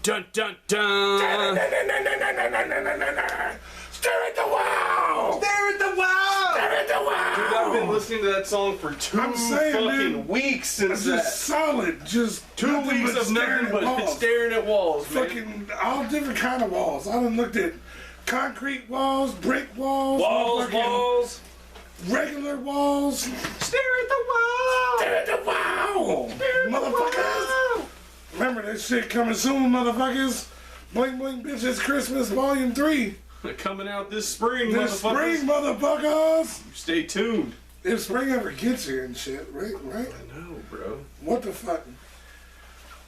Dun dun dun. Stare at the wall. Stare at the wall. Stare at the wall. Dude, I've been listening to that song for fucking weeks since that. Just solid, just 2 weeks of nothing but staring at walls, man. Fucking all different kind of walls. I done looked at concrete walls, brick walls, walls, regular walls. Stare at the wall. Stare at the wall. Motherfuckers. Remember that shit coming soon, motherfuckers. Bling Bling Bitches Christmas Volume 3. Coming out this spring, This spring, motherfuckers. Stay tuned. If spring ever gets here and shit, right? I know, bro. What the fuck?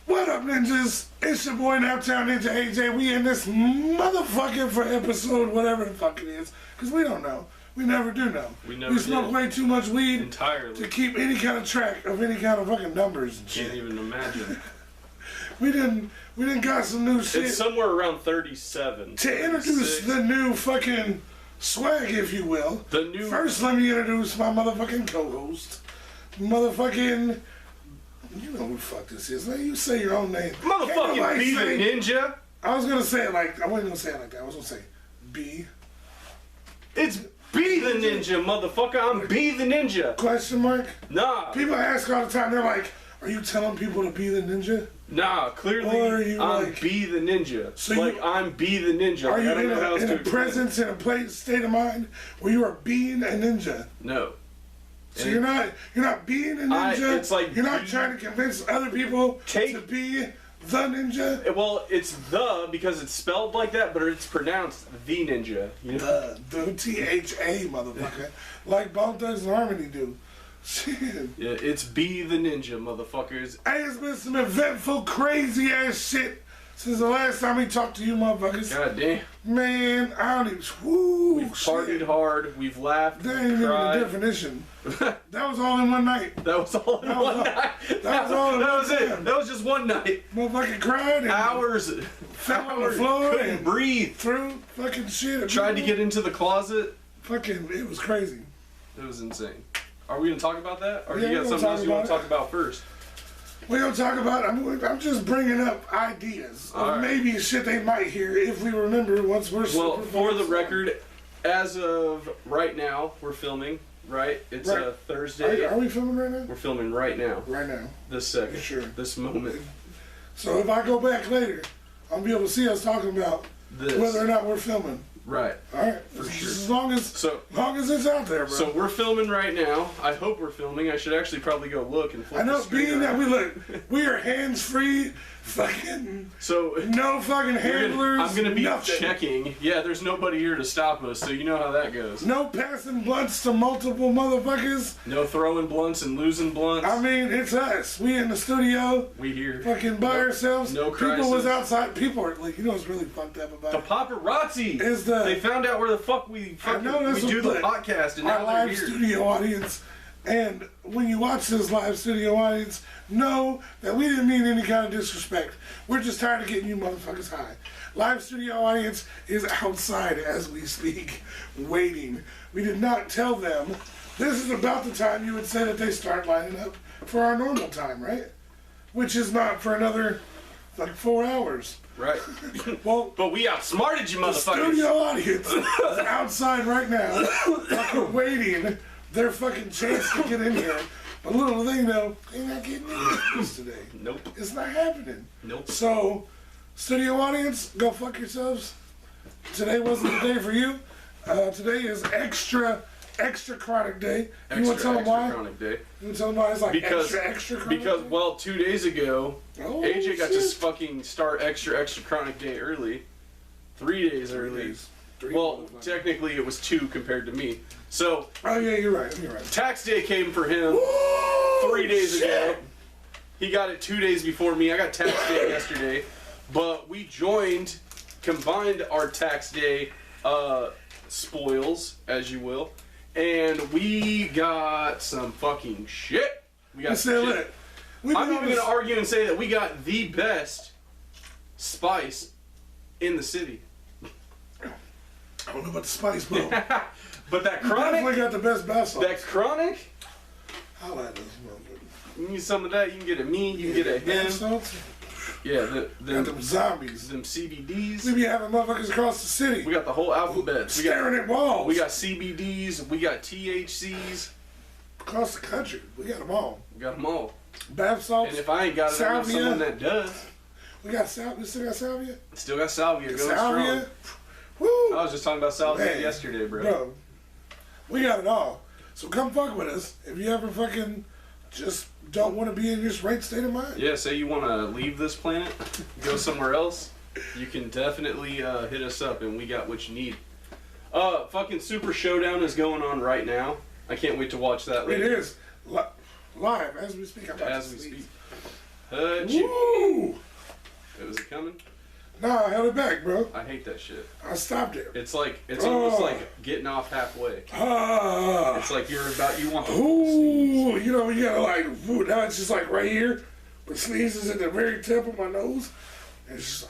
What up, ninjas? It's your boy, Naptown Ninja AJ. We in this motherfucker for episode whatever the fuck it is. Because we don't know. We never do know. We smoke way too much weed entirely to keep any kind of track of any kind of fucking numbers and shit. Can't even imagine. We didn't got some new shit. It's somewhere around 37. To introduce the new fucking swag, if you will. First, let me introduce my motherfucking co-host. Motherfucking... You know who the fuck this is. Man, you say your own name. Motherfucking B the Ninja. I was going to say it like... I wasn't going to say it like that. I was going to say B. It's B the Ninja, motherfucker. I'm B the Ninja. Question mark? Nah. People ask all the time. They're like, are you telling people to be the ninja? Nah, clearly I'm like, B the Ninja. So like, I'm B the Ninja. Are like, you in a presence, in a state of mind where you are being a ninja? No. So you're not being a ninja. It's like you're not trying to convince other people to be the ninja. Well, it's the because it's spelled like that, but it's pronounced the ninja. You know? The THA motherfucker, like Bone Thugs and Harmony do. Shit. Yeah, it's B the Ninja, motherfuckers. Hey, it's been some eventful, crazy ass shit since the last time we talked to you motherfuckers. God damn. Man, I don't even. Woo, we've partied hard. We've laughed. That ain't even the definition. That was all in one night. That was all in one night. That was all in one was it. That was just one night. Motherfucking cried and hours. fell on the floor couldn't and breathe. Through fucking shit. Tried to get into the closet. Fucking, it was crazy. It was insane. Are we gonna talk about that, or yeah, you got something else you want to talk about first? We're gonna talk about. I'm just bringing up ideas of maybe shit they might hear if we remember once we're. Well, for the record, as of right now, we're filming. Right, it's a Thursday. Are we filming right now? We're filming right now. Right now. This second. Sure. This moment. So if I go back later, I'll be able to see us talking about whether or not we're filming. Right. All right. For sure. As long as it's out there, bro. So we're filming right now. I hope we're filming. I should actually probably go look and flip I know, the screen being that we are hands free. Fucking no fucking handlers. I'm gonna be nothing. checking. Yeah, there's nobody here to stop us, so you know how that goes. No passing blunts to multiple motherfuckers. No throwing blunts and losing blunts. I mean, it's us. We in the studio. We here. Fucking by ourselves. No crisis. People was outside. People are like, you know what's really fucked up about the paparazzi. Is they found out where the fuck we do the podcast, and our now live they're here. studio audience. And when you watch this live studio audience, know that we didn't mean any kind of disrespect. We're just tired of getting you motherfuckers high. Live studio audience is outside as we speak, waiting. We did not tell them. This is about the time you would say that they start lining up for our normal time, right? Which is not for another, like, 4 hours. Right. Well, but we outsmarted you motherfuckers. The studio audience is outside right now, fucking waiting their fucking chance to get in here. But little do they know, they're not getting in this today. Nope. It's not happening. Nope. So, studio audience, go fuck yourselves. Today wasn't the day for you. Today is extra chronic day. You want to tell them why? Chronic day. You want to tell them why it's like extra chronic because, day? well, 2 days ago, AJ got to fucking start extra chronic day early. 3 days early. Well, technically it was 2 compared to me. So. Oh yeah, you're right. Tax day came for him 3 days ago. He got it 2 days before me. I got tax day yesterday, but we combined our tax day spoils, as you will, and we got some fucking shit. We got some shit. I'm even gonna argue and say that we got the best spice in the city. I don't know about the spice, bro. But that you chronic, definitely got the best bath sauce. That chronic. I like this. You need some of that. You can get a me. You can get a him. Yeah, them zombies. Them CBDs. We be having motherfuckers across the city. We got the whole alphabet. Staring at walls. We got CBDs. We got THCs. Across the country. We got them all. We got them all. Bath salts. And if I ain't got it, I know someone that does. We still got salvia? Still got salvia. Going salvia? Strong. Woo! I was just talking about salvia yesterday, bro. We got it all. So come fuck with us if you ever fucking just don't want to be in your right state of mind. Yeah, say you want to leave this planet, go somewhere else, you can definitely hit us up and we got what you need. Fucking Super Showdown is going on right now. I can't wait to watch that later. It is. Live, as we speak. As we speak. Woo! Was it coming? Nah, I held it back, bro. I hate that shit. I stopped it. It's almost like getting off halfway. It's like you want the ooh, you know, you gotta like, ooh, now it's just like right here, but sneezes at the very tip of my nose. And it's just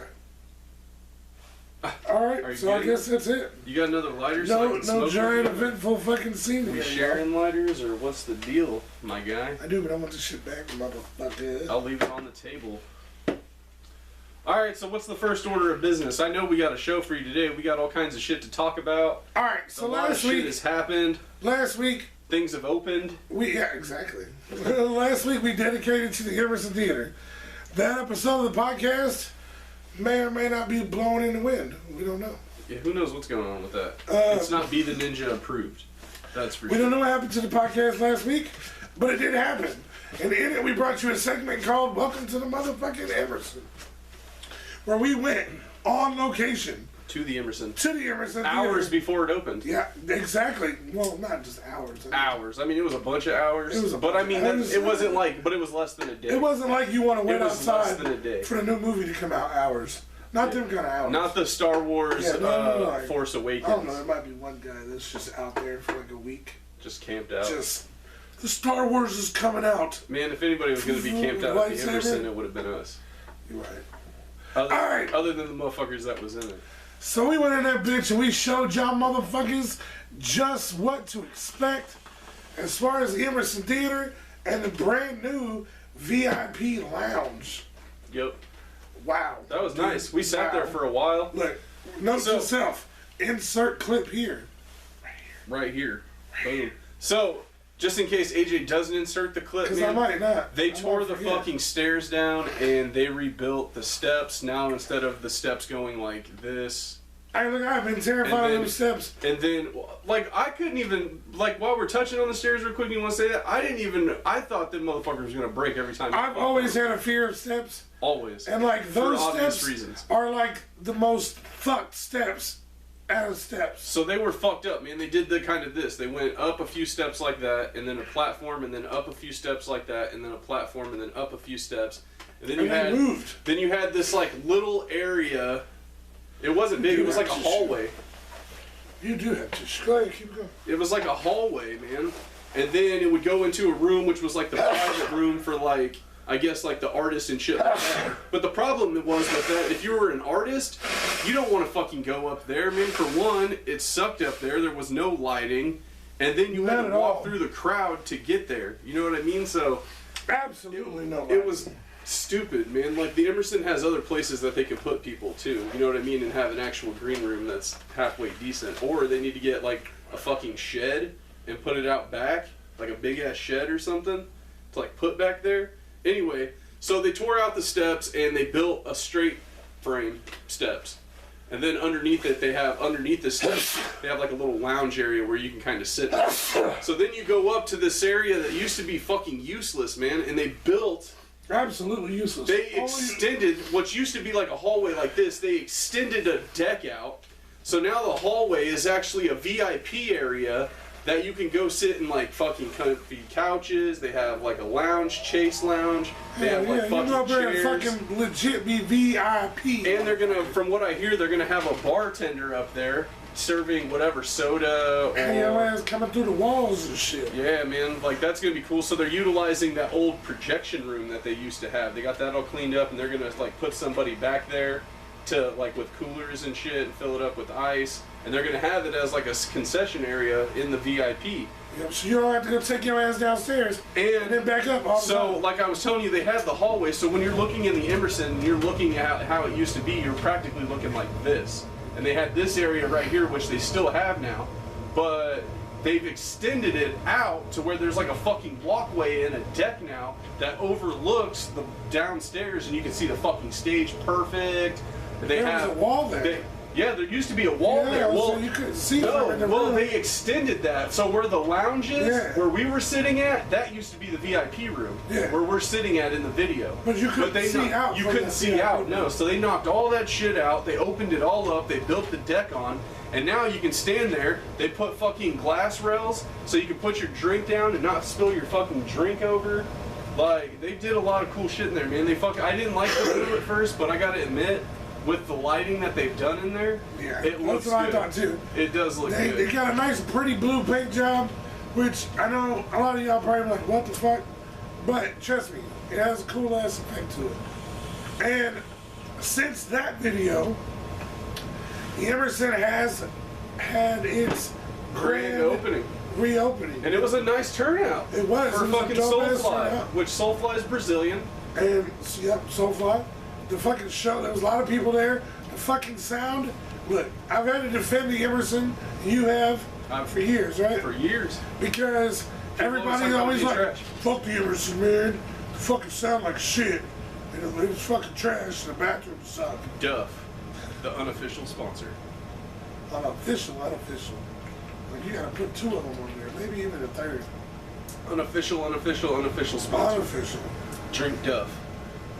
like, alright, so I guess that's it. You got another lighter? No giant eventful fucking scene. We sharing lighters, or what's the deal, my guy? I do, but I want this shit back, motherfucker. I'll leave it on the table. Alright, so what's the first order of business? I know we got a show for you today. We got all kinds of shit to talk about. Alright, so last week... shit has happened. Last week... Things have opened. Yeah, exactly. Last week we dedicated to the Emerson Theater. That episode of the podcast may or may not be blown in the wind. We don't know. Yeah, who knows what's going on with that? It's not Be the Ninja approved. That's for sure. We don't know what happened to the podcast last week, but it did happen. And in it we brought you a segment called Welcome to the Motherfucking Emerson, where we went on location to the Emerson Theater. Hours before it opened. Yeah, exactly. Well, not just hours. Hours. I mean, it was a bunch of hours. It was wasn't like, but it was less than a day. It wasn't like you want to wait outside less than a day. for the new movie to come out. Hours. Not them kind of hours. Not the Star Wars Force Awakens. I don't know. There might be one guy that's just out there for like a week. Just camped out. Just the Star Wars is coming out. Man, if anybody was going to be camped out at the Emerson, it would have been us. You're right. Alright. Other than the motherfuckers that was in it. So we went in that bitch and we showed y'all motherfuckers just what to expect as far as the Emerson Theater and the brand new VIP lounge. Yep. Wow. That was nice. We sat there for a while. Look, note to self, insert clip here. Right here. Boom. So, just in case AJ doesn't insert the clip, because I might not. They tore the fucking stairs down and they rebuilt the steps. Now instead of the steps going like this. I've been terrified of those steps. And then, like, I couldn't even, like, while we're touching on the stairs real quick, you want to say that? I thought that motherfucker was going to break every time. I've always had a fear of steps. Always. And, like, those steps reasons. are, like, the most fucked steps out of steps. So they were fucked up, man. They did the kind of this. They went up a few steps like that, and then a platform, and then up a few steps like that, and then a platform, and then up a few steps. And then you had this, like, little area. It wasn't big. It was like a hallway. You do have to. Go ahead, keep going. It was like a hallway, man. And then it would go into a room, which was like the private room for, like, I guess, like, the artists and shit like that. But the problem was with that, if you were an artist, you don't want to fucking go up there, man. For one, it sucked up there. There was no lighting. And then you had to walk through the crowd to get there. You know what I mean? So... Absolutely no lighting. It was stupid, man. Like, the Emerson has other places that they can put people, too. You know what I mean? And have an actual green room that's halfway decent. Or they need to get, like, a fucking shed and put it out back. Like a big-ass shed or something. To, like, put back there. Anyway, so they tore out the steps and they built a straight frame steps. And then underneath it, underneath the steps, they have like a little lounge area where you can kind of sit there. So then you go up to this area that used to be fucking useless, man, and they built... Absolutely useless. They extended what used to be like a hallway like this, they extended a deck out. So now the hallway is actually a VIP area that you can go sit in, like, fucking comfy couches. They have, like, a lounge, Chase lounge. They have, like, fucking chairs. Fucking legit be VIP. And they're gonna, from what I hear, they're gonna have a bartender up there serving whatever soda or... And your ass coming through the walls and shit. Yeah, man. Like, that's gonna be cool. So they're utilizing that old projection room that they used to have. They got that all cleaned up, and they're gonna, like, put somebody back there to like with coolers and shit and fill it up with ice, and they're gonna have it as like a concession area in the VIP. Yep, so you don't have to go take your ass downstairs and then back up all the time. Like I was telling you, they had the hallway, so when you're looking in the Emerson and you're looking at how it used to be, you're practically looking like this. And they had this area right here, which they still have now, but they've extended it out to where there's like a fucking walkway and a deck now that overlooks the downstairs, and you can see the fucking stage perfect. There was a wall there. Yeah, there used to be a wall there. Well, so you couldn't see they extended that. So where the lounge is, where we were sitting at, that used to be the VIP room, where we're sitting at in the video. But you couldn't see out. You couldn't see out, no. So they knocked all that shit out. They opened it all up. They built the deck on. And now you can stand there. They put fucking glass rails so you can put your drink down and not spill your fucking drink over. Like, they did a lot of cool shit in there, man. I didn't like the room at first, but I gotta admit, with the lighting that they've done in there, it looks good. That's what I thought too. It does look good. They got a nice, pretty blue paint job, which I know a lot of y'all probably like, what the fuck? But trust me, it has a cool ass effect to it. And since that video, the Emerson has had its grand reopening. And it was a nice turnout. It was. For fucking Soulfly, which Soulfly is Brazilian. And, yep, Soulfly. The fucking show, there was a lot of people there. The fucking sound. Look, I've had to defend the Emerson. You have for years, right? For years. Because everybody's always like, fuck the Emerson, man. The fucking sound like shit. And it was fucking trash. The bathroom sucked. Duff, the unofficial sponsor. Unofficial. Like, you gotta put two of them on there. Maybe even a third. Unofficial sponsor. Unofficial. Drink Duff.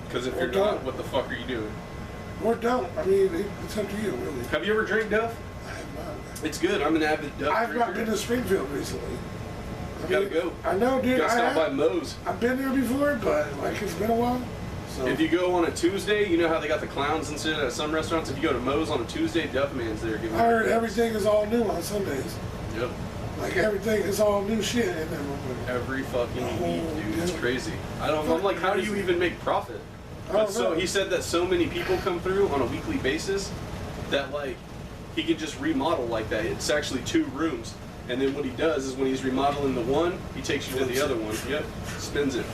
Because if you're not, what the fuck are you doing? Or don't. I mean, it's up to you, really. Have you ever drank Duff? I have not. It's good. I'm an avid Duff I've drinker. not been to Springfield recently. Gotta go. I know, dude. You gotta stop by Moe's. I've been there before, but like it's been a while. So. If you go on a Tuesday, you know how they got the clowns and shit at some restaurants? If you go to Moe's on a Tuesday, Duff Man's there. I heard everything is all new on Sundays. Yep. Like everything is all new shit in there. Every fucking week, dude. It's crazy. I'm like, how do you even make profit? But so he said that so many people come through on a weekly basis that like he could just remodel like that. It's actually 2 rooms, and then what he does is when he's remodeling the one, he takes you to the other one. Yep, spins it.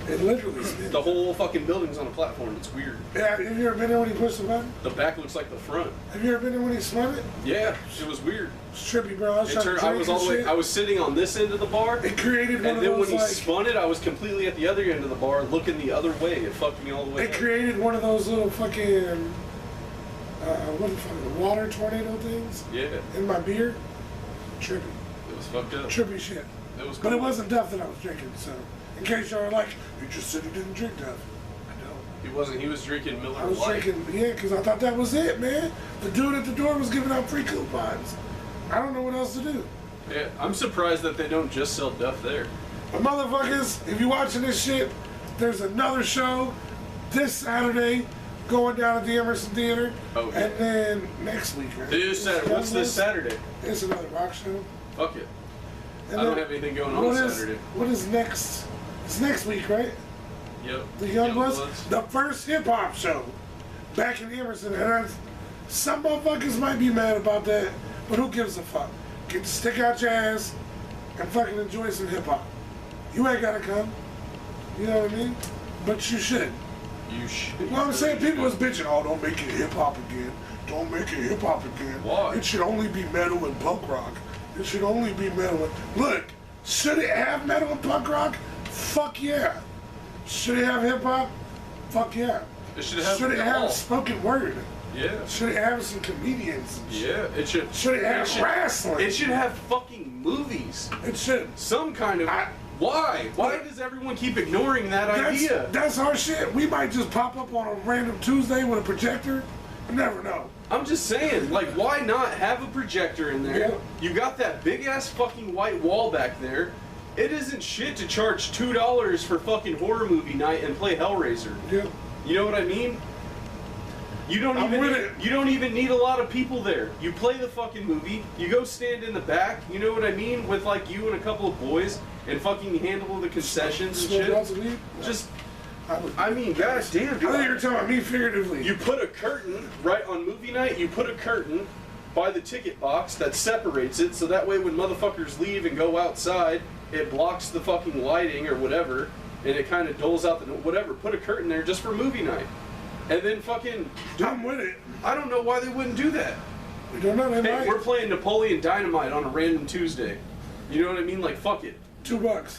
It literally spins. The whole fucking building's on a platform. It's weird. Yeah, have you ever been there when he pushed the button? The back looks like the front. Have you ever been there when he spun it? Yeah, it was weird. It's trippy, bro. I was sitting on this end of the bar. It created one of those, and then when he spun it, I was completely at the other end of the bar, looking the other way. It fucked me all the way. It created one of those little fucking what the fuck, water tornado things. Yeah. In my beer. Trippy. It was fucked up. Trippy shit. It was. But it wasn't Duff that I was drinking. So, in case y'all are like, you just said you didn't drink Duff. I don't. He wasn't. He was drinking Miller Lite. I was drinking, yeah, because I thought that was it, man. The dude at the door was giving out free coupons. I don't know what else to do. Yeah, I'm surprised that they don't just sell Duff there. But motherfuckers, if you're watching this shit, there's another show this Saturday going down at the Emerson Theater. Oh, yeah. And then next week, right? This Saturday. What's this Saturday? It's another rock show. Fuck it. And I don't have anything going on Saturday. What is next? It's next week, right? Yep. The Youngbloods. The first hip-hop show back in the Emerson. And some motherfuckers might be mad about that, but who gives a fuck? Get to stick out your ass and fucking enjoy some hip-hop. You ain't gotta come. You know what I mean? But you should. You should. You know what I'm saying? People was bitching, oh, don't make it hip-hop again. Don't make it hip-hop again. Why? It should only be metal and punk rock. It should only be metal and... Look, should it have metal and punk rock? Fuck yeah. Should it have hip-hop? Fuck yeah. It should have Should it have spoken word? Yeah. Should it have some comedians? Yeah, it should. Should it have wrestling? It should have fucking movies. It should. Some kind of... Why? Why does everyone keep ignoring that idea? That's our shit. We might just pop up on a random Tuesday with a projector. You never know. I'm just saying, like, why not have a projector in there? Yeah. You got that big-ass fucking white wall back there. It isn't shit to charge $2 for fucking horror movie night and play Hellraiser. Yeah. You know what I mean? You don't even need a lot of people there. You play the fucking movie, you go stand in the back, you know what I mean? With like you and a couple of boys and fucking handle the concessions and shit. I mean, goddamn, dude. I think you're talking about me figuratively. You put a curtain, right, on movie night, you put a curtain by the ticket box that separates it, so that way when motherfuckers leave and go outside, it blocks the fucking lighting or whatever, and it kind of doles out the whatever. Put a curtain there just for movie night. And then fucking... I'm with it. I don't know why they wouldn't do that. We don't know. Hey, we're playing Napoleon Dynamite on a random Tuesday. You know what I mean? Like, fuck it. $2.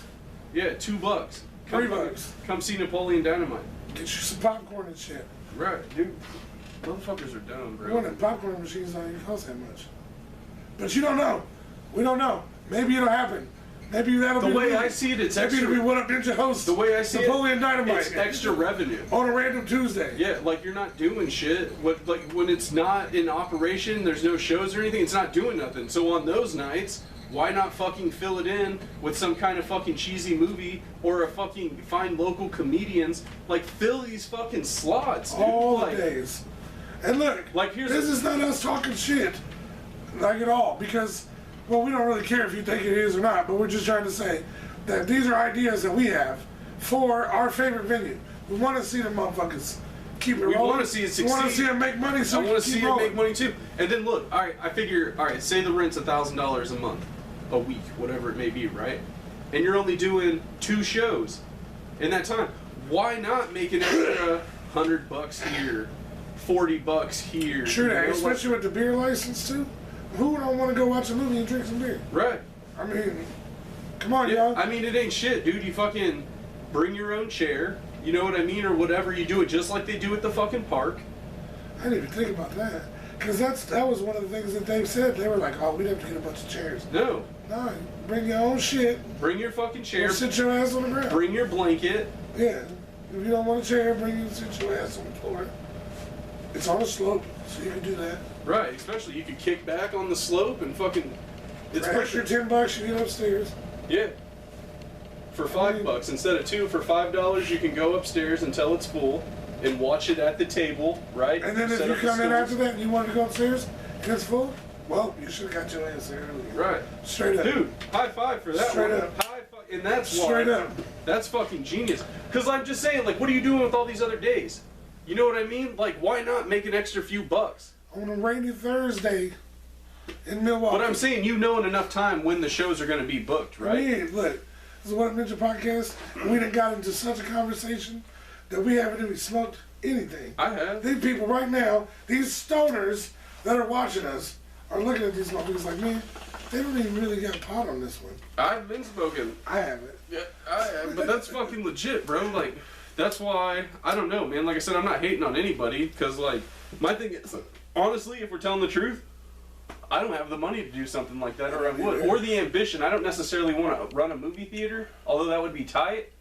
Yeah, $2. $3. Come see Napoleon Dynamite. Get you some popcorn and shit. Right, dude. Motherfuckers are dumb, bro. One of the popcorn machines don't even cost that much. But you don't know. We don't know. Maybe it'll happen. Maybe that'll be the way I see it. It's maybe extra. Maybe it'll be What Up Ninja host. The way I see Napoleon Dynamite. It's extra revenue on a random Tuesday. Yeah, like you're not doing shit. Like when it's not in operation, there's no shows or anything. It's not doing nothing. So on those nights, why not fucking fill it in with some kind of fucking cheesy movie or a fucking find local comedians? Like fill these fucking slots, dude. All like, the days. And look, like this is not us talking shit, like at all, because, well, we don't really care if you think it is or not, but we're just trying to say that these are ideas that we have for our favorite venue. We want to see the motherfuckers keep it rolling. We want to see it succeed. We want to see them make money, so I want to see rolling. it make money too. And then look, all right, I figure, all right, say the rent's $1,000 a month, a week, whatever it may be, right? And you're only doing 2 shows in that time. Why not make an extra $100 here? $40 here. Sure, that, especially with the beer license too. Who don't want to go watch a movie and drink some beer? Right. I mean, come on, yeah, y'all. I mean, it ain't shit, dude. You fucking bring your own chair. You know what I mean, or whatever. You do it just like they do at the fucking park. I didn't even think about that, because that was one of the things that they said. They were like, "Oh, we'd have to get a bunch of chairs." No. No, bring your own shit. Bring your fucking chair. Or sit your ass on the ground. Bring your blanket. Yeah. If you don't want a chair, sit your ass on the floor. It's on a slope, so you can do that. Right, especially you could kick back on the slope and fucking... It's extra $10, you get upstairs. Yeah. For $5 instead of 2, for $5 you can go upstairs until it's full and watch it at the table, right? And then if you come in after that and you want to go upstairs and it's full, well, you should have got your ass there earlier. Right. Straight up. Dude, high five for that Straight one. up. High five. And that's why. Straight up. That's fucking genius. Because I'm just saying, like, what are you doing with all these other days? You know what I mean? Like, why not make an extra few bucks? On a rainy Thursday in Milwaukee. But I'm saying you know in enough time when the shows are going to be booked, right? I mean, look, this is What Up Ninja podcast, and we done got into such a conversation that we haven't even smoked anything. I have. These people right now, these stoners that are watching us, are looking at these motherfuckers like, man, they don't even really got pot on this one. I've been smoking. I haven't. Yeah, I have. But that's fucking legit, bro. Like, that's why, I don't know, man. Like I said, I'm not hating on anybody, because, like, my thing is, honestly, if we're telling the truth, I don't have the money to do something like that, or I would. Or the ambition. I don't necessarily want to run a movie theater, although that would be tight.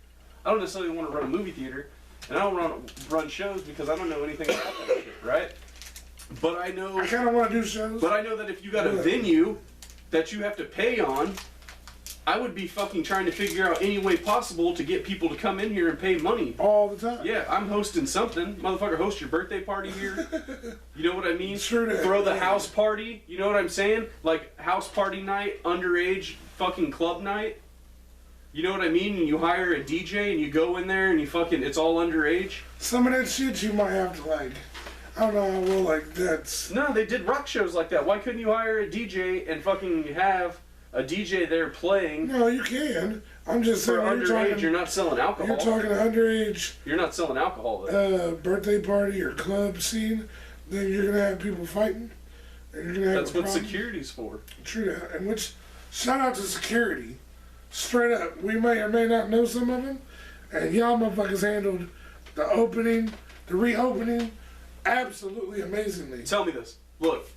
I don't necessarily want to run a movie theater, and I don't run shows because I don't know anything about that shit, right? But I know... I kind of want to do shows. But I know that if you got a venue that you have to pay on, I would be fucking trying to figure out any way possible to get people to come in here and pay money. All the time. Yeah, I'm hosting something. Motherfucker, host your birthday party here. You know what I mean? Sure. Throw the house party. You know what I'm saying? Like, house party night, underage fucking club night. You know what I mean? And you hire a DJ and you go in there and you fucking, it's all underage. Some of that shit you might have to, like, I don't know how well, like, that's... No, they did rock shows like that. Why couldn't you hire a DJ and fucking have a DJ there playing? No, you can. I'm just for saying, underage, you're not selling alcohol. You're talking underage... You're not selling alcohol, though. Birthday party or club scene, then you're going to have people fighting. And you're gonna have That's what security's for. True that. And which, shout out to security. Straight up, we may or may not know some of them, and y'all motherfuckers handled the opening, the reopening, absolutely amazingly. Tell me this. Look,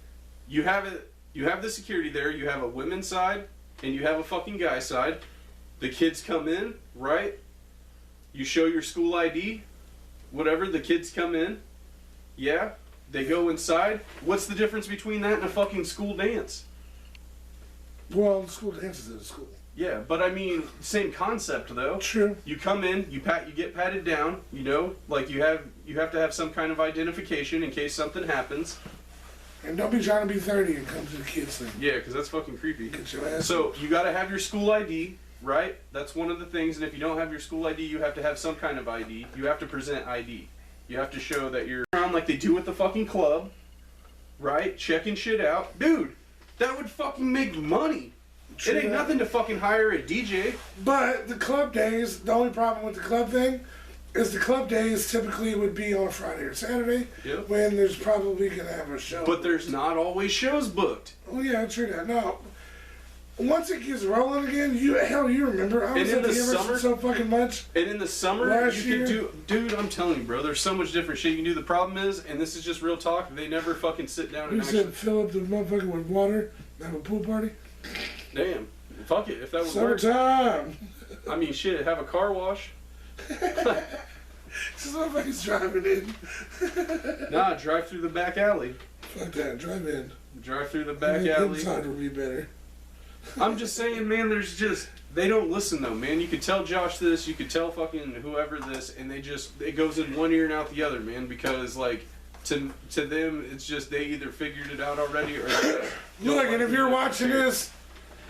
you have it. You have the security there. You have a women's side, and you have a fucking guy side. The kids come in, right? You show your school ID, whatever. The kids come in. Yeah, they go inside. What's the difference between that and a fucking school dance? Well, the school dances at a school. Yeah, but I mean, same concept though. True. You come in, you get patted down, you know, like you have to have some kind of identification in case something happens. And don't be trying to be 30 and come to the kids thing. Yeah, because that's fucking creepy. Get your ass so you got to have your school ID, right? That's one of the things. And if you don't have your school ID, you have to have some kind of ID. You have to present ID. You have to show that you're around like they do with the fucking club, right? Checking shit out. Dude, that would fucking make money. True. It ain't nothing to fucking hire a DJ. But the club days, the only problem with the club thing is the club days typically would be on a Friday or Saturday, yep, when there's probably going to have a show. But there's not always shows booked. Oh yeah, true that. No. Once it gets rolling again, you remember. I was at the summer so fucking much. And in the summer, you can do... Dude, I'm telling you, bro, there's so much different shit you can do. The problem is, and this is just real talk, they never fucking sit down and actually... You said fill up the motherfucker with water and have a pool party? Damn. Fuck it, if that would work. Summertime! I mean, shit, have a car wash. This motherfucker's driving in. Nah, drive through the back alley. Fuck that, drive in. Drive through the back alley. Inside would be better. I'm just saying, man, there's just... They don't listen, though, man. You could tell Josh this, you could tell fucking whoever this, and they just... It goes in one ear and out the other, man, because, like, to them, it's just they either figured it out already or... Look, and if you're watching this...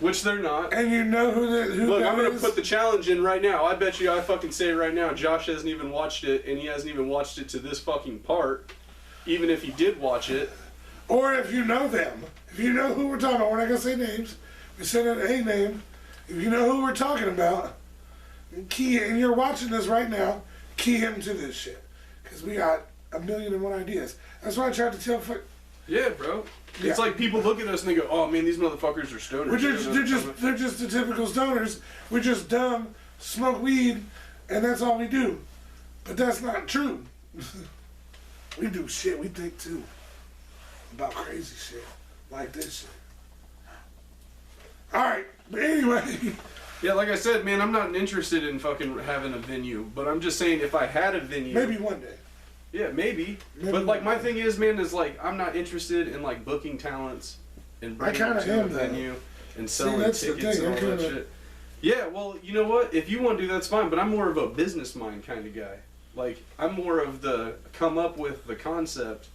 Which they're not. And you know who Look, I'm going to put the challenge in right now. I bet you I fucking say right now, Josh hasn't even watched it, and he hasn't even watched it to this fucking part, even if he did watch it. Or if you know them. If you know who we're talking about, we're not going to say names. We said a name. If you know who we're talking about, and you're watching this right now, key him to this shit. Because we got 1,000,001 ideas. That's why I tried to tell... Yeah, bro. Yeah. It's like people look at us and they go, "Oh man, these motherfuckers are stoners." They're just the typical stoners. We're just dumb, smoke weed, and that's all we do. But that's not true. We do shit we think too about crazy shit like this shit. All right, but anyway. Yeah, like I said, man, I'm not interested in fucking having a venue, but I'm just saying if I had a venue, maybe one day. Yeah, maybe. But like my thing is, man, is like I'm not interested in like booking talents and bringing them to a venue and selling tickets and all that shit. Yeah, well, you know what? If you want to do that's fine, but I'm more of a business mind kind of guy. Like I'm more of the come up with the concept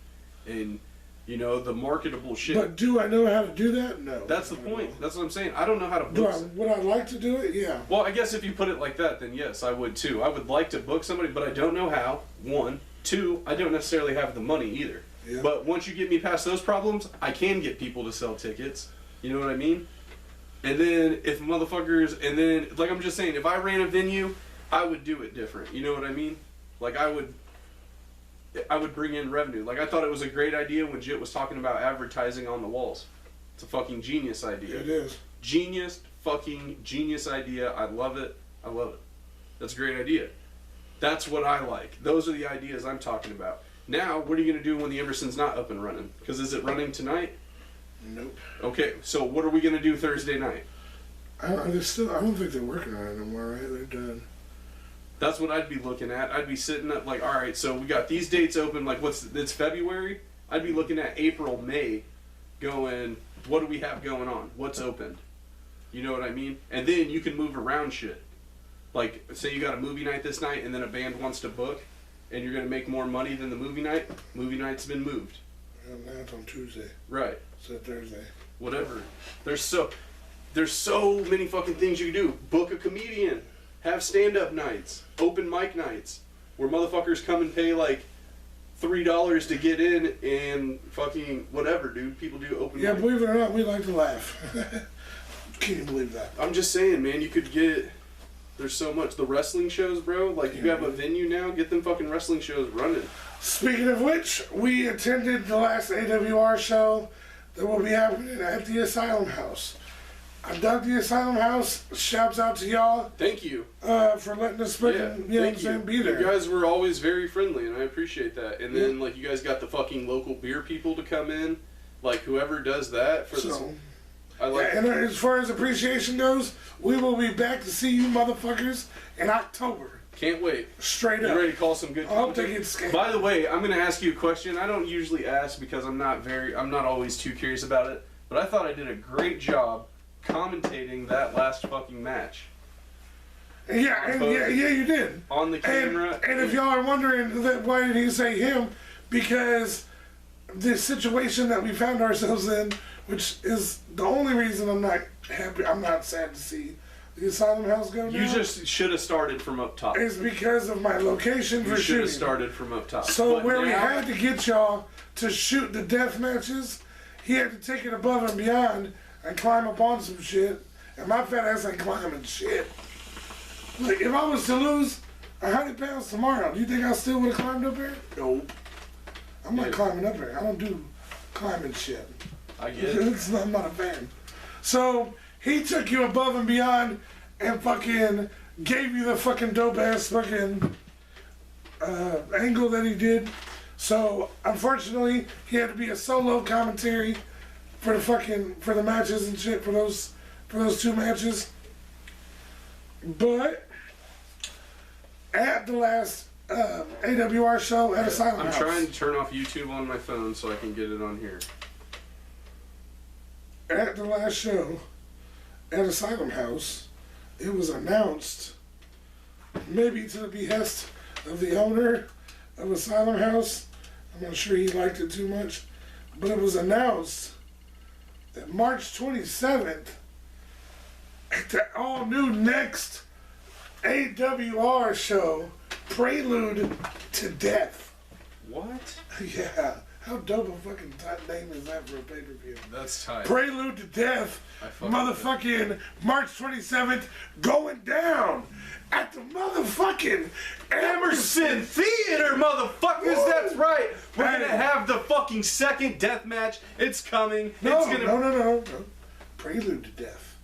and you know the marketable shit. But do I know how to do that? No. That's the point. That's what I'm saying. I don't know how to book. Would I like to do it? Yeah. Well, I guess if you put it like that, then yes, I would too. I would like to book somebody, but I don't know how. One. Two, I don't necessarily have the money either. Yeah. But once you get me past those problems, I can get people to sell tickets. You know what I mean? And then if motherfuckers, and then, like I'm just saying, if I ran a venue, I would do it different. You know what I mean? Like I would bring in revenue. Like I thought it was a great idea when Jit was talking about advertising on the walls. It's a fucking genius idea. It is. Fucking genius idea. I love it. I love it. That's a great idea. That's what I like. Those are the ideas I'm talking about. Now, what are you going to do when the Emerson's not up and running? Because is it running tonight? Nope. Okay, so what are we going to do Thursday night? I don't think they're working on it anymore, right? They're done. That's what I'd be looking at. I'd be sitting up like, all right, so we got these dates open. Like, it's February? I'd be looking at April, May, going, what do we have going on? What's open? You know what I mean? And then you can move around shit. Like, say you got a movie night this night and then a band wants to book and you're going to make more money than the movie night. Movie night's been moved. And now it's on Tuesday. Right. So Thursday. Whatever. There's so many fucking things you can do. Book a comedian. Have stand-up nights. Open mic nights. Where motherfuckers come and pay like $3 to get in and fucking whatever, dude. People do open mic. Yeah, believe it or not, we like to laugh. Can you believe that? I'm just saying, man, you could get... There's so much. The wrestling shows, bro. Like, you have a venue now. Get them fucking wrestling shows running. Speaking of which, we attended the last AWR show that will be happening at the Asylum House. I dug the Asylum House. Shouts out to y'all. Thank you. For letting us be there. You guys were always very friendly, and I appreciate that. And then, like, you guys got the fucking local beer people to come in. Like, whoever does that for this... I like and as far as appreciation goes, we will be back to see you motherfuckers in October. Can't wait. Straight up. You ready to call some good I hope they get scared. By the way, I'm going to ask you a question. I don't usually ask because I'm not always too curious about it. But I thought I did a great job commentating that last fucking match. Yeah, you did. On the camera. And if y'all are wondering why did he say him, because the situation that we found ourselves in, which is the only reason I'm not happy, I'm not sad to see the Asylum House go now? You just should have started from up top. Is because of my location for shooting. You should have started from up top. So but where we had to get y'all to shoot the death matches, he had to take it above and beyond and climb up on some shit. And my fat ass ain't climbing shit. Like, if I was to lose 100 pounds tomorrow, do you think I still would have climbed up here? Nope. I'm not climbing up here. I don't do climbing shit. I get it. I'm not a fan. So, he took you above and beyond and fucking gave you the fucking dope ass fucking angle that he did. So, unfortunately, he had to be a solo commentary for the matches and shit for those 2 matches. But at the last AWR show at Asylum House. I'm trying to turn off YouTube on my phone so I can get it on here. At the last show at Asylum House, it was announced, maybe to the behest of the owner of Asylum House, I'm not sure he liked it too much, but it was announced that March 27th, at the all-new next AWR show, Prelude to Death. What? Yeah. How dope a fucking name is that for a pay-per-view? That's tight. Prelude to Death, motherfucking March 27th, going down at the motherfucking Emerson Theater, motherfuckers. Woo! That's right. We're gonna have the fucking second death match. It's coming. No. Prelude to Death.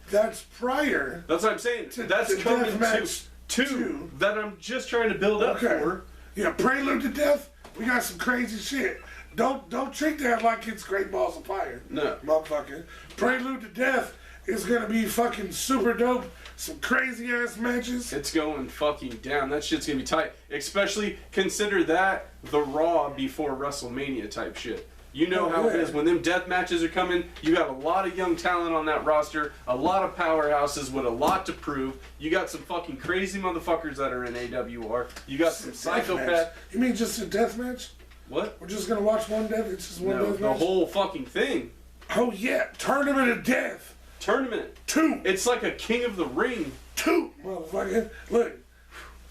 That's prior. That's what I'm saying. That's coming to two that I'm just trying to build up for. Yeah, Prelude to Death. We got some crazy shit. Don't treat that like it's Great Balls of Fire. No. Motherfucker. Prelude to Death is gonna be fucking super dope. Some crazy ass matches. It's going fucking down. That shit's gonna be tight. Especially consider that the Raw before WrestleMania type shit. You know how it is. When them death matches are coming, you got a lot of young talent on that roster, a lot of powerhouses with a lot to prove. You got some fucking crazy motherfuckers that are in AWR. You got some psychopaths. You mean just a death match? What? We're just gonna watch one death? It's just one death match? The whole fucking thing. Oh yeah, Tournament of Death. Tournament. 2. It's like a King of the Ring. 2, motherfucker. Look,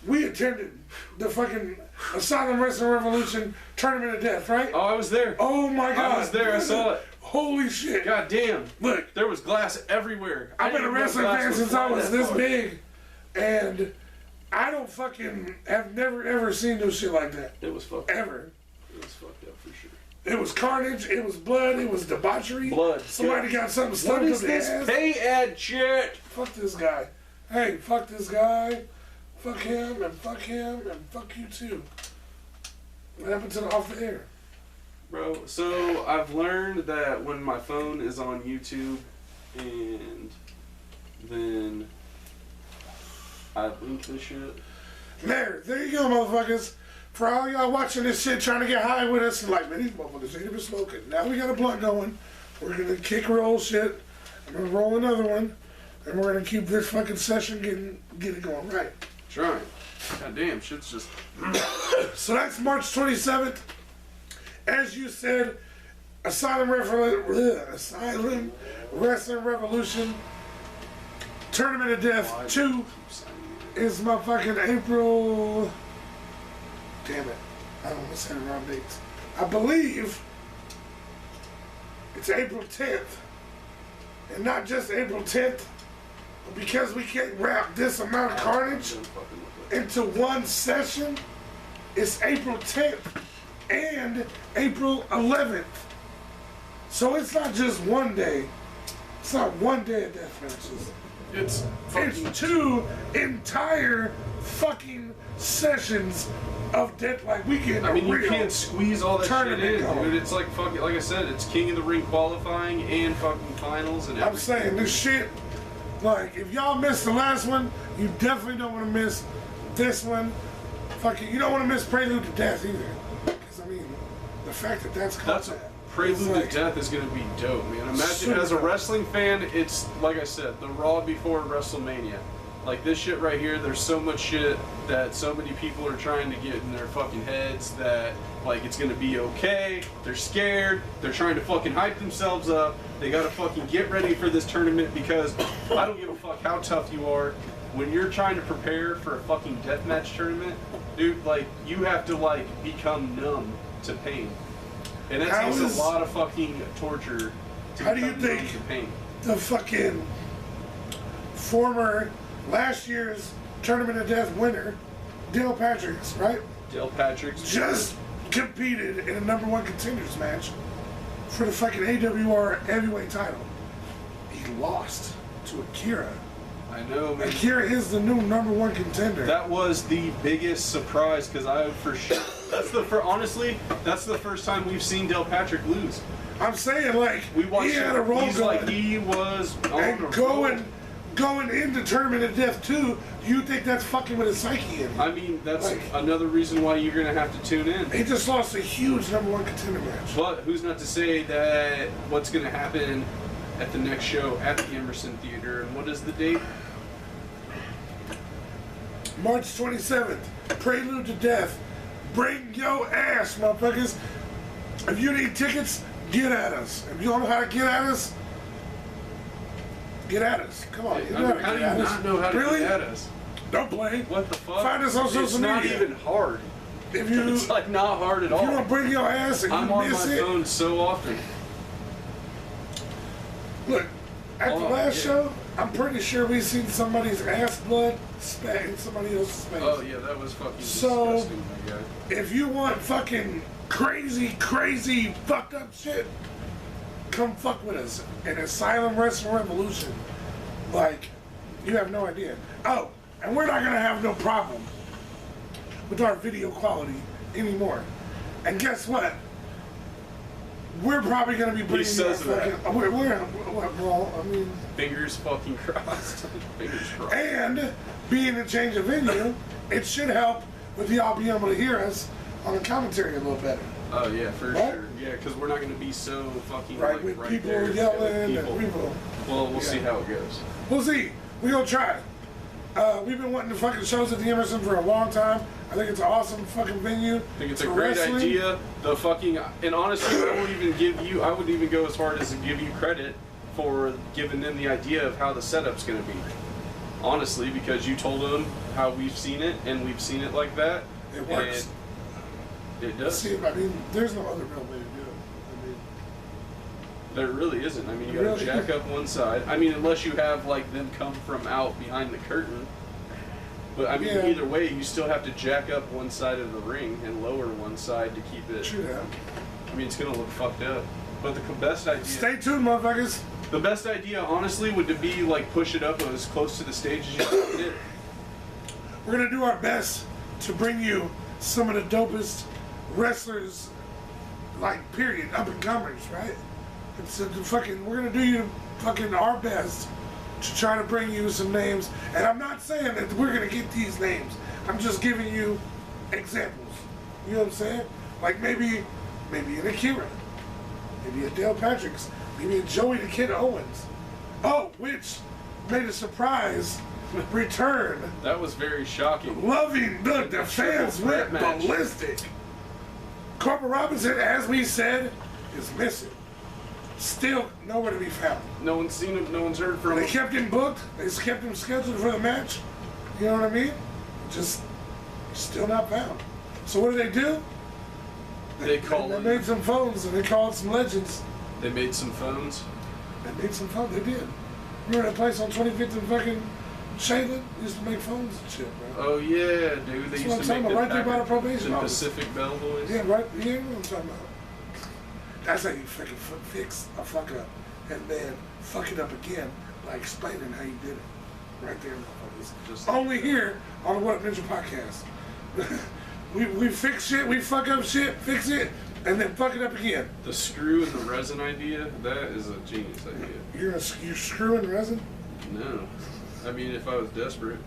we attended the fucking Asylum Wrestling Revolution Tournament of Death, right? Oh, I was there. Oh my God. I was there. I saw it. Holy shit. God damn. Look. There was glass everywhere. I've been a wrestling fan since I was this big. And I don't fucking have never ever seen no shit like that. It was fucked ever. It was fucked up for sure. It was carnage, it was blood, it was debauchery. Blood. Somebody got something stuck up their ass. What is this pay ad shit? Fuck this guy. Hey, fuck this guy. Fuck him, and fuck him, and fuck you too. What happened to the off the air? Bro, so I've learned that when my phone is on YouTube and then I link this shit. There you go, motherfuckers. For all y'all watching this shit, trying to get high with us, and like, man, these motherfuckers ain't even smoking. Now we got a blunt going. We're gonna kick roll shit. I'm gonna roll another one, and we're gonna keep this fucking session get it going right. Trying. God damn, shit's just. So that's March 27th. As you said, Asylum Wrestling Revolution Tournament of Death 2 is motherfucking April. Damn it. I don't want to say the wrong dates. I believe it's April 10th. And not just April 10th, but because we can't wrap this amount of carnage into one session, it's April 10th and April 11th. So it's not just one day. It's not one day of death matches. It's 2 entire fucking sessions of death. Like we get. I mean, you can't squeeze all that shit in, dude. It's like fucking, like I said, it's King of the Ring qualifying and fucking finals and everything. I'm saying this shit. Like, if y'all missed the last one, you definitely don't want to miss this one. Fucking, you don't want to miss Prelude to Death either. Because I mean, the fact that that's Prelude to Death is going to be dope, man. Imagine, as a wrestling fan, it's, like I said, the Raw before WrestleMania. Like this shit right here, there's so much shit that so many people are trying to get in their fucking heads that like it's gonna be okay. They're scared. They're trying to fucking hype themselves up. They gotta fucking get ready for this tournament because I don't give a fuck how tough you are. When you're trying to prepare for a fucking deathmatch tournament, dude, like you have to like become numb to pain, and that takes a lot of fucking torture. How do you think the fucking former last year's Tournament of Death winner, Dale Patrick's, right? Dale Patrick's just competed in a number 1 contenders match for the fucking AWR heavyweight title. He lost to Akira. I know, man. Akira is the new number 1 contender. That was the biggest surprise because I for sure. Honestly, that's the first time we've seen Dale Patrick lose. I'm saying like he had a role going. Like he was on and going into Tournament of Death 2, you think that's fucking with his psyche in? I mean, that's like, another reason why you're gonna have to tune in. He just lost a huge number 1 contender match. But who's not to say that what's gonna happen at the next show at the Emerson Theater? And what is the date? March 27th. Prelude to Death. Bring your ass, motherfuckers. If you need tickets, get at us. If you don't know how to get at us, get at us. Come on. How do you not know how to get at us? Don't play. What the fuck? Find us on social media. It's not even hard. It's like not hard at all. If you don't bring your ass and I'm you on miss my it. phone so often. Look, at the last show, I'm pretty sure we seen somebody's ass blood spat in somebody else's face. Oh yeah, that was fucking disgusting, my guy. If you want fucking crazy, fucked up shit, come fuck with us in Asylum Wrestling Revolution. Like, you have no idea. Oh, and we're not gonna have no problem with our video quality anymore. And guess what? We're probably gonna be bringing you our fucking. Well, I mean. Fingers fucking crossed. Fingers crossed. And being a change of venue, it should help with y'all being able to hear us on the commentary a little better. Oh yeah, for sure. Yeah, because we're not gonna be so fucking right with people yelling and people. Well, we'll see how it goes. We'll see. We're gonna try it. We've been wanting to fucking shows at the Emerson for a long time. I think it's an awesome fucking venue. I think it's a great idea. The fucking and honestly, I would even go as far as to give you credit for giving them the idea of how the setup's gonna be. Honestly, because you told them how we've seen it and we've seen it like that. It works. It does. See, I mean, there's no other real way to do it. I mean, there really isn't. I mean, you gotta jack up one side. I mean, unless you have like them come from out behind the curtain. But I mean, either way, you still have to jack up one side of the ring and lower one side to keep it. True that. I mean, it's gonna look fucked up. But the best idea. Stay tuned, motherfuckers. The best idea, honestly, would to be like push it up as close to the stage as you can get. We're gonna do our best to bring you some of the dopest wrestlers, like period, up and comers, right? We're gonna do you fucking our best to try to bring you some names. And I'm not saying that we're gonna get these names. I'm just giving you examples. You know what I'm saying? Like maybe an Akira, maybe a Dale Patrick's, maybe a Joey the Kid Owens. Oh, which made a surprise return. That was very shocking. Look, the fans went ballistic. Corporal Robinson, as we said, is missing. Still nowhere to be found. No one's seen him. No one's heard from him. They kept him booked. They kept him scheduled for the match. You know what I mean? Just still not found. So what do? They made some phones and they called some legends. They made some phones? They made some phones. They did. Remember that place on 25th and fucking Shaylin? Used to make phones and shit, bro. Oh yeah, dude. They used to make right there by the probation office. Pacific Bellboys. Yeah, right. Yeah, you know what I'm talking about. That's how you fucking fix a fuck up and then fuck it up again by explaining how you did it. Right there, motherfuckers. Only here on the What Up Ninja podcast. we fix shit, we fuck up shit, fix it, and then fuck it up again. The screw and the resin idea, that is a genius idea. You're screwing resin? No. I mean, if I was desperate.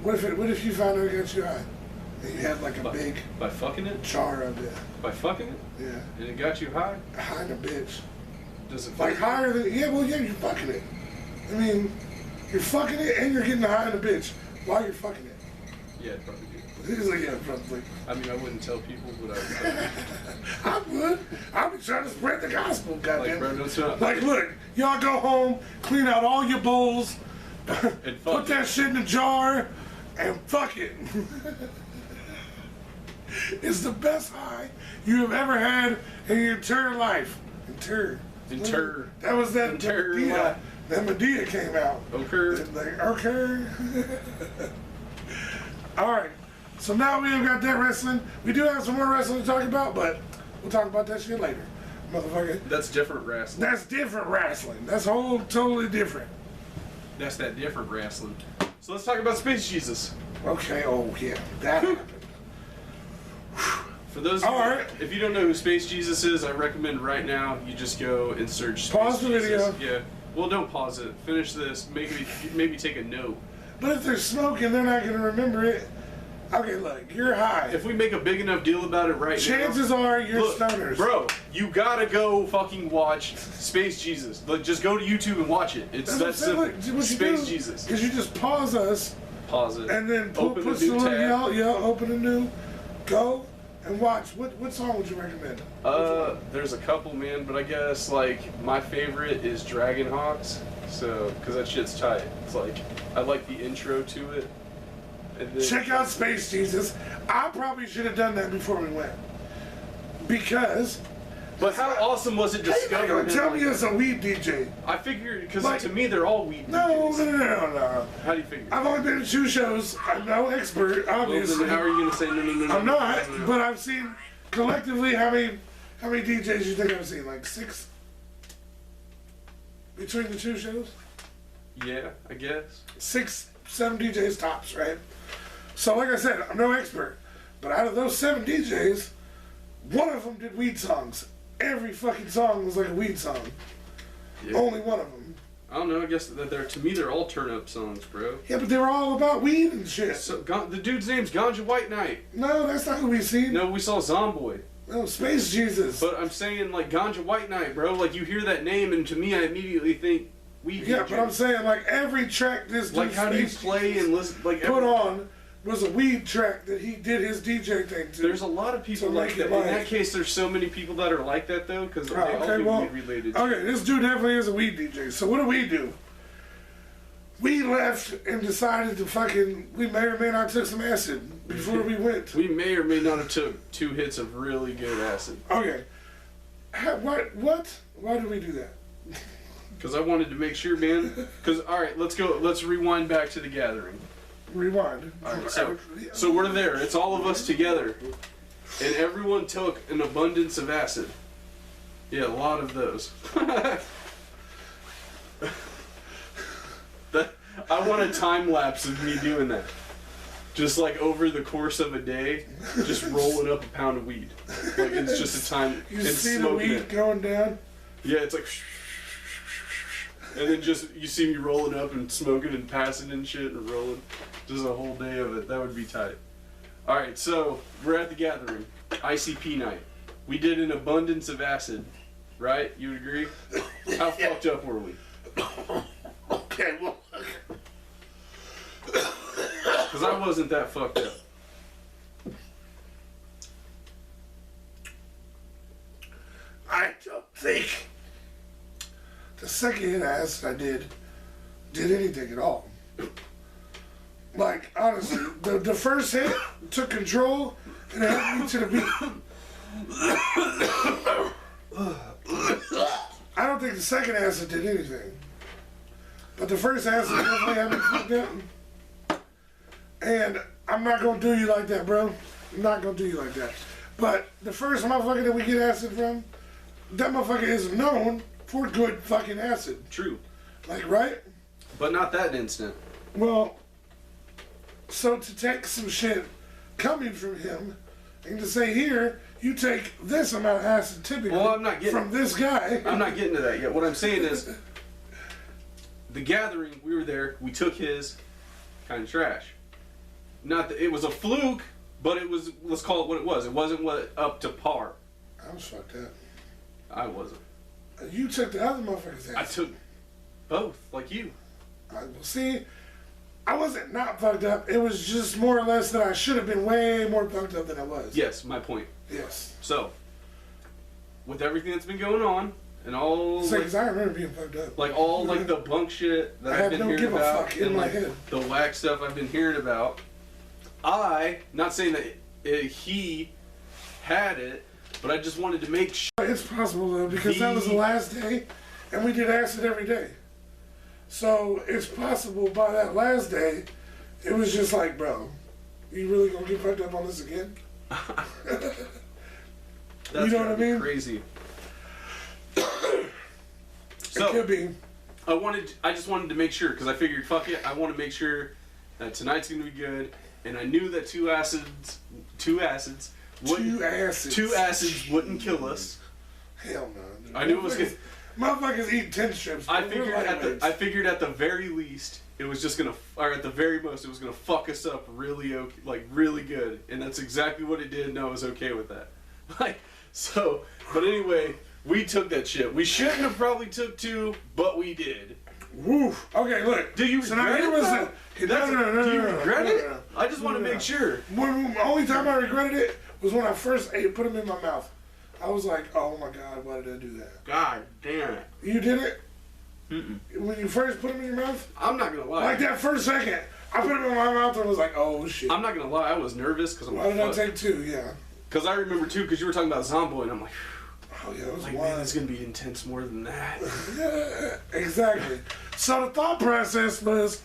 What if you found out it got you high? And you had like a big... By fucking it? Jar of it. By fucking it? Yeah. And it got you high? High in a bitch. Does it like higher than... Yeah, well, yeah, you're fucking it. I mean... You're fucking it and you're getting high in a bitch while you're fucking it. Yeah, I'd probably do. He's like, yeah, probably. I mean, I wouldn't tell people, but I would tell people. I would. I'd be trying to spread the gospel, goddamn. Like, look, y'all go home, clean out all your bowls, and put that shit in a jar, and fuck it. It's the best high you have ever had in your entire life. That was that Medea. That Medea came out. Okay. Like, okay. All right. So now we have got that wrestling. We do have some more wrestling to talk about, but we'll talk about that shit later, motherfucker. That's different wrestling. That's different wrestling. That's whole totally different. That's that different wrestling. So let's talk about Space Jesus. Okay. Oh yeah, that happened. For those of you, if you don't know who Space Jesus is, I recommend right now you just go and search Space Pause the Jesus. video. Yeah. Well, don't pause it. Finish this. Maybe take a note. But if they're smoking, they're not gonna remember it. Okay, look, you're high. If we make a big enough deal about it right chances are you're stoners. Bro, you gotta go fucking watch Space Jesus. Like, just go to YouTube and watch it. It's that simple. Space Jesus. Because you just pause us. Pause it. And then open a new tab. Yeah, open a new. Go and watch. What song would you recommend? There's a couple, man, but I guess like my favorite is Dragon Hawks. So, because that shit's tight. It's like I like the intro to it. Check out Space Jesus. I probably should have done that before we went. Because... But how awesome was it discovering him? Tell me as a weed DJ. I figured, because like, to me they're all weed DJs. No. How do you figure? I've only been to 2 shows. I'm no expert, obviously. Well, then how are you going to say no? I'm not, but I've seen collectively how many DJs you think I've seen? Like 6? Between the 2 shows? Yeah, I guess. 6, 7 DJs tops, right? So like I said, I'm no expert, but out of those 7 DJs, one of them did weed songs. Every fucking song was like a weed song. Yeah. Only one of them. I don't know, I guess that to me they're all turn-up songs, bro. Yeah, but they were all about weed and shit. So, the dude's name's Ganja White Knight. No, that's not who we seen. No, we saw Zomboy. No, Space Jesus. But I'm saying, like, Ganja White Knight, bro. Like, you hear that name, and to me, I immediately think weed. Yeah, but I'm saying, like, every track this dude like, how do you play and listen? Like, put on was a weed track that he did his DJ thing to. There's a lot of people like that. In that case, there's so many people that are like that, though, because they all weed related. Okay, this dude definitely is a weed DJ. So what do? We left and decided to we may or may not took some acid before we went. We may or may not have took 2 hits of really good acid. Okay. What? Why did we do that? Because I wanted to make sure, man. Because, alright, let's rewind back to the gathering. Rewind. Alright, so we're there. It's all of us together. And everyone took an abundance of acid. Yeah, a lot of those. I want a time lapse of me doing that. Just like over the course of a day, just rolling up a pound of weed. Like it's just a time. You see the weed going down? Yeah, it's like. And then just, you see me rolling up and smoking and passing and shit and rolling. Just a whole day of it. That would be tight. Alright, so we're at the gathering. ICP night. We did an abundance of acid. Right? You would agree? How fucked up were we? Okay, well. Because I wasn't that fucked up. I don't think the second hit of acid I did anything at all. Like, honestly, the first hit took control and it helped me to the beat. I don't think the second acid did anything. But the first acid definitely had me fucked up. And I'm not gonna do you like that, bro. I'm not gonna do you like that. But the first motherfucker that we get acid from, that motherfucker is known for good fucking acid. True. Like, right? But not that instant. Well, so to take some shit coming from him and to say, here, you take this amount of acid typically from this guy. I'm not getting to that yet. What I'm saying is, the gathering, we were there, we took his, kind of trash. Not that it was a fluke, but it was, let's call it what it was. It wasn't up to par. I was fucked up. I wasn't. You took the other motherfucker's ass. I took both, like you. See, I wasn't not fucked up. It was just more or less that I should have been way more fucked up than I was. Yes, my point. Yes. So, with everything that's been going on, and all because I remember being fucked up. Like all like the bunk shit that I've been hearing about, and like the whack stuff I've been hearing about. Not saying that he had it, but I just wanted to make sure. It's possible though, because that was the last day, and we did acid every day. So it's possible by that last day, it was just like, bro, you really gonna get fucked up on this again? That's you know what I mean? Crazy. So, it could be. I just wanted to make sure, because I figured, fuck it, I want to make sure that tonight's gonna be good, and I knew that two acids wouldn't kill us. Hell no. Dude. I knew it was good. Motherfuckers eat 10 strips. I figured at the very least it was just gonna, or at the very most, it was gonna fuck us up really good, and that's exactly what it did, and I was okay with that. But anyway, we took that shit. We shouldn't have probably took 2, but we did. Woof. Okay, look. Do you regret it? Do you regret it? I just want to make sure. The only time I regretted it was when I first put them in my mouth. I was like, oh my God, why did I do that? God damn it. You did it? Mm-mm. When you first put them in your mouth? I'm not going to lie. Like that first second, I put them in my mouth and was like, oh shit. I'm not going to lie, I was nervous because I'm like, why did I take 2? Yeah. Because I remember 2, because you were talking about Zomboy, and I'm like, oh yeah, it was like, man, it's going to be intense more than that. Yeah, exactly. So the thought process was,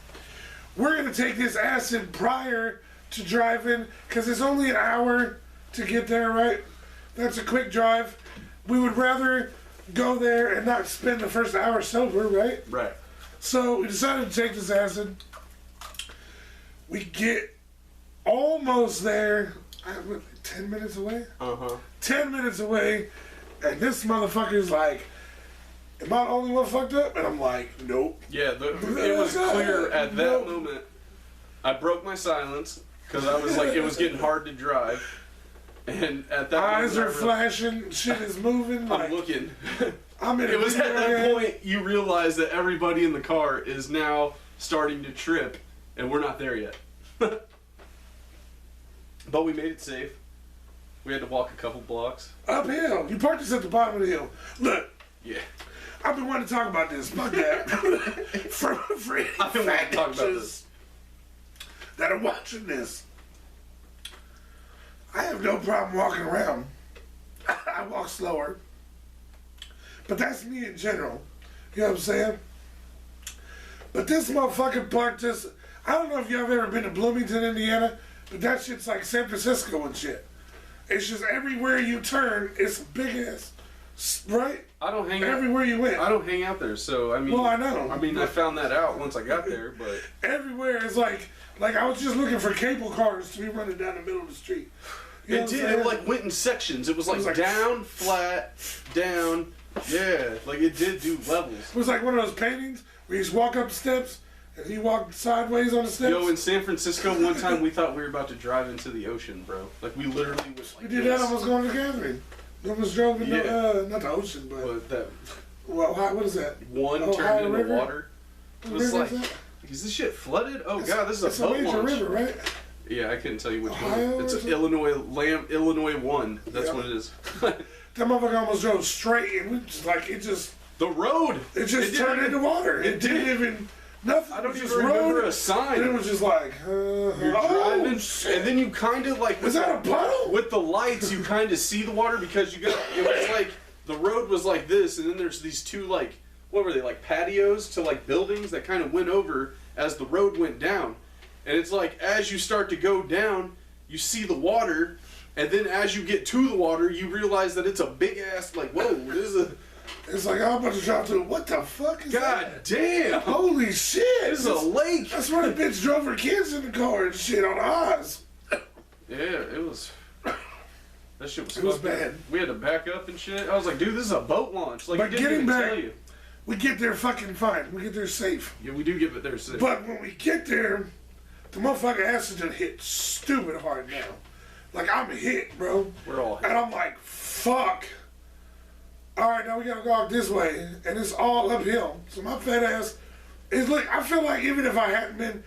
we're going to take this acid prior to driving, because it's only an hour to get there, right? That's a quick drive. We would rather go there and not spend the first hour sober, right? Right. So we decided to take this acid. We get almost there, 10 minutes away? Uh-huh. 10 minutes away, and this motherfucker's like, am I the only one fucked up? And I'm like, nope. Yeah, it was clear at that moment. I broke my silence, because I was like, it was getting hard to drive. And at that eyes are flashing, shit is moving. I'm looking. It was at that point you realize that everybody in the car is now starting to trip, and we're not there yet. But we made it safe. We had to walk a couple blocks. Uphill. You parked us at the bottom of the hill. Look. Yeah. I've been wanting to talk about this. Fuck that. for any I've been wanting to talk about this. That are watching this. I have no problem walking around. I walk slower. But that's me in general. You know what I'm saying? But this motherfucker parked us. I don't know if y'all have ever been to Bloomington, Indiana, but that shit's like San Francisco and shit. It's just everywhere you turn, it's big ass, right? I don't hang out. Everywhere you went. I don't hang out there, so I mean. Well, I know. I mean, I found that out once I got there, but. Everywhere is like I was just looking for cable cars to be running down the middle of the street. You know it like went in sections. It was like down, flat, down. Yeah, like it did do levels. It was like one of those paintings where you just walk up the steps and you walk sideways on the steps. Yo, in San Francisco, one time we thought we were about to drive into the ocean, bro. Like we literally was like. We did that almost going to the gathering. We almost drove in not the ocean, but that. Well, what is that? One turned into water. It was like, is this shit flooded? Oh god, this is a boat launch. River, right? Yeah, I couldn't tell you which Ohio one. It's Illinois 1. That's what it is. That motherfucker almost drove straight, and we just the road. It just turned into water. It didn't even nothing. I don't even remember a sign. And it was just like you're driving, shit. And then you kind of like was that a puddle? With the lights, you kind of see the water because it was like the road was like this, and then there's these two like what were they like patios to like buildings that kind of went over as the road went down. And it's like, as you start to go down, you see the water, and then as you get to the water, you realize that it's a big-ass, like, whoa, this is a... It's like, I'm about to drop to what the fuck is God that? damn! Holy shit! This is a lake! That's where the bitch drove her kids in the car and shit on Oz. Yeah, it was... That shit was... It was bad. We had to back up and shit. I was like, dude, this is a boat launch. Like, but didn't getting even back, tell you. We get there fucking fine. We get there safe. Yeah, we do get there safe. But when we get there... The motherfucker acid hit stupid hard now. Like, I'm hit, bro. We're all hit. And I'm like, fuck. Alright, now we gotta go out this way. And it's all uphill. So my fat ass It's like, I feel like even if I hadn't been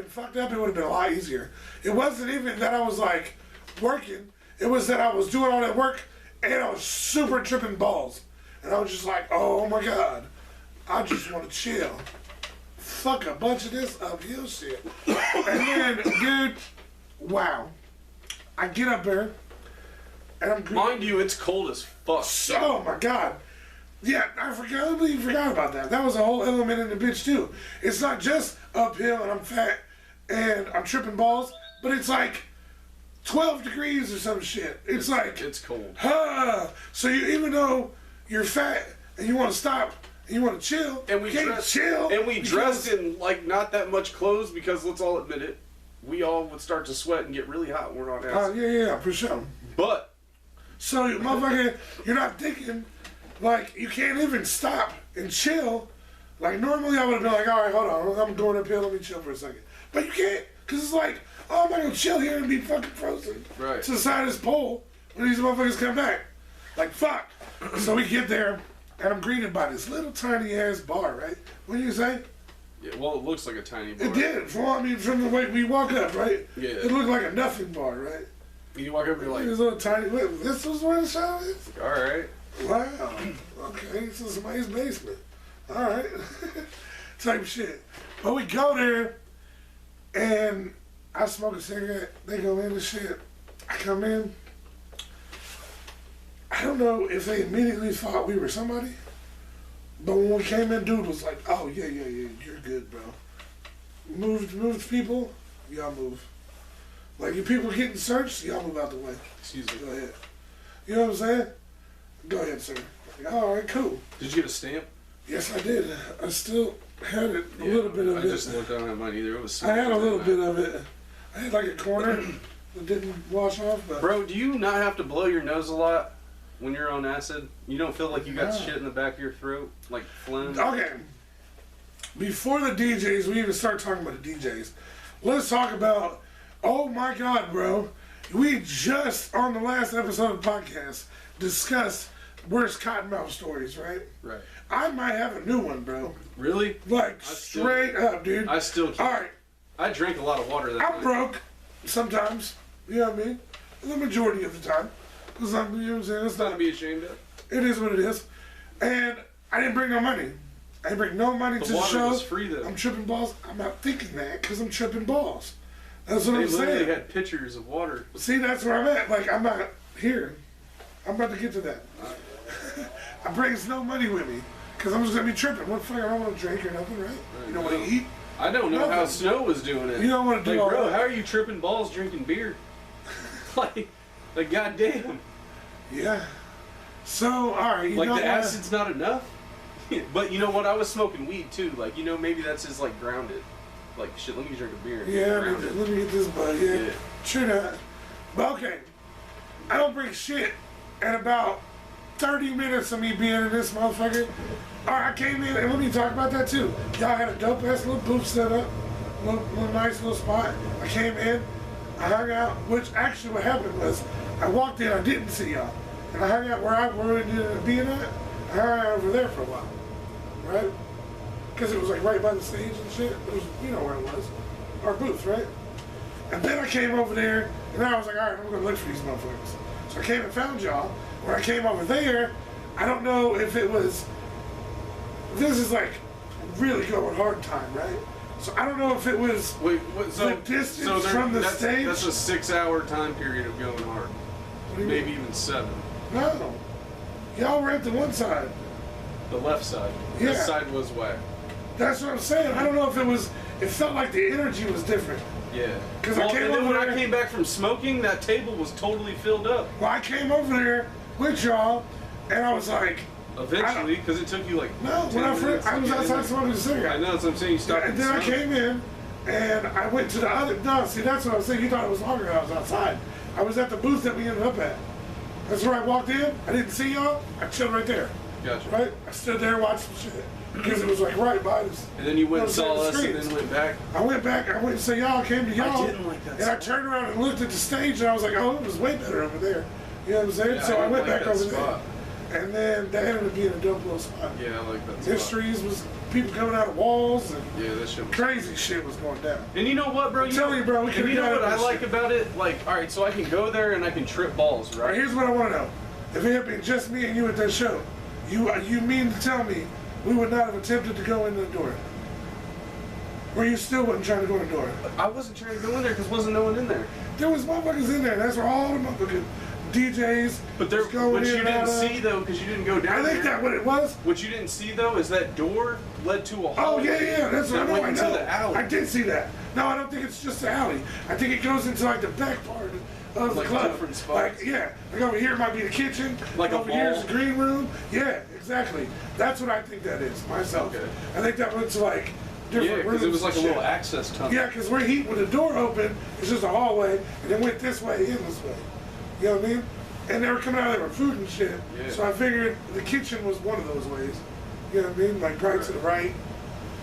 fucked up, it would have been a lot easier. It wasn't even that I was like working. It was that I was doing all that work and I was super tripping balls. And I was just like, oh my God, I just want to chill. Fuck a bunch of this uphill shit. And then, dude, wow. I get up there and I'm... Mind you, it's cold as fuck. Oh my God. Yeah, I completely forgot about that. That was a whole element in the bitch too. It's not just uphill and I'm fat and I'm tripping balls, but it's like 12 degrees or some shit. It's like... It's cold. So even though you're fat and you want to stop and you want to chill, and we dressed in like not that much clothes because let's all admit it, we all would start to sweat and get really hot when we're on acid. Yeah, for sure. But... So, motherfucker, you're not thinking... Like, you can't even stop and chill. Like, normally I would have been like, all right, hold on, I'm going uphill, let me chill for a second. But you can't, because it's like, oh, I'm not going to chill here and be fucking frozen to the side of this pole when these motherfuckers come back. Like, fuck. So we get there, and I'm greeted by this little tiny-ass bar, right? What do you say? Yeah, well, it looks like a tiny bar. It did. From the way we walk up, right? Yeah. It looked like a nothing bar, right? You walk up and you're like... This little tiny, this was where the show is? All right. Wow. Okay, this is somebody's basement. All right. Type shit. But we go there, and I smoke a cigarette. They go in and shit. I come in. I don't know if they immediately thought we were somebody, but when we came in, dude was like, oh, yeah, you're good, bro. Move people, y'all move. Like, you people getting searched, y'all move out the way. Excuse me. Go ahead. You know what I'm saying? Go ahead, sir. All right, cool. Did you get a stamp? Yes, I did. I still had it, a little bit of it. I just looked down at mine either. It was. I had a little bit of it. I had like a corner that didn't wash off. But bro, do you not have to blow your nose a lot when you're on acid? You don't feel like you got shit in the back of your throat, like phlegm? Okay. Before the DJs, we even start talking about the DJs. Let's talk about. Oh my God, bro! We just on the last episode of the podcast discussed worst cottonmouth stories, right? Right. I might have a new one, bro. Really? Like, straight up, dude. I still can't. All right. I drank a lot of water that night. I'm broke sometimes. You know what I mean? The majority of the time. Because I'm, you know what I'm saying? It's not to be ashamed of. It is what it is. And I didn't bring no money. I didn't bring no money to the show. The water was free, though. I'm tripping balls. I'm not thinking that because I'm tripping balls. That's what I'm saying. They literally had pitchers of water. See, that's where I'm at. Like, I'm not here. I'm about to get to that. I bring no money with me because I'm just going to be tripping. What the fuck? I don't want to drink or nothing, right? You don't want to eat? I don't know how Snow was doing it. You don't want to do all bro, that. how are you tripping balls drinking beer? like goddamn. Yeah. So, all right. You like, know the acid's not enough? But you know what? I was smoking weed, too. Like, you know, maybe that's just, like, grounded. Like, shit, let me drink a beer. Yeah, let me get this bud. Yeah. Sure not. But, okay. I don't bring shit. And about 30 minutes of me being in this motherfucker. All right, I came in, and let me talk about that, too. Y'all had a dope-ass little booth set up. Little nice little spot. I came in. I hung out, which actually what happened was I walked in, I didn't see y'all. And I hung out where we ended up being at. I hung out over there for a while. Right? Because it was like right by the stage and shit. It was, you know where it was. Our booth, right? And then I came over there, and I was like, all right, I'm going to look for these motherfuckers. So I came and found y'all. When I came over there, I don't know if it was, this is like really going hard time, right? So I don't know if it was the distance from the stage. That's a 6-hour time period of going hard. Maybe even 7. No. Y'all were at the one side. The left side. Yeah. This side was whack. That's what I'm saying. I don't know if it was, it felt like the energy was different. Yeah. Because when I came back from smoking, that table was totally filled up. Well, I came over there with y'all, and I was like... Eventually, because it took you like no, when I was outside smoking a cigarette. I know, that's what I'm saying. You stopped. And then I came in, and I went to the other... No, see, that's what I was saying. You thought it was longer than I was outside. I was at the booth that we ended up at. That's where I walked in. I didn't see y'all. I chilled right there. Gotcha. Right? I stood there and watched some shit. Because it was like right by this. And then you went and saw us and then went back? I went back. I went and saw y'all. Came to y'all. I didn't like that and I turned around and looked at the stage and I was like, oh, it was way better over there. You know what I'm saying? Yeah, so I went back over spot. there. And then that ended up being a dope little spot. Yeah, I like that spot. Mysteries was people coming out of walls and yeah, that shit was crazy shit was going down. And you know what, bro? I'm telling you, bro, we and you know what I like shit. about it? Like, all right, so I can go there and I can trip balls, right? Right, here's what I want to know. If it had been just me and you at that show, you mean to tell me we would not have attempted to go in the door? Or you still wasn't trying to go in the door? I wasn't trying to go in there because wasn't no one in there. There was motherfuckers in there. That's where all the motherfucking DJs But there, going what in you and didn't out of. see though, because you didn't go down I think there. that's what it was. What you didn't see though is that door led to a hallway. Oh yeah, that's what that I know. went into the alley. I did see that. No, I don't think it's just the alley. I think it goes into like the back part of the Like club. different spots. Like yeah, like over here might be the kitchen. Like a over here's mall. the green room. Yeah, exactly. That's what I think that is myself. Okay. I think that went to like different Yeah, rooms. because it was like a and little shit. access tunnel. Yeah, because when the door opened, it's just a hallway, and it went this way, in this way. You know what I mean? And they were coming out of there with food and shit. Yeah. So I figured the kitchen was one of those ways. You know what I mean? Like probably to the right.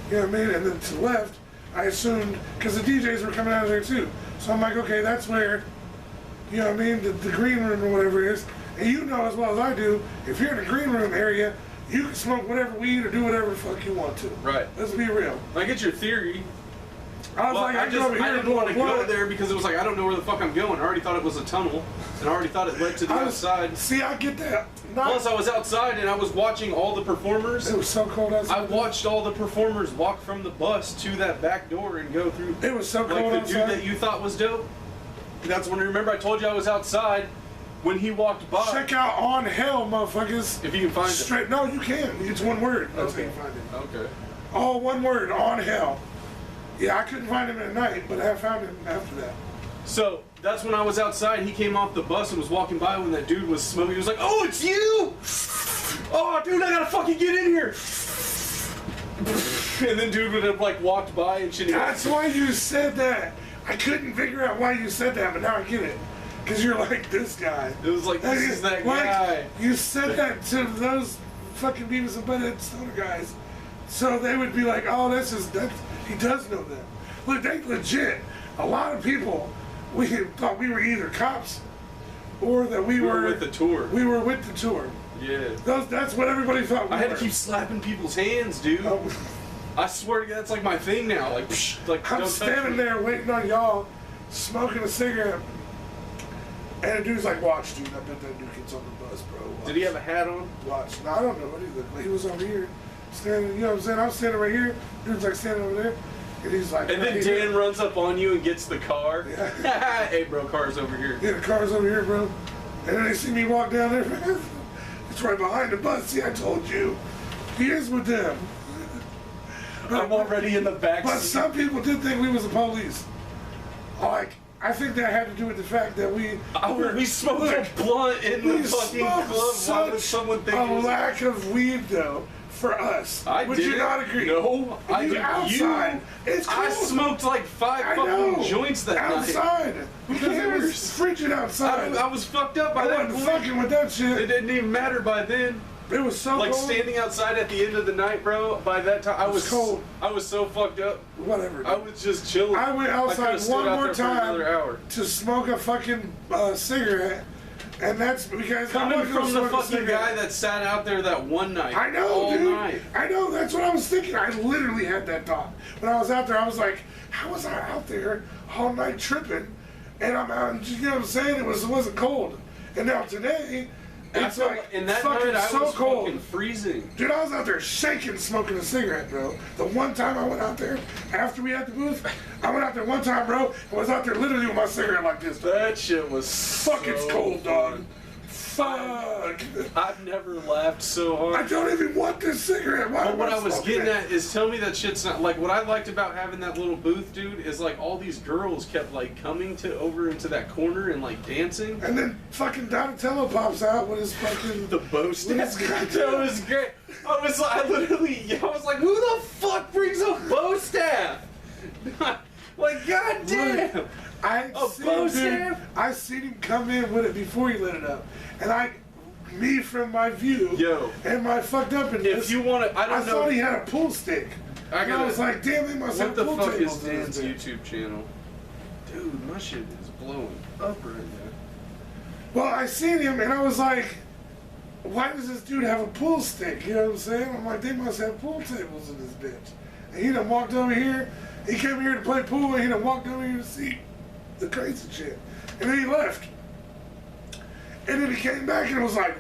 You know what I mean? And then to the left, I assumed, because the DJs were coming out of there too. So I'm like, okay, that's where, you know what I mean, the green room or whatever it is. And you know as well as I do, if you're in the green room area, you can smoke whatever weed or do whatever the fuck you want to. Right. Let's be real. I get your theory. I was Well, like, I go over here didn't and want to blow go it. there because it was like, I don't know where the fuck I'm going. I already thought it was a tunnel, and I already thought it led to the outside. See, I get that. Plus, I was outside and I was watching all the performers. It was so cold outside. I watched all the performers walk from the bus to that back door and go through. It was so Like cold the outside. dude that you thought was dope. That's when, remember I told you I was outside when he walked by. Check out On Hell, motherfuckers. If you can find it. Straight. No, you can. It's one word. That's Okay. how you find it. Okay. All one word. On Hell. Yeah, I couldn't find him at night, but I found him after that. So that's when I was outside. He came off the bus and was walking by when that dude was smoking. He was like, "Oh, it's you! Oh, dude, I gotta fucking get in here!" And then dude would have like walked by and shit. That's why you said that. I couldn't figure out why you said that, but now I get it. Because you're like this guy. It was like, this is that Like, guy. You said that to those fucking Beavis and Butthead stoner guys. So they would be like, oh, he does know that. Look, they legit, a lot of people, we thought we were either cops or that we were with the tour. We were with the tour. Yeah. That's what everybody thought we were. I had to keep slapping people's hands, dude. Oh. I swear to God, that's like my thing now. Like, psh, like I'm don't touch standing me. there waiting on y'all, smoking a cigarette. And the dude's like, watch, dude, I bet that dude gets on the bus, bro. Watch. Did he have a hat on? Watch. No, I don't know what he looked like. He was over here, standing, you know what I'm saying? I'm standing right here, dude's like standing over there. And he's like, And then right Dan here. runs up on you and gets the car. Yeah. Hey, bro, car's over here. Yeah, the car's over here, bro. And then they see me walk down there. It's right behind the bus. See, I told you. He is with them. I'm already in the back But seat. some people did think we was the police. Like, I think that had to do with the fact that we smoked look, a blunt in the we fucking smoked club. Why would such someone think it a was lack of weed, though, for us. Would you didn't. not agree? No, I You did. outside. It's cool. I smoked like 5 I fucking know. joints that night. outside. Because it was cares? frigid outside. I was fucked up by I that wasn't point. fucking with that It shit. didn't even matter by then. It was so Like cold. standing outside at the end of the night, bro. By that time, I was was cold. I was so fucked up. Whatever. I was just chilling. I went could've outside stood one out more there for another time hour. to smoke a fucking cigarette, and that's because Coming I wasn't from the gonna smoke a fucking cigarette. guy that sat out there that one night. I know, all dude. night. I know. That's what I was thinking. I literally had that thought when I was out there. I was like, how was I out there all night tripping? And I'm out. You know what I'm saying? It wasn't cold. And now today, it's like and that fucking night I so was cold. fucking freezing. Dude, I was out there shaking, smoking a cigarette, bro. The one time I went out there, after we had the booth, I went out there one time, bro, and was out there literally with my cigarette like this. That shit was Fuck, it's so cold, dog. fun. Fuck. I've never laughed so hard. I don't even want this cigarette. Why But am what I was smoking getting it? at is, tell me that shit's not like what I liked about having that little booth, dude. Is like all these girls kept like coming to over into that corner and like dancing. And then fucking Donatello pops out with his fucking... The bow staff. With his goddamn- That was great. I was like, who the fuck brings a bow staff? Like, goddamn. Look, I A seen bow him, staff? I seen him come in with it before he lit it up. And me from my view, Yo. and my fucked up in If this, you want to, I I don't know. thought he had a pool stick. And I was like, damn, they must What have the pool fuck tables is in Dan's this bitch. YouTube channel? Dude, my shit is blowing up right now. Well, I seen him and I was like, why does this dude have a pool stick? You know what I'm saying? I'm like, they must have pool tables in this bitch. And he done walked over here. He came here to play pool, and he done walked over here to see the crazy shit. And then he left. And then he came back, and it was like,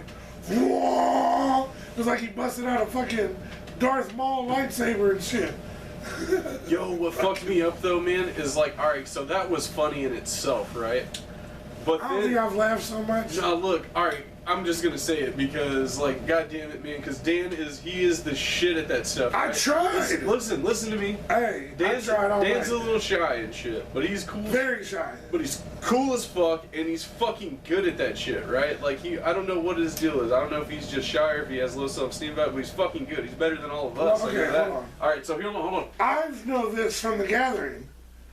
whoa! It was like he busted out a fucking Darth Maul lightsaber and shit. Yo, what fucked me up though, man, is like, alright, so that was funny in itself, right? But I don't think I've laughed so much. No, look, alright, I'm just gonna say it because, like, god damn it, man, because Dan is the shit at that stuff. Right? I tried. Listen to me. Hey, Dan's I tried a little shy and shit, but he's cool. Very shy. But he's cool as fuck, and he's fucking good at that shit, right? Like, I don't know what his deal is. I don't know if he's just shy or if he has low self-esteem about it, but he's fucking good. He's better than all of us. Well, okay, hold on. Alright, so hold on. I know this from The Gathering.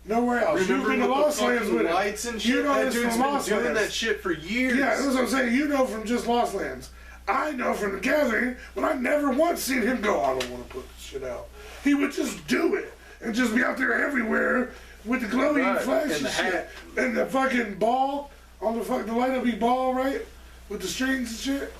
Nowhere else. Remember You've been to Lost Lands with lights it. and shit? You know That this dude's from been Lost doing Lands. that shit for years. Yeah, that's what I'm saying. You know from just Lost Lands. I know from The Gathering, but I never once seen him go, I don't want to put this shit out. He would just do it and just be out there everywhere with the glowing flash and shit. And the fucking ball on the light up ball, right? With the strings and shit.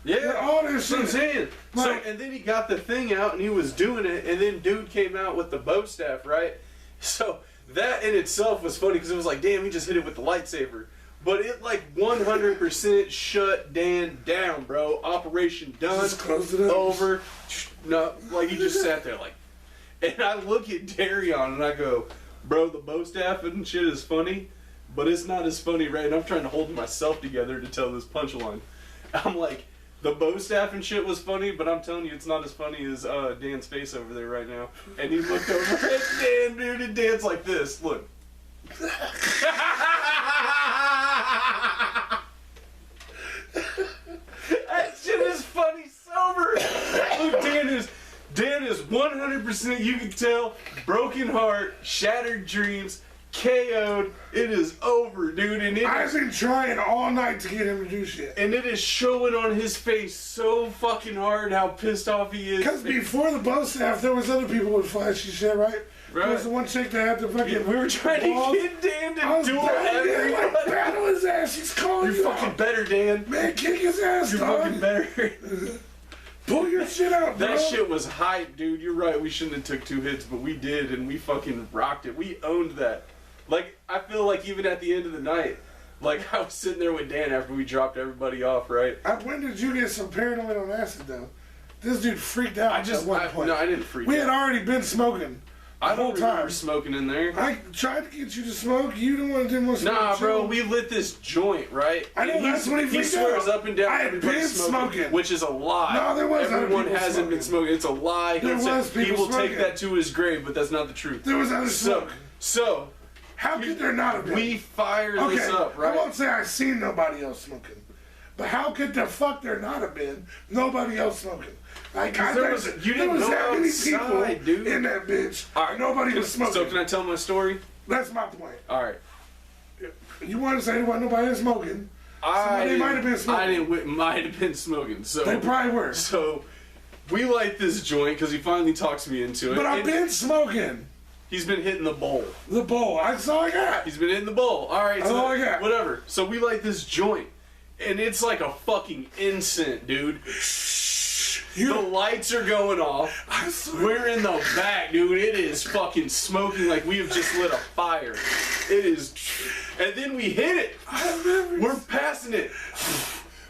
Yeah, all that that's what I'm shit. saying. Like, so, and then he got the thing out and he was doing it, and then dude came out with the bow staff, right? So that in itself was funny because it was like, damn, he just hit it with the lightsaber. But it like 100% shut Dan down, bro. Operation done. Just closed it up. Over. No, like he just sat there like. And I look at Darion and I go, bro, the bow staff and shit is funny, but it's not as funny, right? And I'm trying to hold myself together to tell this punchline. I'm like, the bow staff and shit was funny, but I'm telling you, it's not as funny as Dan's face over there right now. And he looked over at Dan, dude, and Dan's like this. Look. That shit is funny sober. Look, Dan is 100%, you can tell, broken heart, shattered dreams, KO'd. It is over, dude. And I've been trying all night to get him to do shit. And it is showing on his face so fucking hard how pissed off he is. Because before the bow staff, there was other people with flashy shit, right? Right. There was the one chick that had the fucking. Yeah, we were trying to get Dan to duel everybody. Like, battle his ass. He's calling you. You're fucking out. better, Dan. Man, kick his ass, You're dog. fucking better. Pull your shit out, bro. That shit was hype, dude. You're right. We shouldn't have took 2 hits, but we did, and we fucking rocked it. We owned that. Like, I feel like even at the end of the night, like, I was sitting there with Dan after we dropped everybody off, right? When did you get so paranoid on acid, though? This dude freaked out at one point. No, I didn't freak out. We had already been smoking. I the whole don't remember time. smoking in there. I tried to get you to smoke. You didn't want to do more smoke. Nah, bro, too. we lit this joint, right? I know, And that's what he freaked swears out. up and down I had everybody's been smoking. which is a lie. No, there was other Everyone people hasn't been smoking. smoking. It's a lie. There was He people will take smoking. that to his grave, but that's not the truth. There was other smoke. So, How could there not have been? we fired this up, right? I won't say I've seen nobody else smoking. But how could the fuck there not have been nobody else smoking? Like, there was there didn't was go that many outside, people dude. in that bitch. All right. Nobody was smoking. So can I tell my story? That's my point. All right. You want to say there wasn't nobody else smoking? Somebody might have been smoking. Might have been smoking. So They probably were. So we light this joint because he finally talks me into it. But I've and been smoking. He's been hitting the bowl. The bowl. That's all I got. He's been hitting the bowl. All right. That's all I got. Whatever. So we light this joint, and it's like a fucking incense, dude. The lights are going off. I swear. We're in the back, dude. It is fucking smoking like we have just lit a fire. It is. And then we hit it. I remember. We're passing it.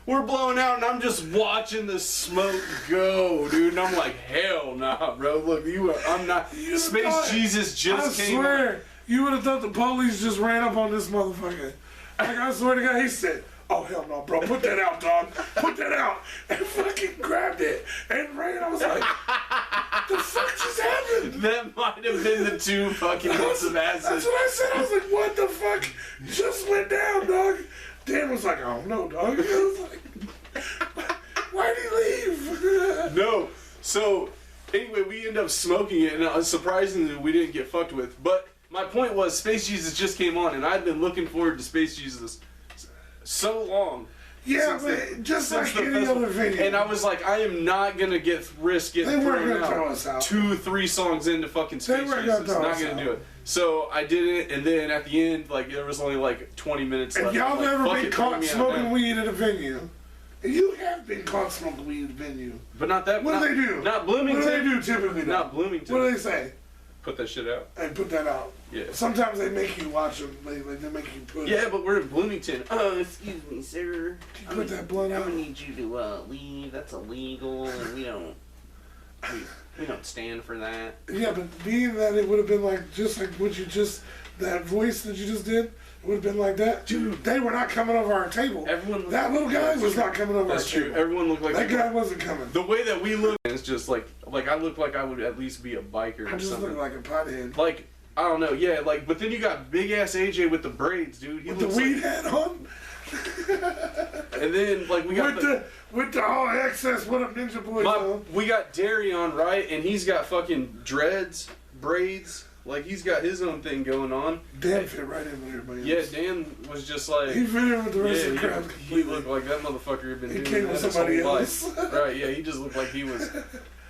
We're blowing out, and I'm just watching the smoke go, dude. And I'm like, hell nah, bro. Look, I'm not. Space Jesus just came. I swear, you would have thought the police just ran up on this motherfucker. Like, I swear to God, he said, oh, hell no, bro. Put that out, dog. Put that out. And fucking grabbed it and ran. I was like, the fuck just happened? That might have been the 2 fucking hits of acid. That's what I said. I was like, what the fuck just went down, dog? Dan was like, I don't know, dog. I was like, why'd he leave? No. So, anyway, we end up smoking it, and surprisingly, we didn't get fucked with. But my point was, Space Jesus just came on, and I'd been looking forward to Space Jesus so long. Yeah, but just like any other video. And I was like, I am not gonna risk getting They weren't thrown gonna throw out us out. 2-3 songs into fucking Space They weren't Jesus. gonna throw Not us gonna out. do it. So I did it, and then at the end, like there was only like 20 minutes left. If y'all I'm like, ever fuck been it, caught throw me out smoking now. weed at a venue, You have been caught smoking weed at a venue. But not that. What do they do? Not Bloomington. What do they do typically? Not Bloomington. What do they say? Put that shit out. Hey, put that out. Yeah. Sometimes they make you watch them. They make you put. Yeah, but we're in Bloomington. Oh, excuse me, sir. Can you put that blunt out? I'm gonna need you to leave. That's illegal, and we don't stand for that. Yeah, but being that it would have been like just like what you just that voice that you just did. It would have been like that. Dude, they were not coming over our table. That little guy was not coming over our table. That's true. Everyone looked like that guy wasn't coming. The way that we look, it's just like I look like I would at least be a biker. I just look like a pothead. Like I don't know, yeah. Like, but then you got big ass AJ with the braids, dude. With the weed hat on. And then like we got with the all excess what up Ninja Boys on. We got Darion, right, and he's got fucking dreads, braids. Like, he's got his own thing going on. Dan fit right in with everybody else. Yeah, Dan was just like... He fit in with the rest of the crowd He looked like that motherfucker had been doing that his whole life. Right, yeah, he just looked like he was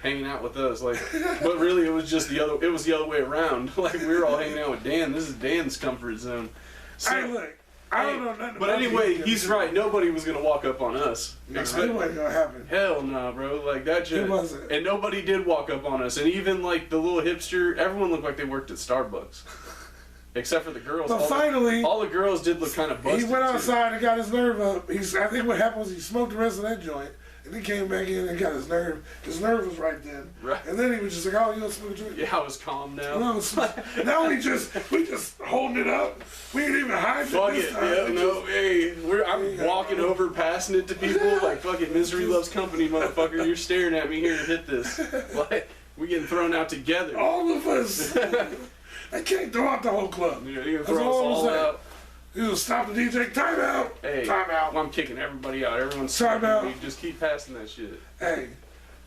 hanging out with us. Like, but really, it was just the other way around. Like, we were all hanging out with Dan. This is Dan's comfort zone. So, hey, look. I don't know nothing but anyway, he's right. Nobody was going to walk up on us. No, it wasn't going to happen. Hell no, bro. Like, that shit. It wasn't. And nobody did walk up on us. And even, like, the little hipster, everyone looked like they worked at Starbucks. Except for the girls. But finally... all the girls did look kind of busted, he went outside and got his nerve up. I think what happened was he smoked the rest of that joint. And he came back in and got his nerve. His nerve was right then. Right. And then he was just like, oh, you want to smoke a joint? Yeah, I was calm now. No, now we just holding it up. We ain't even hiding Fuck it this it. time. Yeah, no, hey, I'm walking over, passing it to people like fucking misery loves company, motherfucker. You're staring at me here to hit this. Like, we getting thrown out together. All of us. I can't throw out the whole club. Yeah, you're gonna throw us all out. You just stop the DJ. Time out. Hey, time out. Well, I'm kicking everybody out. Everyone's time out. Just keep passing that shit. Hey,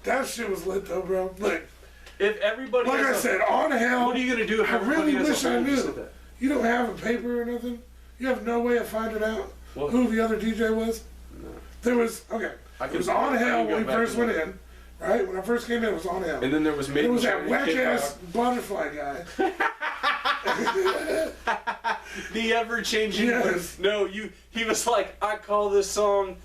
that shit was lit though, bro. Look, if everybody, like I said, on hell. What are you gonna do? If I really wish I knew. That? You don't have a paper or nothing. You have no way of finding out who the other DJ was. No. There was it was on hell when we first went in. Right? When I first came in, it was on hell. And then there was that whack-ass butterfly guy. The ever-changing... Yes. No, he was like, I call this song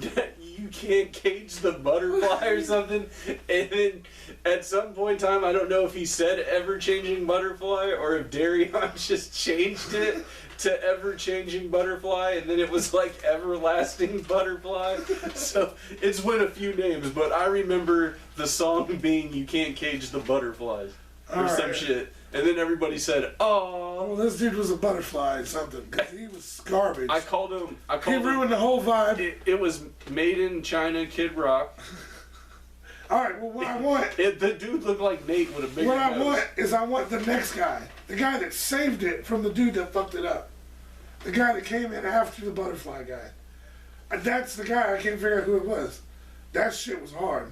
You Can't Cage the Butterfly or something. And then at some point in time, I don't know if he said ever-changing butterfly or if Darion just changed it to ever-changing butterfly, and then it was like everlasting butterfly. So it's went a few names, but I remember the song being You Can't Cage the Butterflies or some shit. And then everybody said, "Oh, well, this dude was a butterfly or something, because he was garbage." I called him. He ruined the whole vibe. It was made in China, Kid Rock. All right, well, what I want... the dude looked like Nate with a big nose. I want the next guy. The guy that saved it from the dude that fucked it up. The guy that came in after the butterfly guy. That's the guy. I can't figure out who it was. That shit was hard.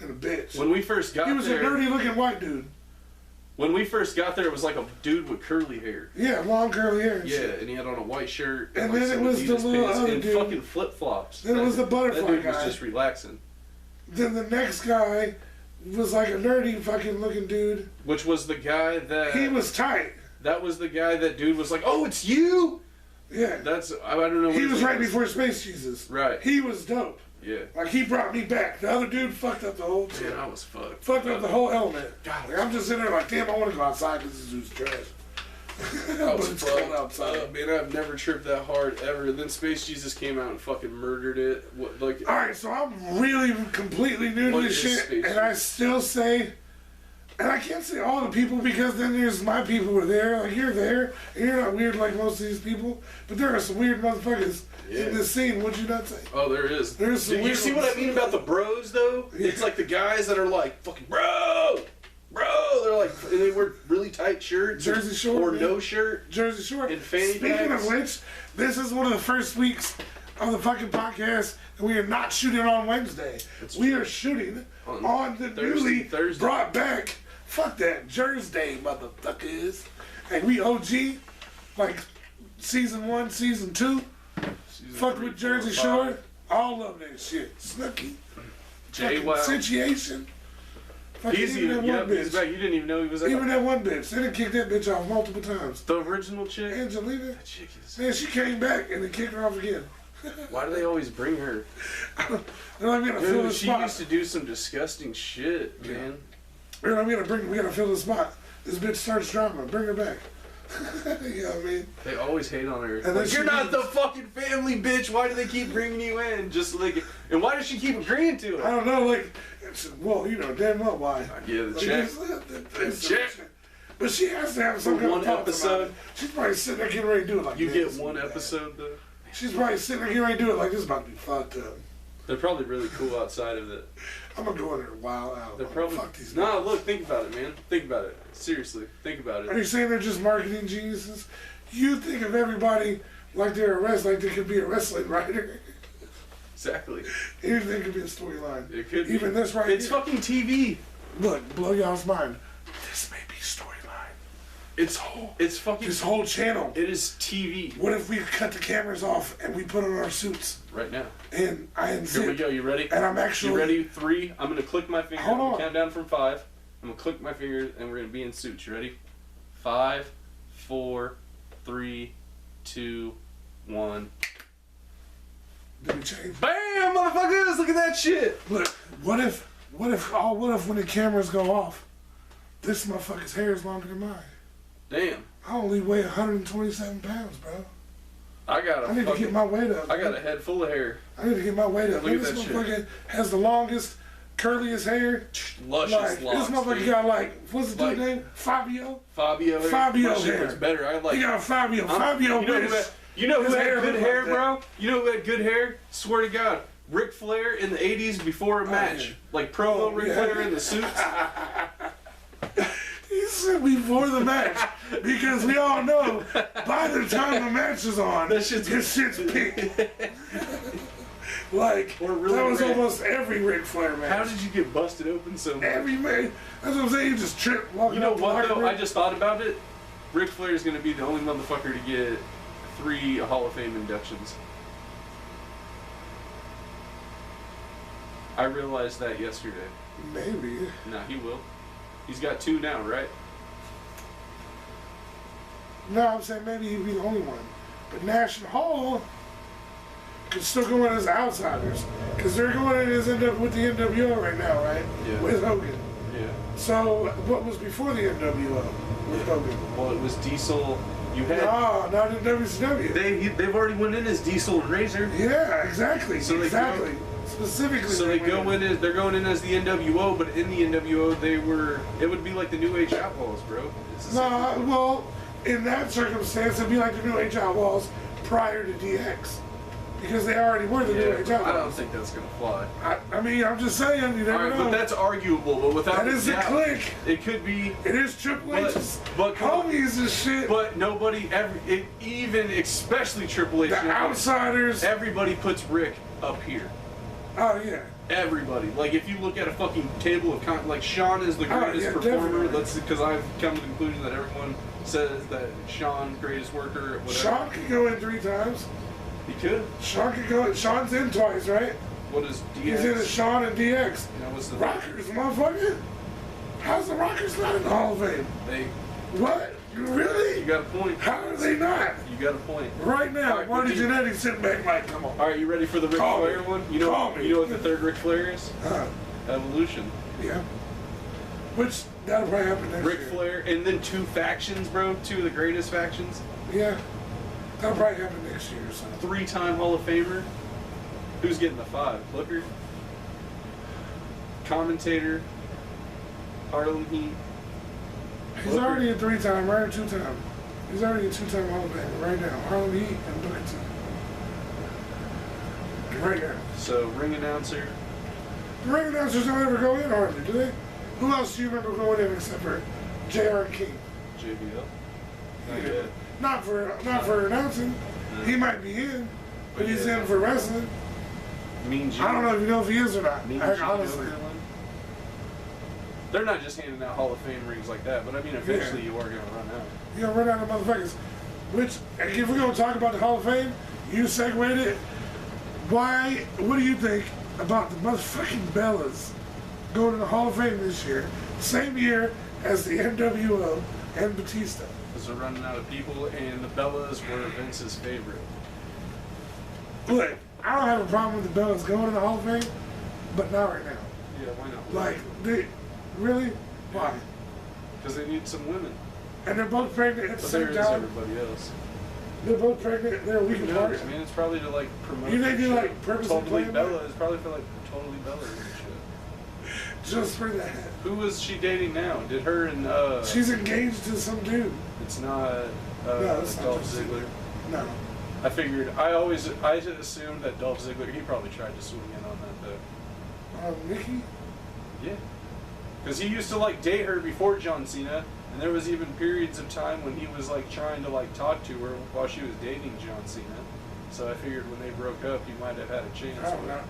And a bitch. When we first got there... He was a dirty-looking white dude. When we first got there, it was like a dude with curly hair. Yeah, long curly hair and shit. And he had on a white shirt. And then it was the little other and dude. fucking flip-flops. Then it was the butterfly guy. That dude was just relaxing. Then the next guy was like a nerdy fucking looking dude. Which was the guy that... He was tight. That was the guy that dude was like, "Oh, it's you?" Yeah. That's... I don't know what he was right before Space Jesus. Right. He was dope. Yeah. Like, he brought me back. The other dude fucked up the whole shit. Man, I was fucked. Fucked up the whole element. God, like, I'm just sitting there like, damn, I want to go outside because this dude's trash. But it's cold outside. Man, I've never tripped that hard ever. Then Space Jesus came out and fucking murdered it. Alright, so I'm really completely new to this shit, and I still say... And I can't say all the people because then there's my people who are there. Like, you're there, and you're not weird like most of these people. But there are some weird motherfuckers in this scene, would you not say? Oh, there is. There's some you see what I mean about the bros, though? Yeah. It's like the guys that are like, fucking bro! They're like, and they wear really tight shirts. Jersey short. Or no shirt. Jersey short. And fanny Speaking packs. of which, this is one of the first weeks of the fucking podcast, and we are not shooting on Wednesday. We are shooting on the newly brought back... Fuck that, Jersey, motherfuckers. Hey, we OG, like season 1, season 2. Fucked with Jersey Shore. All of that shit. Snooky. J-Wow. Situation. Easy. Yep, he's back. You didn't even know he was out. Even that one bitch. They done kicked that bitch off multiple times. The original chick? Angelina. That chick is... Man, she came back and they kicked her off again. Why do they always bring her? Dude, she used to do some disgusting shit, man. We gotta fill the spot. This bitch starts drama. Bring her back. You know what I mean? They always hate on her. And like, you're not the fucking family, bitch. Why do they keep bringing you in? Just like, and why does she keep agreeing to it? I don't know. Like, well, you know damn well why. Yeah, the check. The check. But she has to have some kind of episode. She's probably sitting there getting ready to do it like you this. get one episode though. She's probably sitting there getting ready to do it like this is about to be fucked up. They're probably really cool outside of it. I'm gonna go in there wild out. They're probably fuck these nah. Look, think about it, man. Think about it. Seriously, think about it. Are you saying they're just marketing geniuses? You think of everybody like they're like they could be a wrestling writer. Exactly. Anything could be a storyline. It could be. Even this right It's here. fucking TV. Look, blow y'all's mind. This may be storyline. It's fucking. This whole channel. It is TV. What if we cut the cameras off and we put on our suits? Right now. And I unzip. Here we go. You ready? And I'm actually. You ready? 3. I'm gonna click my finger. Hold on. I'm gonna count down from 5. I'm gonna click my finger and we're gonna be in suits. You ready? 5, 4, 3, 2, 1. Did we change? Bam, motherfuckers! Look at that shit. Look, what if when the cameras go off, this motherfucker's hair is longer than mine? Damn. I only weigh 127 pounds, bro. I need to get my weight up. I got a head full of hair. I need to get my weight up. Look at this that motherfucker shit. has the longest, curliest hair. Luscious like, locks. This motherfucker dude. got like, what's the dude's Like- name? Fabio? Fabio hair. Fabio My shit hair. looks better. I like. He got Fabio. I'm- Fabio you know wish. You know who his had good looked hair, like that. bro? You know who had good hair? Swear to God. Ric Flair in the 80s before a match. yeah. Like promo Ric yeah. Flair in the suits. He said before the match, because we all know by the time the match is on, That shit's- his shit's pink. Like, Or really that was red. almost every Ric Flair match. How did you get busted open so much? Every man. That's what I'm saying. You just trip walking You know out the what locker though? room. I just thought about it. Ric Flair is going to be the only motherfucker to get 3 Hall of Fame inductions. I realized that yesterday. Maybe. No, he will. He's got 2 now, right? No, I'm saying maybe he'd be the only one. But National Hall could still go in as outsiders. Because they're going in as with the NWO right now, right? Yeah. With Hogan. Yeah. So, what was before the NWO with Hogan? Well, it was Diesel. You had. No, not in WCW. They've already went in as Diesel and Razor. Yeah, exactly. So they exactly. Specifically. So they go in as they're going in as the NWO, but in the NWO it would be like the New Age Outlaws, bro. It's the same No, thing. well, in that circumstance, it'd be like the New Age Outlaws prior to DX. Because they already were the New Age Yeah, I don't Outlaws. think that's gonna fly. I mean, I'm just saying, you never Alright, know. but that's arguable. But without That is a doubt, click. it could be. It is Triple H's but homies and shit. But nobody even especially Triple H. The outsiders. Everybody puts Rick up here. Oh, yeah. Everybody. Like if you look at a fucking table of like Sean is the greatest yeah, performer. definitely. Because I've come to the conclusion that everyone says that Sean greatest worker. Whatever. Sean could go in 3 times. He could. Sean could go. Sean's in twice, right? What is DX? He's in as Sean and DX. You know, what's the Rockers, motherfucker. How's the Rockers not in the Hall of Fame? They. What? Really? You got a point. How are they not? You got a point. Right now, All right, Marty continue. Jannetty sitting back like, come on. All right, you ready for the Ric Call me. Flair one? You know. Call me. You know what the third Ric Flair is? Evolution. Yeah. Which, that'll probably happen next Ric year. Flair, and then 2 factions, bro. 2 of the greatest factions. Yeah. That'll probably happen next year or something. 3-time Hall of Famer. Who's getting the 5? Clipper? Commentator? Harlem Heat? He's already a 3-time, right? 2-time. He's already a 2-time Hall of Famer right now. Harlem Heat and Booker T. Right now. So, ring announcer. The ring announcers don't ever go in hardly, do they? Who else do you remember going in except for J.R. King? JBL. Not Yeah. yet. Not for announcing. He might be in, but he's Yeah. in for wrestling. Mean Gene. I don't know if you know if he is or not. Mean Gene Honestly. Okerlund. They're not just handing out Hall of Fame rings like that, but I mean, eventually you are going to run out. You know, run out of motherfuckers. Which, if we're going to talk about the Hall of Fame, you segued it. Why, what do you think about the motherfucking Bellas going to the Hall of Fame this year? Same year as the NWO and Batista. Because they're running out of people, and the Bellas were Vince's favorite. Look, I don't have a problem with the Bellas going in the Hall of Fame, but not right now. Yeah, why not? Like, they really? Why? Because they need some women. And they're both pregnant at the same There is time. everybody else. They're both pregnant. They're a week Who apart. knows, man? It's probably to like promote. You think their you shit. like purposely Totally playing Bella? that? It's probably for like Totally Bella and shit. Just for that. Who was she dating now? Did her and She's engaged to some dude. It's not No, it's Dolph not Ziggler. No. I figured. I assumed that Dolph Ziggler. He probably tried to swing in on that though. Mickey? Yeah. Because he used to like date her before John Cena, and there was even periods of time when he was like trying to like talk to her while she was dating John Cena. So I figured when they broke up, he might have had a chance. I don't know.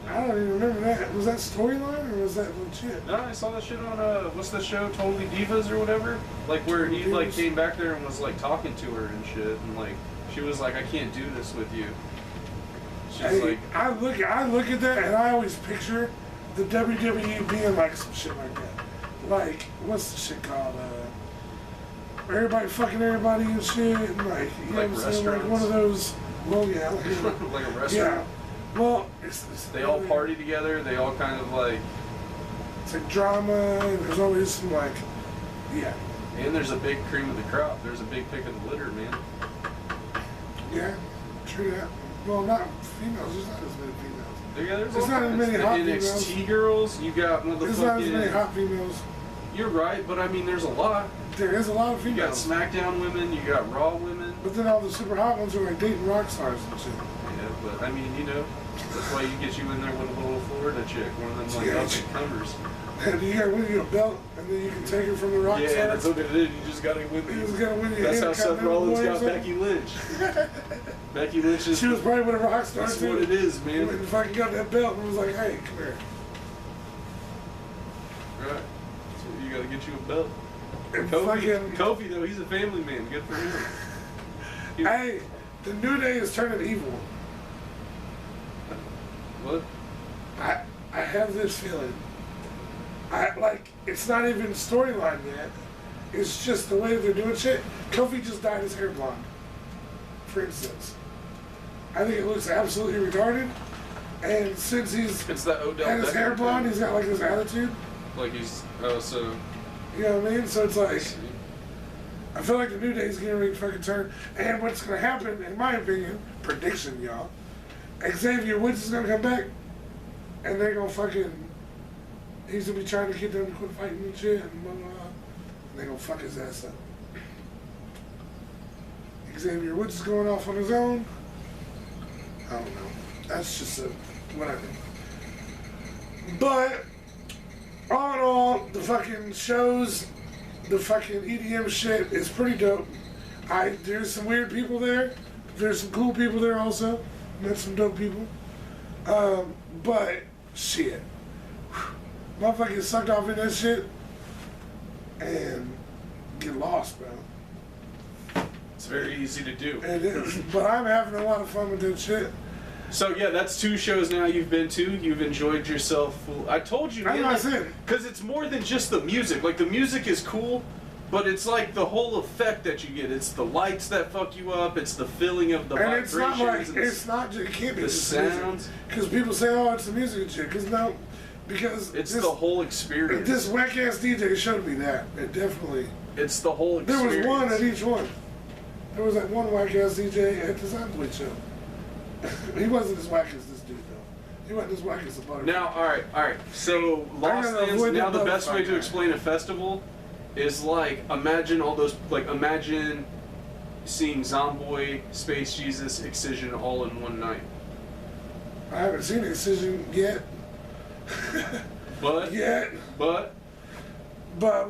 I don't even remember that. Was that storyline or was that legit? No, I saw that shit on what's the show, Totally Divas or whatever? Like where he like came back there and was like talking to her and shit, and like she was like, I can't do this with you. She's like, I look at that and I always picture the WWE being like some shit like that. Like, what's the shit called? Everybody fucking everybody and shit, and like, you know what I'm saying? Like one of those, well, yeah. like a restaurant. Yeah. Well, they all party together, they all kind of like... It's like drama, and there's always some like, yeah. And there's a big cream of the crop. There's a big pick of the litter, man. Yeah, true that. Well, not females, there's not as many females. Yeah, there's not as many hot females. NXT girls, you got motherfucking... There's not as many hot females. You're right, but I mean, there's a lot. There is a lot of females. You got SmackDown women, you got Raw women. But then all the super hot ones are like dating rock stars and shit. Yeah, but I mean, you know, that's why you get you in there with a little Florida chick, one of them like up-and-comers. And you gotta win you a belt, and then you can take her from the rock stars. Yeah, that's what it is. You just gotta win. You just gotta win your That's how Seth Rollins got Becky Lynch. Becky Lynch is... She was probably with a rock star that's too. That's what it is, man. And fucking got that belt and was like, hey, come here. Right. So you gotta get you a belt. And Kofi, though, he's a family man. Good for him. Hey, the New Day is turning evil. What? I have this feeling. It's not even storyline yet. It's just the way they're doing shit. Kofi just dyed his hair blonde, for instance. I think it looks absolutely retarded. And since he's it's that Odell had his hair blonde, he's got like this attitude. Like he's, so... You know what I mean? So it's like, I feel like the New Day is getting ready to fucking turn. And what's going to happen, in my opinion, prediction, y'all, Xavier Woods is going to come back, and they're going to fucking, he's going to be trying to get them to quit fighting and shit, and blah, blah, blah. And they're going to fuck his ass up. Xavier Woods is going off on his own. I don't know. That's just what I think. But... all in all, the fucking shows, the fucking EDM shit is pretty dope. There's some weird people there. There's some cool people there also. Met some dope people. But, shit. Motherfuckers sucked off in that shit and get lost, bro. It's very easy to do. It is. But I'm having a lot of fun with that shit. So yeah, that's 2 shows now you've been to. You've enjoyed yourself. I told you, man. That's what I said. Because it's more than just the music. Like the music is cool, but it's like the whole effect that you get. It's the lights that fuck you up. It's the feeling of the vibrations. And it's not like it's not just, it can't be the just sounds. Because people say, oh, it's the music and shit. Because it's the whole experience. This whack ass DJ showed me that. It definitely. It's the whole experience. There was one at each one. There was like one whack ass DJ at the Soundwave show. He wasn't as whack as this dude though. He wasn't as whack as the Butterfly. Now, all right. So Lost Lands. Now the best way to explain a festival is like imagine seeing Zomboid, Space Jesus, Excision all in one night. I haven't seen Excision yet. But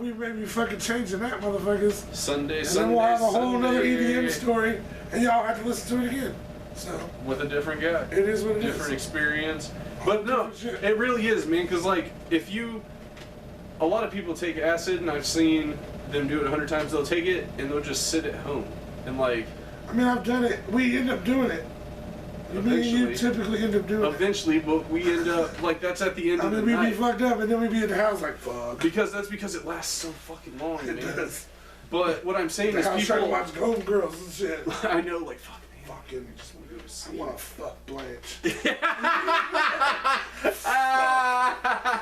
we may be fucking changing that, motherfuckers. Sunday. Then we'll have a whole nother EDM story, and y'all have to listen to it again. So with a different guy. It is what it is. Different experience. But no, it really is, man. Because like, a lot of people take acid, and I've seen them do it 100 times. They'll take it and they'll just sit at home and like. I mean, I've done it. We end up doing it. You typically end up doing it. Eventually, but we end up, like, that's at the end of the night. We be fucked up, and then we be in the house like, fuck. Because it lasts so fucking long, man. It does. But what I'm saying is people... trying to watch Golden Girls and shit. I know, like, fuck, man. fucking. I want to fuck Blanche.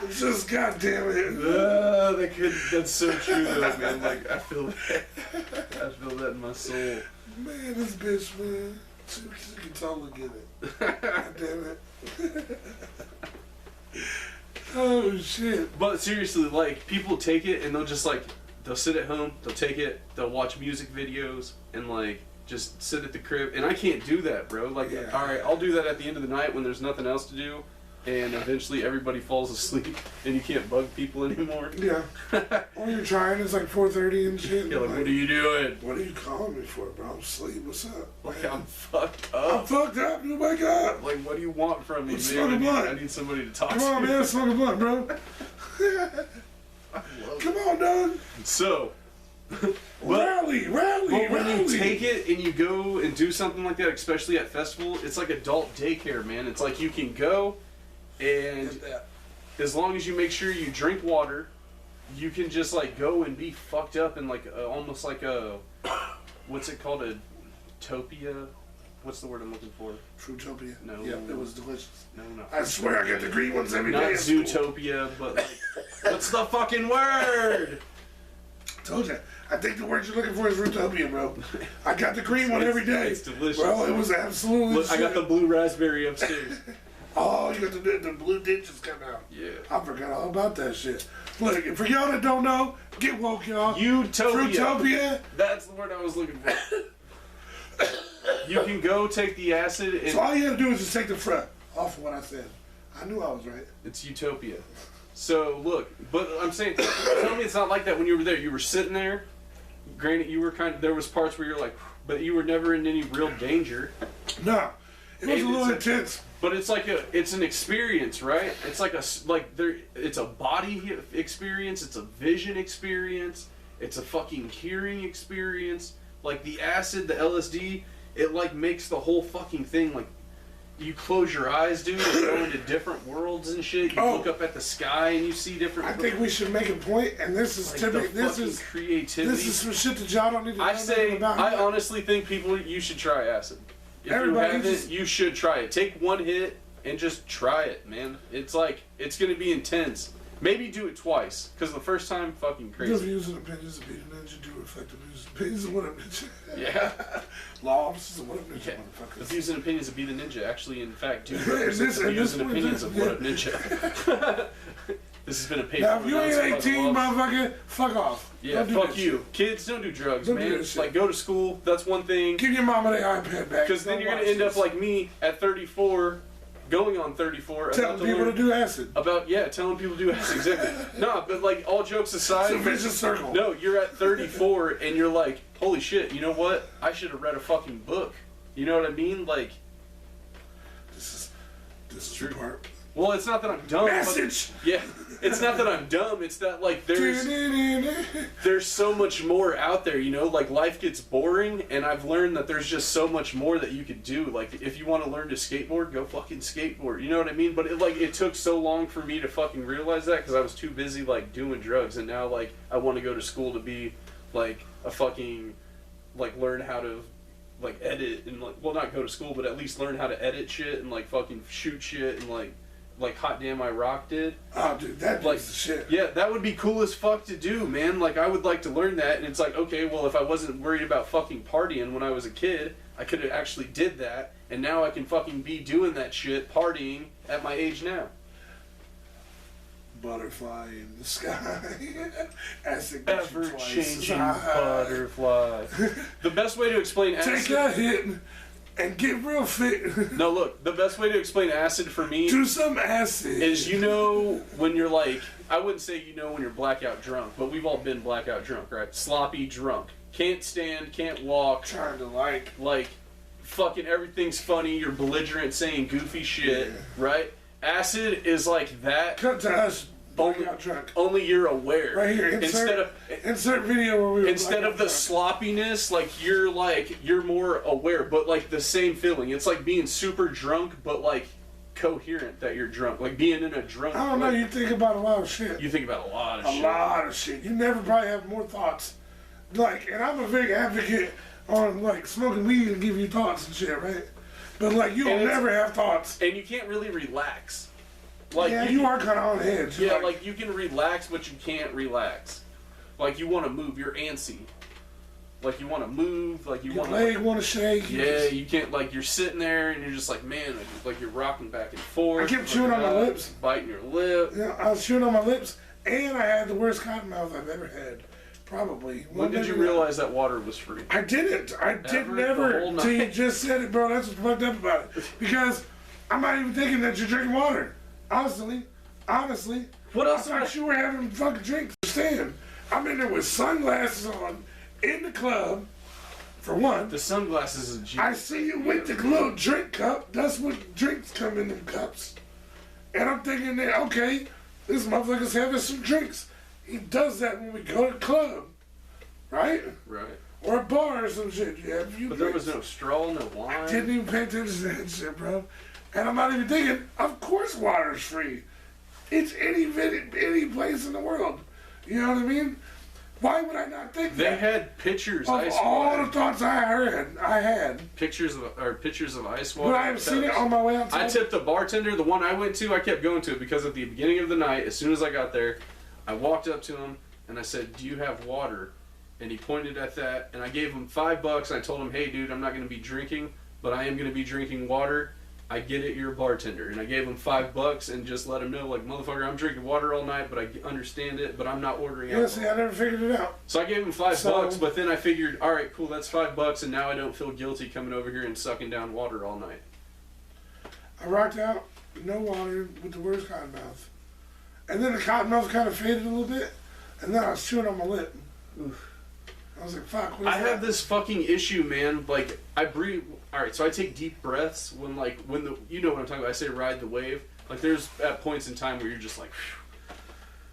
It's just, goddamn it. That's so true though, man. Like, I feel that in my soul. Man, this bitch, man. She can totally get it. God damn it. Oh, shit. But seriously, like, people take it and they'll just, like, they'll sit at home, they'll take it, they'll watch music videos, and, like, just sit at the crib. And I can't do that, bro. Like, alright, I'll do that at the end of the night when there's nothing else to do, and eventually everybody falls asleep, and you can't bug people anymore. Yeah. Or you're trying, it's like 4:30 and shit. You're like, what are you doing? What are you calling me for, bro? I'm asleep. What's up? Like, man? I'm fucked up. I'm fucked up. Oh my god. Like, what do you want from me, Let's man? smoke a blunt. I need somebody to talk to. Come on, man. Let's smoke a blunt, bro. Come on, dog. So, rally. But when you take it and you go and do something like that, especially at festival, it's like adult daycare, man. It's like you can go, and as long as you make sure you drink water, you can just like go and be fucked up in like almost like a, what's it called, a topia? What's the word I'm looking for? Fruitopia. No. Yeah, it was delicious. No. I swear I get the green ones every day. Not Zootopia, but like, what's the fucking word? Told you. I think the word you're looking for is Fruitopia, bro. I got the green one every day. It's delicious. Bro, it was absolutely Look, I got the blue raspberry upstairs. Oh, you got the blue ditches coming out. Yeah. I forgot all about that shit. Look, for y'all that don't know, get woke, y'all. Utopia. Fruitopia. That's the word I was looking for. You can go take the acid and... So all you have to do is just take the front off of what I said. I knew I was right. It's Utopia. So, look, but I'm saying, tell me it's not like that when you were there. You were sitting there. Granted, you were there was parts where you're like, but you were never in any real danger. No. It was a little intense. But it's like it's an experience, right? It's like it's a body experience, it's a vision experience, it's a fucking hearing experience. Like the acid, the LSD, it like makes the whole fucking thing like, you close your eyes, dude, and go into different worlds and shit. You look up at the sky and you see different. I think we should make a point, and this is like typical. This is creativity. This is some shit that y'all don't need to know about. I honestly think you should try acid. If you haven't, you should try it. Take one hit and just try it, man. It's like, it's gonna be intense. Maybe do it twice, because the first time, fucking crazy. The views and opinions of Be the Ninja do reflect the views and opinions of What Up Ninja. Yeah. Law offices of What Up Ninja, motherfuckers. The views and opinions of Be the Ninja actually, in fact, do represent the views and opinions of What Up Ninja. This has been a paper. Now, if you ain't 18, motherfucker, fuck off. Yeah, fuck you. Shit. Kids, don't do drugs, man. Like, go to school. That's one thing. Give your mama the iPad back. Because then you're going to end up like me at 34, going on 34. Telling people to do acid. Telling people to do acid, exactly. No, but like, all jokes aside. It's a vicious circle. No, you're at 34 and you're like, holy shit, you know what? I should have read a fucking book. You know what I mean? Like, this is true part. Well, it's not that I'm dumb. Message! Yeah, it's not that I'm dumb. It's that, like, there's so much more out there, you know? Like, life gets boring, and I've learned that there's just so much more that you could do. Like, if you want to learn to skateboard, go fucking skateboard. You know what I mean? But, it took so long for me to fucking realize that, because I was too busy, like, doing drugs. And now, like, I want to go to school to be, like, a fucking, like, learn how to, like, edit. And, like, well, not go to school, but at least learn how to edit shit and, like, fucking shoot shit and, like Hot Damn I Rock did. Oh, dude, that was the shit. Yeah, that would be cool as fuck to do, man. Like, I would like to learn that, and it's like, okay, well, if I wasn't worried about fucking partying when I was a kid, I could have actually did that, and now I can fucking be doing that shit, partying, at my age now. Butterfly in the sky. Ever-changing butterfly. The best way to explain acid... Take that hit and get real fit. No, look, the best way to explain acid for me... Do some acid. ...is when you're like... I wouldn't say when you're blackout drunk, but we've all been blackout drunk, right? Sloppy drunk. Can't stand, can't walk. Trying to Like, fucking everything's funny, you're belligerent saying goofy shit, right? Acid is like that. Cut to us. Blackout drunk. Only you're aware. Right here. Insert video where we were instead of the sloppiness, you're more aware, but like the same feeling. It's like being super drunk, but like coherent that you're drunk. Like being in a drunk. I don't know. You think about a lot of shit. You think about a lot of shit. A lot of shit. You never probably have more thoughts. Like, and I'm a big advocate on like smoking weed and give you thoughts and shit, right? But like you don't never have thoughts. And you can't really relax. Like yeah, you are kind of on edge. Yeah, like you can relax, but you can't relax. Like you want to move, you're antsy. Like you want to move, like you want to. Your leg want to shake. Yeah, you can't. Like you're sitting there and you're just like, man, like you're rocking back and forth. I kept chewing on my lips, biting your lip. Yeah, I was chewing on my lips, and I had the worst cotton mouth I've ever had. Probably. When did you realize that water was free? I didn't. I did never. Until you just said it, bro. That's what's fucked up about it. Because I'm not even thinking that you're drinking water. Honestly. What else? I thought you were having fucking drinks. Understand? I'm in there with sunglasses on in the club. For one. The sunglasses is a genius. I see you with the little drink cup. That's what drinks come in them cups. And I'm thinking that, okay, this motherfucker's having some drinks. He does that when we go to the club. Right? Right. Or a bar or some shit. You have a few but drinks. There was no straw, no wine. I didn't even pay attention to that shit, bro. And I'm not even thinking, of course water's free. It's any place in the world. You know what I mean? Why would I not think they that? They had pitchers of ice all water. The thoughts I had. Pictures of ice water. But I have seen it on my way outside. I tipped the bartender. The one I went to, I kept going to it because at the beginning of the night, as soon as I got there, I walked up to him and I said, "Do you have water?" And he pointed at that, and I gave him $5. And I told him, "Hey, dude, I'm not going to be drinking, but I am going to be drinking water. I get it, you're a bartender." And I gave him $5 and just let him know, like, motherfucker, I'm drinking water all night, but I understand it, but I'm not ordering alcohol. Yeah, see, I never figured it out. So I gave him $5, but then I figured, all right, cool, that's $5, and now I don't feel guilty coming over here and sucking down water all night. I rocked out, no water, with the worst cotton mouth. And then the cotton mouth kind of faded a little bit, and then I was chewing on my lip. Oof. I was like, fuck, what is that? I have this fucking issue, man. Like, I breathe. Alright, so I take deep breaths when the, you know what I'm talking about, I say ride the wave. Like, there's at points in time where you're just like,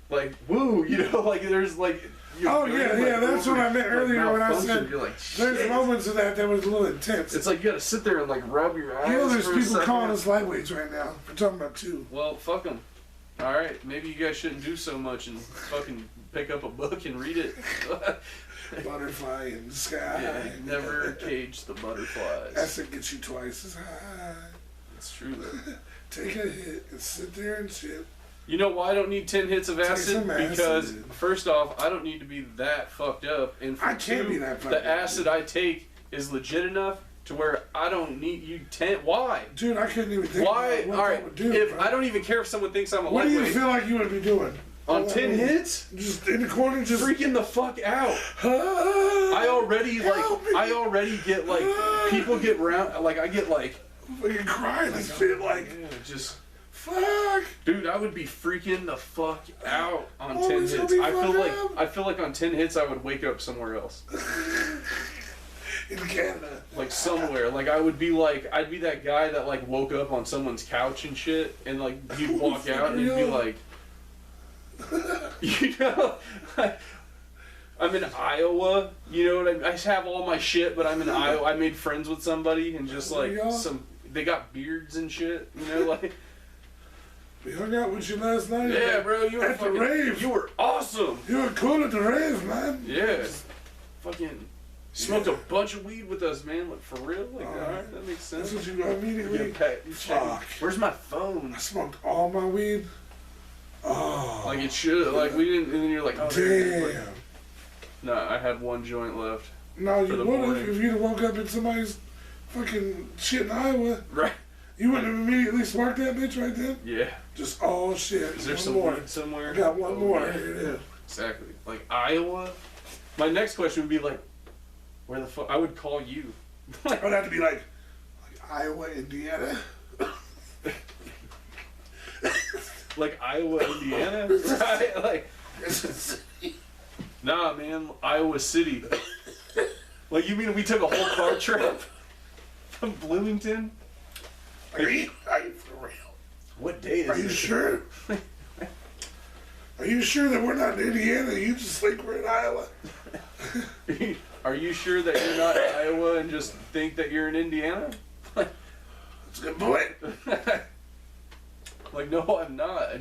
whew, like, woo, you know, like, there's like, oh, yeah, that's what I meant earlier when I said, you're like, there's moments of that was a little intense. It's like you gotta sit there and, like, rub your eyes. You know, there's people calling us lightweights right now for talking about two. Well, fuck them. Alright, maybe you guys shouldn't do so much and fucking pick up a book and read it. Butterfly in the sky. Yeah, never cage the butterflies. Acid gets you twice as high. It's true though. Take a hit and sit there and shit. You know why I don't need 10 hits of acid? Because first off, I don't need to be that fucked up, and for I can't be that fucked up. The acid I take is legit enough to where I don't need you 10. Why? Dude, I couldn't even think why? About what all right, that would do. if bro. I don't even care if someone thinks I'm a what lightweight. do you feel like you would be doing? On 10 hits? Just in the corner, just freaking the fuck out. I already get like people get round like I get like fucking crying and shit like yeah, just fuck. Dude, I would be freaking the fuck out on 10 hits. I feel like on 10 hits I would wake up somewhere else. In Canada. Like somewhere. Like I'd be that guy that like woke up on someone's couch and shit and like you'd walk out and you'd be like you know, I'm in Iowa, you know what I mean? I have all my shit, but I'm in Iowa. I made friends with somebody and just like they got beards and shit, you know, like. We hung out with you last night. Yeah, bro, you were at the rave. You were awesome. You were cool at the rave, man. Yeah, fucking smoked a bunch of weed with us, man. Like for real, like all right, that makes sense. That's what you immediately. Fuck. Where's my phone? I smoked all my weed. Oh. Like it should. Like we didn't. And then you're like, oh damn. No, I had one joint left. No, you would have if you'd have woke up in somebody's fucking shit in Iowa. Right. You wouldn't have immediately sparked that bitch right then? Yeah. Just, oh shit. Is there some weed somewhere? I got one more. Yeah. Here it is. Exactly. Like Iowa? My next question would be like, where the fuck? I would call you. I would have to be like Iowa, Indiana. Like Iowa, Indiana? Right? Like, nah, man, Iowa City. Like, you mean we took a whole car trip from Bloomington? Are you for real? What day is it? Are you sure? Are you sure that we're not in Indiana? You just think we're in Iowa? Are you sure that you're not in Iowa and just think that you're in Indiana? That's a good point. Like, no, I'm not.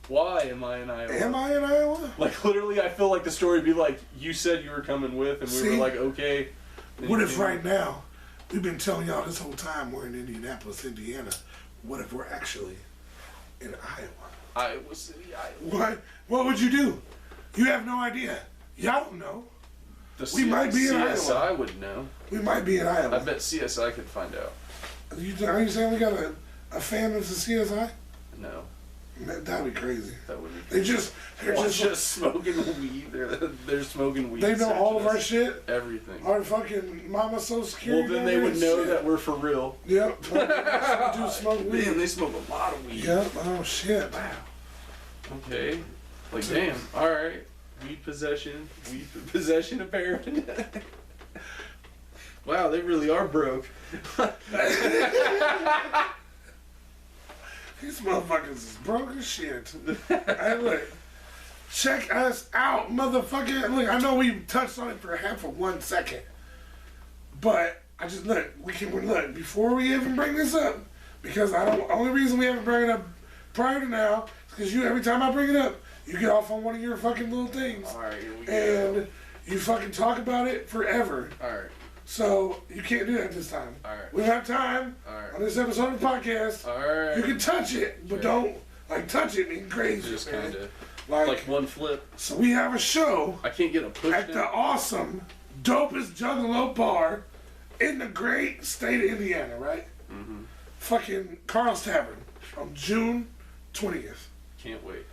Why am I in Iowa? Am I in Iowa? Like, literally, I feel like the story would be like, you said you were coming with, and we were like, okay. What if right now, we've been telling y'all this whole time we're in Indianapolis, Indiana. What if we're actually in Iowa? Iowa City, Iowa. What would you do? You have no idea. Y'all don't know. We might be in Iowa. CSI would know. We might be in Iowa. I bet CSI could find out. Are you saying we got a fan of the CSI? No. That'd be crazy. That would be crazy. They're just smoking weed. They're smoking weed. They know all of our shit? Everything. Our fucking mama social security. Well, then they would know that we're for real. Yep. They do smoke weed. Man, they smoke a lot of weed. Yep. Oh, shit. Wow. Okay. Like, damn. All right. Weed possession apparent. Wow, they really are broke. These motherfuckers is broke as shit. Hey, look. Check us out, motherfucker. Look, I know we touched on it for half of 1 second. But I just, look, look, before we even bring this up, because only reason we haven't brought it up prior to now is because every time I bring it up, you get off on one of your fucking little things. Alright, here we go. And you fucking talk about it forever. Alright. So, you can't do that this time. Alright. We don't have time on this episode of the podcast. Alright. You can touch it, but don't, touch it and crazy. Just kind of, like one flip. So, we have a show. I can't get a push at the awesome, dopest Juggalo bar in the great state of Indiana, right? Mm-hmm. Fucking Carl's Tavern on June 20th. Can't wait.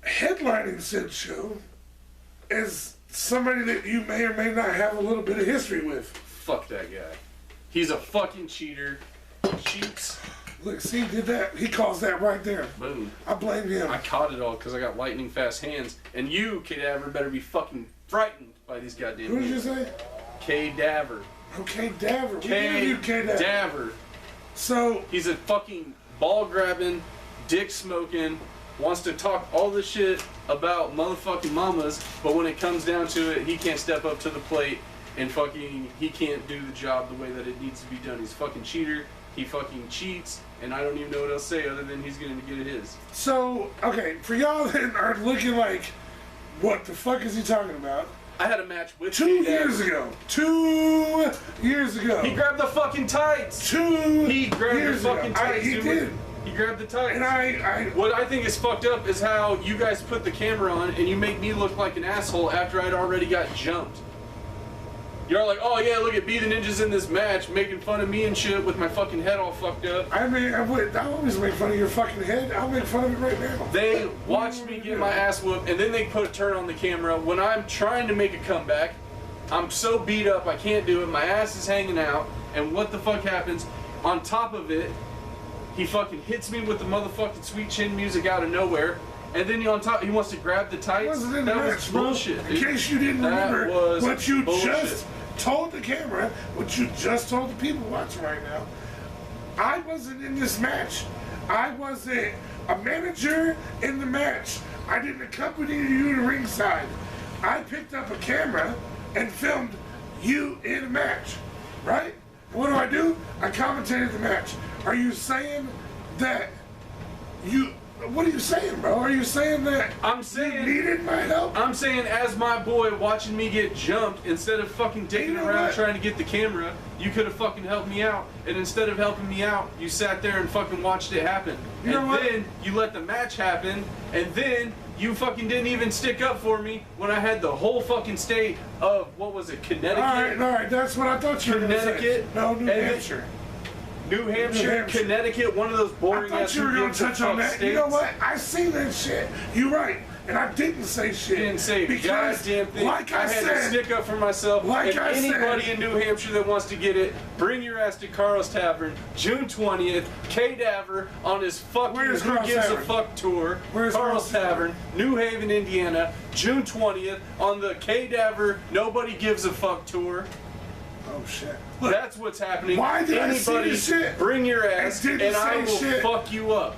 Headlining said show is somebody that you may or may not have a little bit of history with. Fuck that guy. He's a fucking cheater. Cheats. Look, see, did that? He calls that right there. Boom. I blame him. I caught it all because I got lightning fast hands. And you, Cadaver, better be fucking frightened by these goddamn Who did you say? Cadaver. Okay, Daver. Cadaver. So. He's a fucking ball grabbing, dick smoking, wants to talk all this shit about motherfucking mamas, but when it comes down to it, he can't step up to the plate and he can't do the job the way that it needs to be done. He's a fucking cheater, he fucking cheats, and I don't even know what else to say other than he's gonna get his. So, okay, for y'all that are looking like, what the fuck is he talking about? I had a match with 2 years ago. 2 years ago. He grabbed the fucking tights. He grabbed the fucking tights. He did. He grabbed the tights. And what I think is fucked up is how you guys put the camera on and you make me look like an asshole after I'd already got jumped. You're like, oh yeah, look at Be the Ninjas in this match, making fun of me and shit with my fucking head all fucked up. I mean, I always make fun of your fucking head. I'll make fun of it right now. They watched me get my ass whooped, and then they put a turn on the camera when I'm trying to make a comeback. I'm so beat up, I can't do it. My ass is hanging out, and what the fuck happens? On top of it, he fucking hits me with the motherfucking Sweet Chin music out of nowhere. And then on top, he wants to grab the tights. That was bullshit. In case you didn't remember what you just told the camera, what you just told the people watching right now, I wasn't in this match. I was a manager in the match. I didn't accompany you to ringside. I picked up a camera and filmed you in a match, right? What do? I commentated the match. Are you saying that what are you saying, bro? Are you saying that you needed my help? I'm saying as my boy watching me get jumped, instead of fucking dicking around trying to get the camera, you could have fucking helped me out. And instead of helping me out, you sat there and fucking watched it happen. Then you let the match happen, and then you fucking didn't even stick up for me when I had the whole fucking state of, what was it, Connecticut? All right, that's what I thought you were going to say. Connecticut? No, New Hampshire. New Hampshire, Connecticut, one of those boring ass states. I thought you were going to touch on that. States. You know what? I seen that shit. You're right. And I didn't say shit. You didn't say because, goddamn thing. Like I had said, to stick up for myself. Like anybody in New Hampshire that wants to get it, bring your ass to Carl's Tavern, June 20th, Cadaver on his fucking Who Gives a Fuck tour. Carl's Tavern, New Haven, Indiana, June 20th on the Cadaver Nobody Gives a Fuck tour. Oh shit. Look, that's what's happening. Why did I say this shit? Bring your ass and I will fuck you up.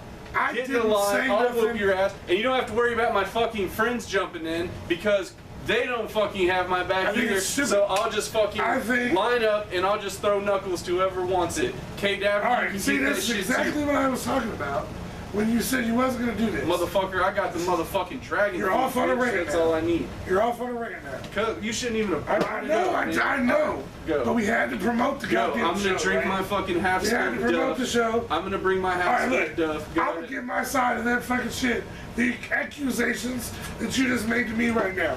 Get in the line, I'll whoop your ass. And you don't have to worry about my fucking friends jumping in because they don't fucking have my back either. So I'll just fucking line up and I'll just throw knuckles to whoever wants it. K-Dab, alright, see, that's exactly what I was talking about. when you said you wasn't gonna do this. Motherfucker, I got the motherfucking dragon. You're off on a rant. That's all I need. You're off on a rant now. Cause you shouldn't even have. I know. Go. But we had to promote the goddamn show. I'm gonna drink my fucking half We had to promote the show. I'm gonna bring my half Alright, look, Duff. I'm gonna get my side of that fucking shit. The accusations that you just made to me right now.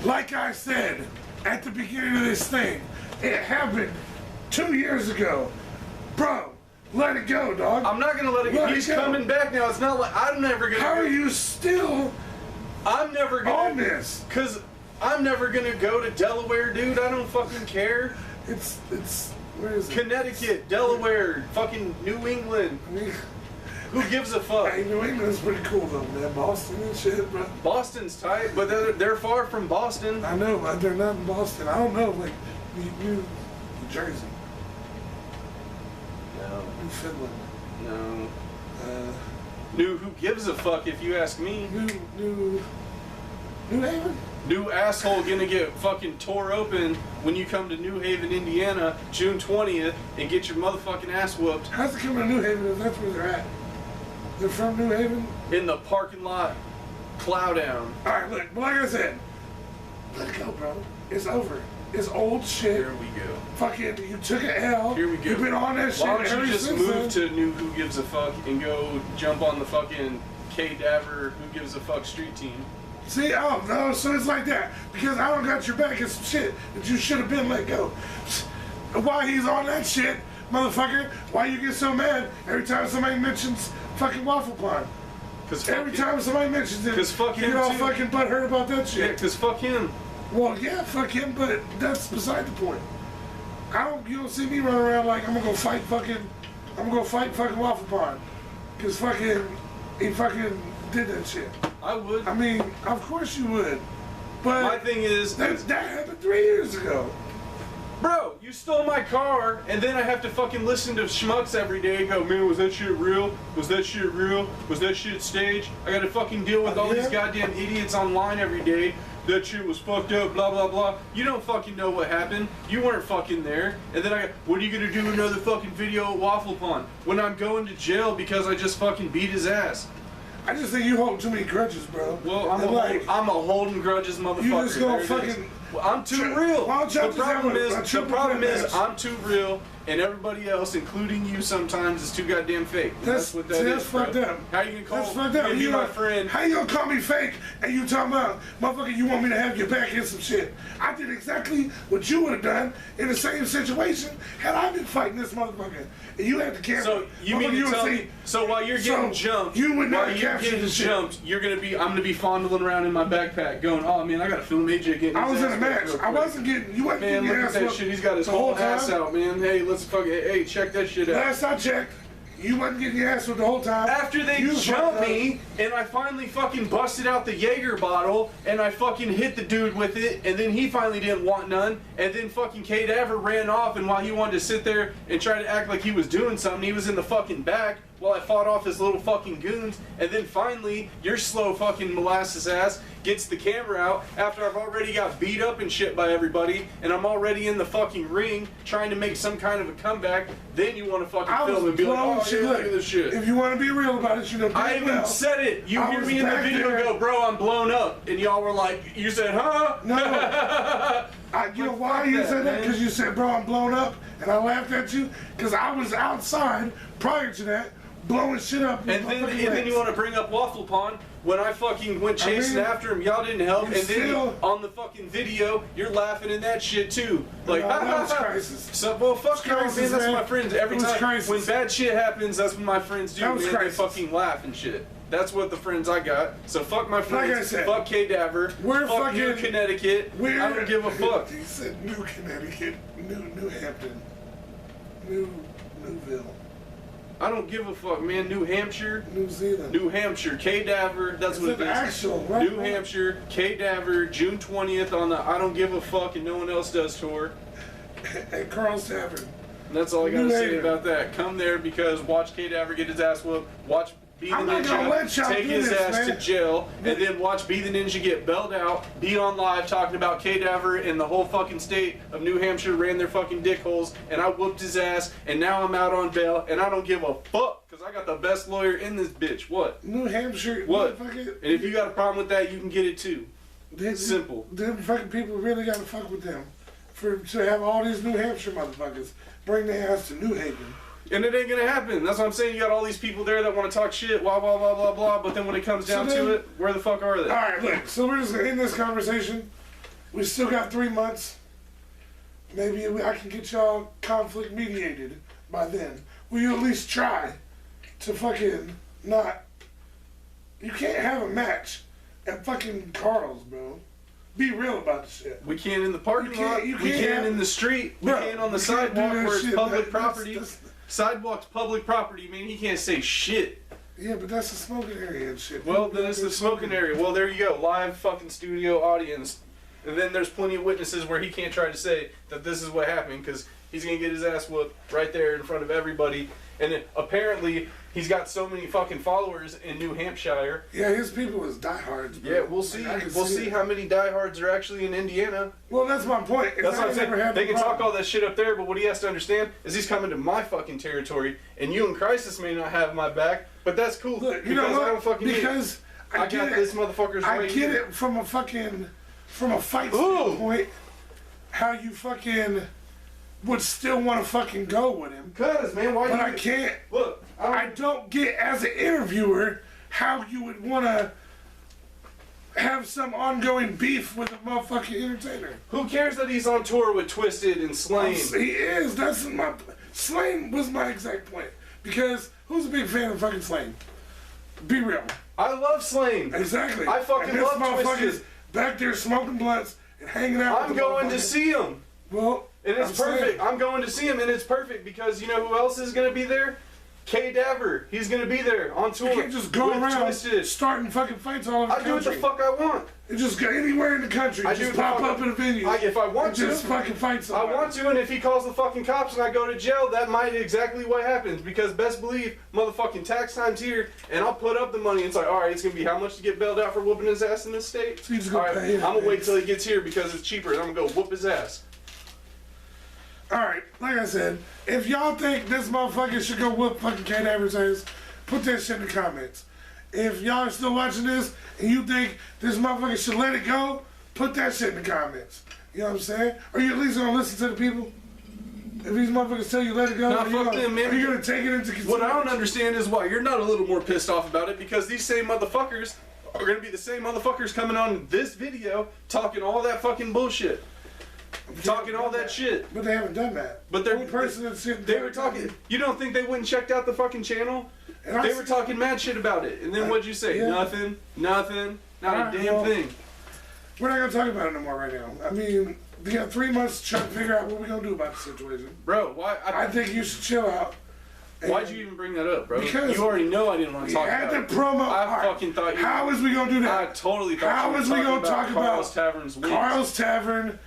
Like I said at the beginning of this thing, it happened 2 years ago. Bro, let it go, dog. I'm not gonna let it go. He's coming back now. It's not like I'm never gonna. How are you still I'm never gonna. on this? Cause I'm never gonna go to Delaware, dude. I don't fucking care. It's where is it? Connecticut, Delaware, fucking New England. I mean, Who gives a fuck? hey, New England's pretty cool though, man. Boston and shit, bro. Boston's tight, but they're far from Boston. I know, but they're not in Boston. I don't know, like New Jersey, No, New Finland, no. uh, Who gives a fuck if you ask me? New Haven. New asshole gonna get fucking tore open when you come to New Haven, Indiana, June 20th, and get your motherfucking ass whooped How's it coming to New Haven if that's where they're at? They're from New Haven? in the parking lot, plow down. Alright, look, but like I said, let it go, bro. It's over. It's old shit. Here we go. Fucking, you took an L. Here we go. You've been on that shit Why don't ever you just since move then. to New Who Gives a Fuck and go jump on the fucking K-Daver Who Gives a Fuck street team? See, oh no, so it's like that. Because I don't got your back and some shit that you should have been let go. Why he's on that shit, motherfucker, why you get so mad every time somebody mentions fucking Waffle Pond? Cause Every time somebody mentions it, 'Cause fuck you him get all too. fucking butthurt about that Yeah, shit. cause fuck him. Well, yeah, fuck him, but that's beside the point. You don't see me running around like I'm gonna go fight fucking Waffle Pond. Cause he fucking did that shit. I would. I mean, of course you would. But My thing is, that happened 3 years ago. bro, you stole my car, and then I have to fucking listen to schmucks every day and go, man, was that shit real? Was that shit real? Was that shit staged? I gotta fucking deal with all these goddamn idiots online every day. That shit was fucked up, blah, blah, blah. You don't fucking know what happened. You weren't fucking there. And then what are you gonna do another fucking video at Waffle Pond? When I'm going to jail because I just fucking beat his ass. I just think you hold too many grudges, bro. Well, I'm a holding grudges motherfucker. You just gonna There it is. fucking... Well, I'm too real. The problem is I'm too real, and everybody else, including you, sometimes is too goddamn fake. And that's what that is. That's fucked up. How you gonna call That's fucked up. me my friend? How you gonna call me fake and you talking about, motherfucker, you want me to have your back in some shit? I did exactly what you would have done in the same situation had I been fighting this motherfucker. And you had the camera. So you mean to tell me? So while you're getting jumped, you would not while you're capture getting the shit. jumped, I'm gonna be fondling around in my backpack, going, oh man, I gotta film AJ getting. I his was in ass a match. whooped real I quick." wasn't getting. You wasn't Man, getting look your at ass that whooped shit. He's got his the whole time. ass out, man. Hey, let's fucking. Hey, check that shit out. Last I checked, you wasn't getting your ass whooped the whole time. After they You jumped fucked me, and I finally fucking busted out the Jaeger bottle, and I fucking hit the dude with it, and then he finally didn't want none, and then fucking K-Daver ran off, and while he wanted to sit there and try to act like he was doing something, he was in the fucking back while I fought off his little fucking goons, and then finally, your slow fucking molasses ass gets the camera out after I've already got beat up and shit by everybody, and I'm already in the fucking ring trying to make some kind of a comeback. Then you want to fucking film and be like, oh, yeah, look at this shit. If you want to be real about it, you know. I even said it. You I hear was me in the back video there. go, bro, I'm blown up. And y'all were like, you said, huh? No. You know why you said that? Because you said, bro, I'm blown up, and I laughed at you because I was outside prior to that blowing shit up. And then you want to bring up Waffle Pond when I fucking went chasing after him. Y'all didn't help. And then on the fucking video, you're laughing at that shit too. Like, that was crisis. So, well, fuck you, man. Crisis, That's man. my friends. Every It was time crisis. when bad shit happens, that's what my friends do. That was Man, they crisis. fucking laugh and shit. That's what the friends I got. So fuck my friends. Like I said, fuck K-Daver. we're fuck fucking New Connecticut. I don't give a fuck. He said New Connecticut, New Hampton, Newville, I don't give a fuck, man. New Hampshire. New Zealand. New Hampshire, K-Daver, that's what it is. Actual, right? New Hampshire, K-Daver, June 20th on the I Don't Give a Fuck and No One Else Does tour. At Carl's Tavern. And that's all I gotta New say Haven. about that. Come there because watch K-Daver get his ass whooped. Watch Be the Ninja, take his ass to jail, and then watch Be the Ninja get bailed out, be on live talking about K-Daver and the whole fucking state of New Hampshire ran their fucking dick holes, and I whooped his ass, and now I'm out on bail, and I don't give a fuck, because I got the best lawyer in this bitch. What? New Hampshire. What? And if you got a problem with that, you can get it too. Simple. Them fucking people really gotta fuck with them to have all these New Hampshire motherfuckers bring their ass to New Haven. And it ain't gonna happen. That's what I'm saying. You got all these people there that want to talk shit, blah, blah, blah, blah, blah, but then when it comes down to it, where the fuck are they? Alright, look, so we're just gonna end this conversation. We still got 3 months. Maybe I can get y'all conflict mediated by then. Will you at least try to fucking not... You can't have a match at fucking Carl's, bro. Be real about the shit. We can't in the parking lot. We can't in the street. We can't on the sidewalk where it's public property. Sidewalk's public property, man. He can't say shit. Yeah, but that's the smoking area and shit. Well, then it's the smoking area. Well, there you go. Live fucking studio audience. And then there's plenty of witnesses where he can't try to say that this is what happened because he's going to get his ass whooped right there in front of everybody. And then apparently he's got so many fucking followers in New Hampshire. Yeah, his people is diehards, bro. Yeah, we'll see. We'll see how many diehards are actually in Indiana. Well, that's my point. That's what I'm saying. They can talk all that shit up there, but what he has to understand is he's coming to my fucking territory, and you in Crisis may not have my back, but that's cool. Look, you know what? I don't fucking because I got this motherfucker's right I get it from a fight standpoint, how you fucking would still want to fucking go with him. Cause, man, why but I can't. Look, I don't get, as an interviewer, how you would want to have some ongoing beef with a motherfucking entertainer. Who cares that he's on tour with Twisted and Slain? He is. That's my... Slain was my exact point. Because who's a big fan of fucking Slain? Be real. I love Slain. Exactly. I fucking love Twisted. Back there smoking blunts and hanging out I'm going to see him. Well... And it's perfect. I'm going to see him, and it's perfect because you know who else is going to be there? K-Daver. He's going to be there on tour. You can't just go around starting fucking fights all over the country. I do what the fuck I want. You just go anywhere in the country. Just pop up in a venue. If I want to. Just fucking fight somebody. I want to, and if he calls the fucking cops and I go to jail, that might be exactly what happens. Because best believe, motherfucking tax time's here, and I'll put up the money. It's like, alright, it's going to be how much to get bailed out for whooping his ass in this state? So you just gonna pay him. I'm going to wait till he gets here because it's cheaper, and I'm going to go whoop his ass. Alright, like I said, if y'all think this motherfucker should go whoop fucking K-Daver's ass, put that shit in the comments. If y'all are still watching this and you think this motherfucker should let it go, put that shit in the comments. You know what I'm saying? Are you at least gonna listen to the people? If these motherfuckers tell you let it go, nah, fuck them, man. Are you gonna take it into consideration? What I don't understand is why you're not a little more pissed off about it, because these same motherfuckers are gonna be the same motherfuckers coming on this video talking all that fucking bullshit. Talking all that shit. But they haven't done that. But they were talking. You don't think they went and checked out the fucking channel? They were talking mad shit about it. And then what'd you say? Yeah. Nothing. Not a damn thing. We're not going to talk about it no more right now. I mean, we got 3 months to try to figure out what we're going to do about the situation. Bro, why? I think you should chill out. Why'd you even bring that up, bro? Because you already know I didn't want to talk about it. We had the promo. I fucking thought you... How is we going to do that? I totally thought How is we going to talk about Carl's Tavern's wings. Carl's Tavern,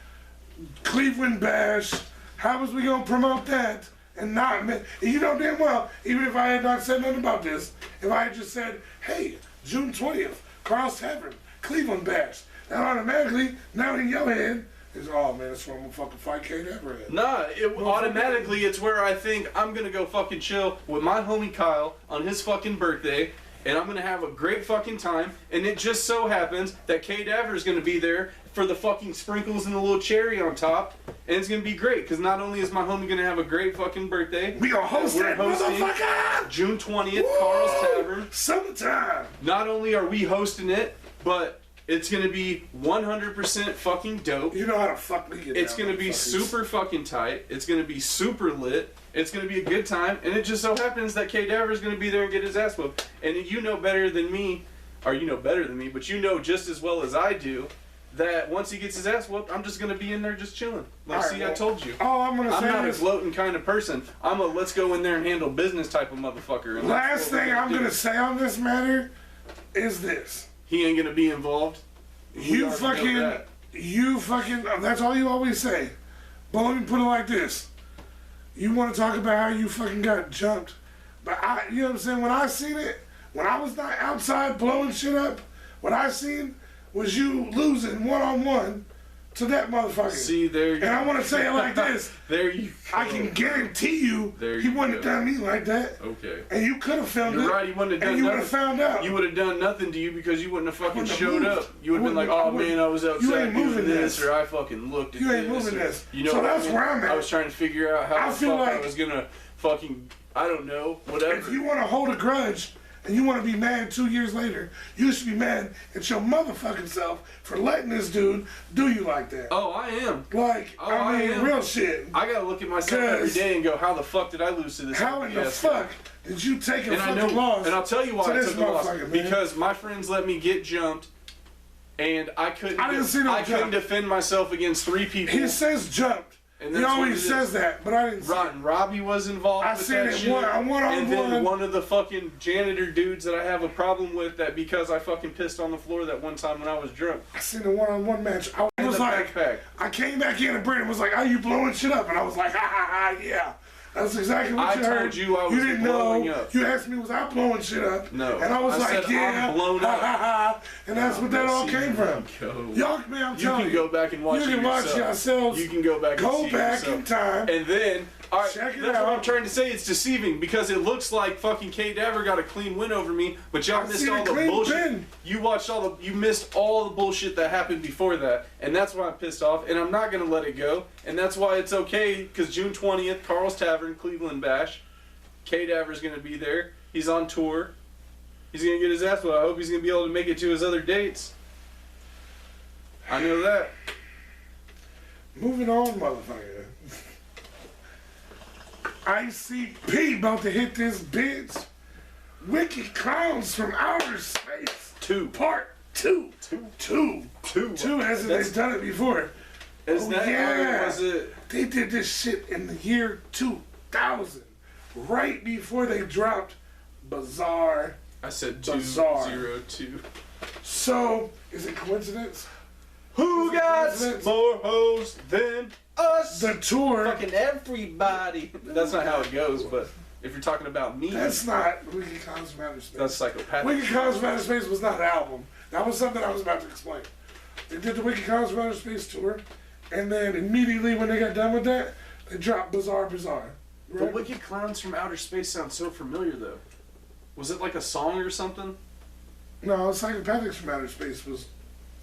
Cleveland Bash. How was we gonna promote that and not? You know damn well, even if I had not said nothing about this, if I had just said, "Hey, June 20th, Carl's Tavern, Cleveland Bash," that automatically now in your head is, "Oh man, that's where I'm gonna fucking fight K-Daver at." Nah, automatically it's where I think I'm gonna go fucking chill with my homie Kyle on his fucking birthday. And I'm going to have a great fucking time. And it just so happens that K-Daver is going to be there for the fucking sprinkles and the little cherry on top. And it's going to be great. Because not only is my homie going to have a great fucking birthday. We going to host that motherfucker! June 20th, Carl's Tavern. Summertime! Not only are we hosting it, but it's going to be 100% fucking dope. You know how to fuck me get It's going to be super fucking tight. It's going to be super lit. It's going to be a good time, and it just so happens that K-Daver is going to be there and get his ass whooped. And you know better than me, or you know better than me, but you know just as well as I do, that once he gets his ass whooped, I'm just going to be in there just chilling. Like, see, I told you. All I'm going to say I'm not a gloating kind of person. I'm a let's go in there and handle business type of motherfucker. And last thing I'm going to say on this matter is this. He ain't going to be involved. You fucking, that's all you always say. But let me put it like this. You want to talk about how you fucking got jumped. But you know what I'm saying? When I seen it, When I was not outside blowing shit up, what I seen was you losing one-on-one to that motherfucker. See, there you go. And I want to say it like this. There you go. I can guarantee you he wouldn't have done me like that. Okay. And you could have filmed it. You're right, you wouldn't have done and you would nothing. have found out. You would have done nothing to you because you wouldn't have fucking showed up. You would have been like, oh man, I was you outside ain't doing moving this, or I fucking looked at this. You ain't moving this. You know so what that's I mean? where I'm at. I was trying to figure out how I the feel fuck I like was gonna fucking, I don't know, whatever. if you want to hold a grudge and you want to be mad 2 years later, you should be mad at your motherfucking self for letting this dude do you like that. Oh, I am. Like, Oh, I mean, am. real shit. I gotta look at myself every day and go, how the fuck did I lose to this? How in the fuck did you take a and fucking loss? And I'll tell you why to I this took the loss. motherfucker, man? Because my friends let me get jumped, and I couldn't. I didn't see no I couldn't jump. defend myself against 3 people. He says jumped. And He that's what always it says is. that, but I didn't see it. Rotten Robbie was involved I with seen that it shit. one-on-one. And then one of the fucking janitor dudes that I have a problem with, that because I fucking pissed on the floor that one time when I was drunk. I seen the one-on-one match. I In was the like, backpack. I came back in and Brandon was like, "Are you blowing shit up?" And I was like, "Ha ha ha, yeah." That's exactly what I you told heard. you I was You didn't blowing know. up. You asked me, "Was I blowing shit up?" No. And I was I like, said, "Yeah." I'm blown up. Ha ha ha. And that's what that all came from. Y'all, man, I'm You telling can go back and watch you it can watch yourself. yourselves. You can go back and Go see back yourself. in time. And then, all right, Check it that's out. what I'm trying to say. It's deceiving because it looks like fucking K Daver got a clean win over me, but y'all missed seen all a the clean bullshit. win. You missed all the bullshit that happened before that, and that's why I'm pissed off. And I'm not gonna let it go. And that's why it's okay because June 20th, Carl's Tavern, Cleveland Bash. K Daver's gonna be there. He's on tour. He's gonna get his ass whooped. I hope he's gonna be able to make it to his other dates. I know that. Moving on, motherfucker. ICP about to hit this bitch. Wicked Clowns from Outer Space. 2. Part 2. 2. As if they've done it before. Is that yeah. or was it? They did this shit in the year 2000. Right before they dropped Bizarre. I said Bizarre. 202. So, is it coincidence? Who got more hoes than us? The tour. Fucking everybody. That's not how it goes, but if you're talking about me, That's not Wicked Clowns from Outer Space. that's psychopathic. Wicked Clowns from Outer Space was not an album. That was something I was about to explain. They did the Wicked Clowns from Outer Space tour, and then immediately when they got done with that, they dropped Bizarre. The Right? Wicked Clowns from Outer Space sounds so familiar, though. Was it like a song or something? No, Psychopathics from Outer Space was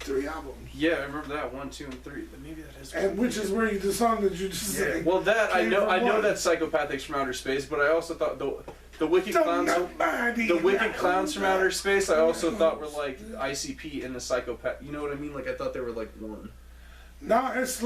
3 albums. Yeah, I remember that 1, 2, and 3. But maybe that is. And which is where the song that you just sang. Well, that I came know. from I know one. that's Psychopathics from Outer Space, but I also thought the Wicked Clowns. The Wicked Clowns from Outer Space, I also thought were like ICP and the Psychopath. You know what I mean? Like I thought they were like one. No, it's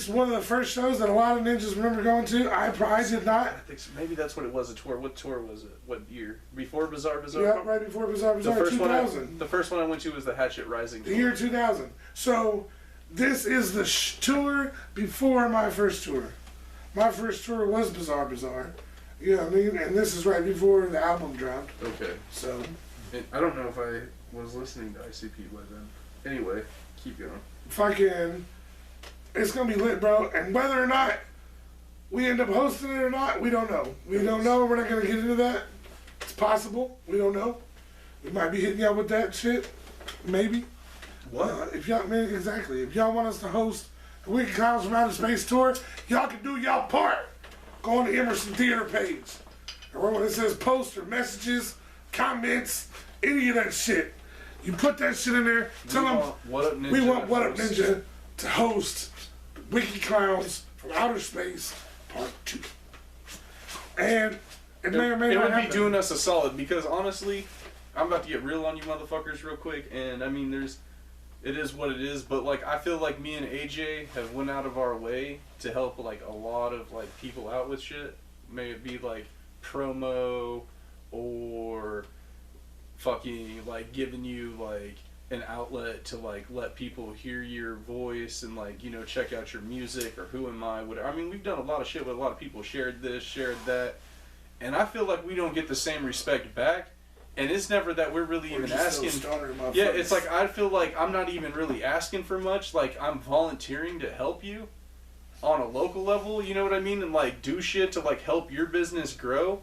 one of the first shows that a lot of ninjas remember going to. I did not. I think so. Maybe that's what it was. A tour. What tour was it? What year? Before Bizarre? Yeah, right before Bizarre, The first 2000. the first one I went to was the Hatchet Rising. The year 2000. So, this is the tour before my first tour. My first tour was Bizarre. You know what I mean? And this is right before the album dropped. Okay. So. I don't know if I was listening to ICP by then. Anyway, keep going. Fucking. It's gonna be lit, bro. And whether or not we end up hosting it or not, we don't know. We don't know. We're not gonna get into that. It's possible. We don't know. We might be hitting y'all with that shit. Maybe. What? If y'all, man, exactly. If y'all want us to host the Wicked Clowns from Outer Space tour, y'all can do y'all part. Go on the Emerson Theater page. And when it says post or messages, comments, any of that shit, you put that shit in there. Tell them What Up Ninja. we want What Up Ninja to host Wicked Clowns from Outer Space Part 2. And it may or may It not would happen. be doing us a solid because honestly, I'm about to get real on you motherfuckers real quick, and I mean it is what it is, but like I feel like me and AJ have went out of our way to help like a lot of like people out with shit. May it be like promo or fucking like giving you like an outlet to like let people hear your voice and like, you know, check out your music or Who Am I, whatever. I mean, we've done a lot of shit with a lot of people, shared this, shared that, and I feel like we don't get the same respect back. And it's never that we're really even asking. Yeah, it's like I feel like I'm not even really asking for much. Like I'm volunteering to help you on a local level, you know what I mean? And like do shit to like help your business grow.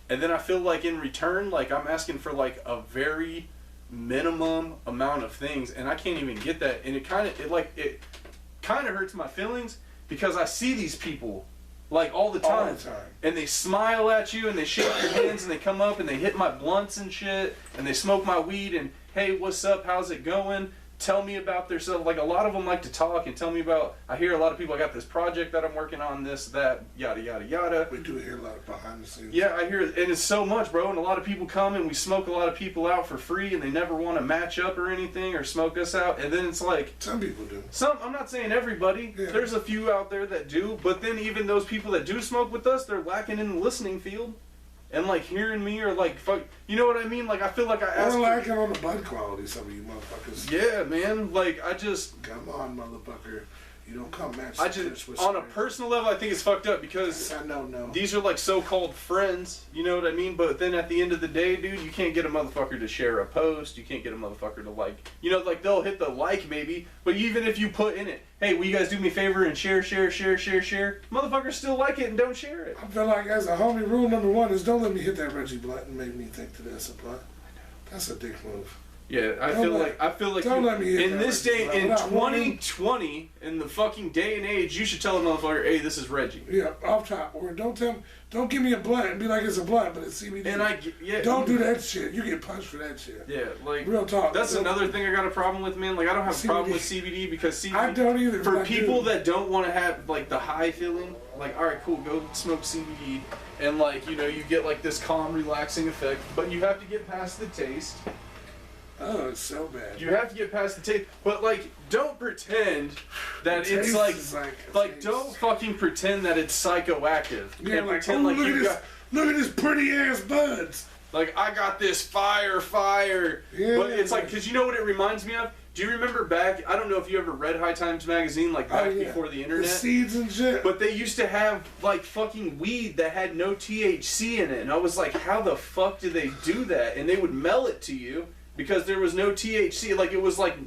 And then I feel like in return, like I'm asking for like a very minimum amount of things, and I can't even get that. And it kind of hurts my feelings because I see these people like all the time, and they smile at you and they shake your hands and they come up and they hit my blunts and shit and they smoke my weed and hey, what's up? How's it going? Tell me about themselves. Like a lot of them like to talk and tell me about. I hear a lot of people. I got this project that I'm working on. This, that, yada yada yada. We do hear a lot of behind the scenes. Yeah, I hear it, and it's so much, bro. And a lot of people come and we smoke a lot of people out for free, and they never want to match up or anything or smoke us out. And then it's like some people do. I'm not saying everybody. Yeah. There's a few out there that do, but then even those people that do smoke with us, they're lacking in the listening field. And like hearing me or like fuck, you know what I mean? Like I feel like I asked. We're lacking on the bud quality, some of you motherfuckers. Yeah, man. Like I just. Come on, motherfucker. You don't come match. I just on a personal level, I think it's fucked up because I know. These are like so-called friends. You know what I mean? But then at the end of the day, dude, you can't get a motherfucker to share a post. You can't get a motherfucker to like. You know, like they'll hit the like maybe, but even if you put in it, hey, will you guys do me a favor and share? Motherfuckers still like it and don't share it. I feel like as a homie, rule number one is don't let me hit that Reggie blunt and make me think that that's a blunt. That's a dick move. Yeah, I feel like don't let me hit in this day, in 2020, in the fucking day and age, you should tell a motherfucker, hey, this is Reggie. Yeah, off top. Or don't give me a blunt and be like it's a blunt, but it's CBD. And don't do that shit. You get punched for that shit. Yeah, like real talk. That's another thing I got a problem with, man. Like I don't have a problem with CBD because CBD. I don't either. For people that don't want to have like the high feeling, like all right, cool, go smoke CBD, and like you know you get like this calm, relaxing effect, but you have to get past the taste. Oh, it's so bad. You have to get past the taste, but like, don't pretend that it's like don't fucking pretend that it's psychoactive. Yeah, like, pretend look at this pretty ass buds. Like I got this fire. Yeah, but it's like, cause you know what it reminds me of? Do you remember back? I don't know if you ever read High Times magazine, like back before the internet. The seeds and shit. But they used to have like fucking weed that had no THC in it, and I was like, how the fuck do they do that? And they would mail it to you. Because there was no THC, like it was like,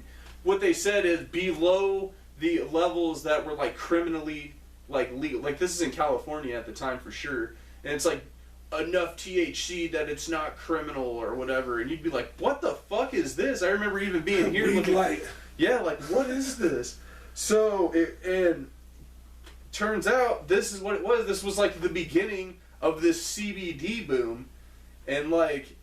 what they said is below the levels that were like criminally like legal. Like this is in California at the time for sure, and it's like enough THC that it's not criminal or whatever. And you'd be like, what the fuck is this? I remember even being here looking like, yeah, like what is this? So and turns out this is what it was. This was like the beginning of this CBD boom, and like.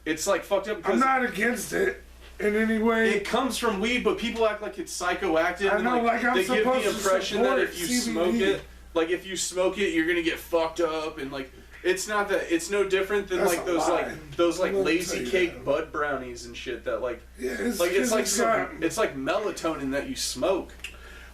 It's like fucked up because I'm not against it in any way. It comes from weed, but people act like it's psychoactive. I know, and like I'm they give the supposed impression to that if you CBD. smoke it, like if you smoke it, you're gonna get fucked up, and like it's not that. It's no different than That's like those lazy cake that. bud brownies and shit that like it's like melatonin that you smoke.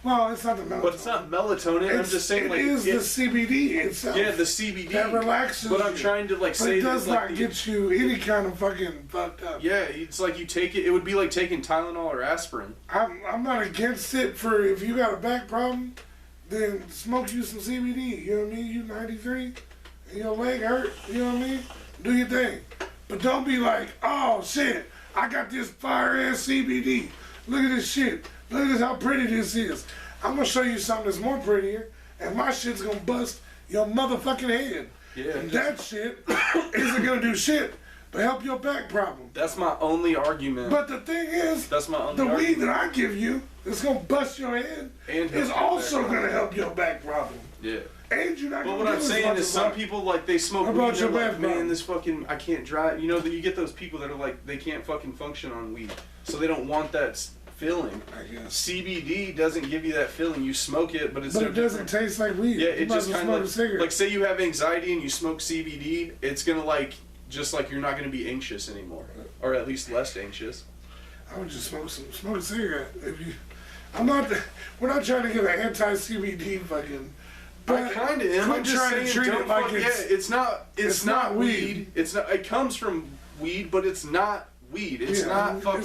Well, it's not the melatonin. But it's not melatonin. I'm just saying, like, it is the CBD itself. Yeah, the CBD that relaxes. But I'm trying to like say it does that, not get you any kind of fucking fucked up. Yeah, it's like you take it. It would be like taking Tylenol or aspirin. I'm not against it for if you got a back problem, then smoke you some CBD. You know what I mean? You 93, and your leg hurt. You know what I mean? Do your thing, but don't be like, oh shit, I got this fire ass CBD. Look at this shit. Look at this, how pretty this is. I'm gonna show you something that's more prettier, and my shit's gonna bust your motherfucking head. Yeah. And that shit isn't gonna do shit but help your back problem. That's my only argument. But the thing is, that's my only the argument. weed that I give you that's gonna bust your head is also gonna help your back problem. Yeah. And you're not. But what I'm saying is, some people like they smoke weed and they're like, man, this fucking I can't drive. You know that you get those people that are like they can't fucking function on weed, so they don't want that feeling. I guess. CBD doesn't give you that feeling. You smoke it, but it's it doesn't taste like weed. Yeah, it just kind of like say you have anxiety and you smoke CBD, it's gonna like just like you're not gonna be anxious anymore, or at least less anxious. I would just smoke a cigarette. We're not trying to give an anti-CBD fucking. I kind of am. I'm just trying to treat it like it's not weed. It's not. It comes from weed, but it's not weed. It's not fucking.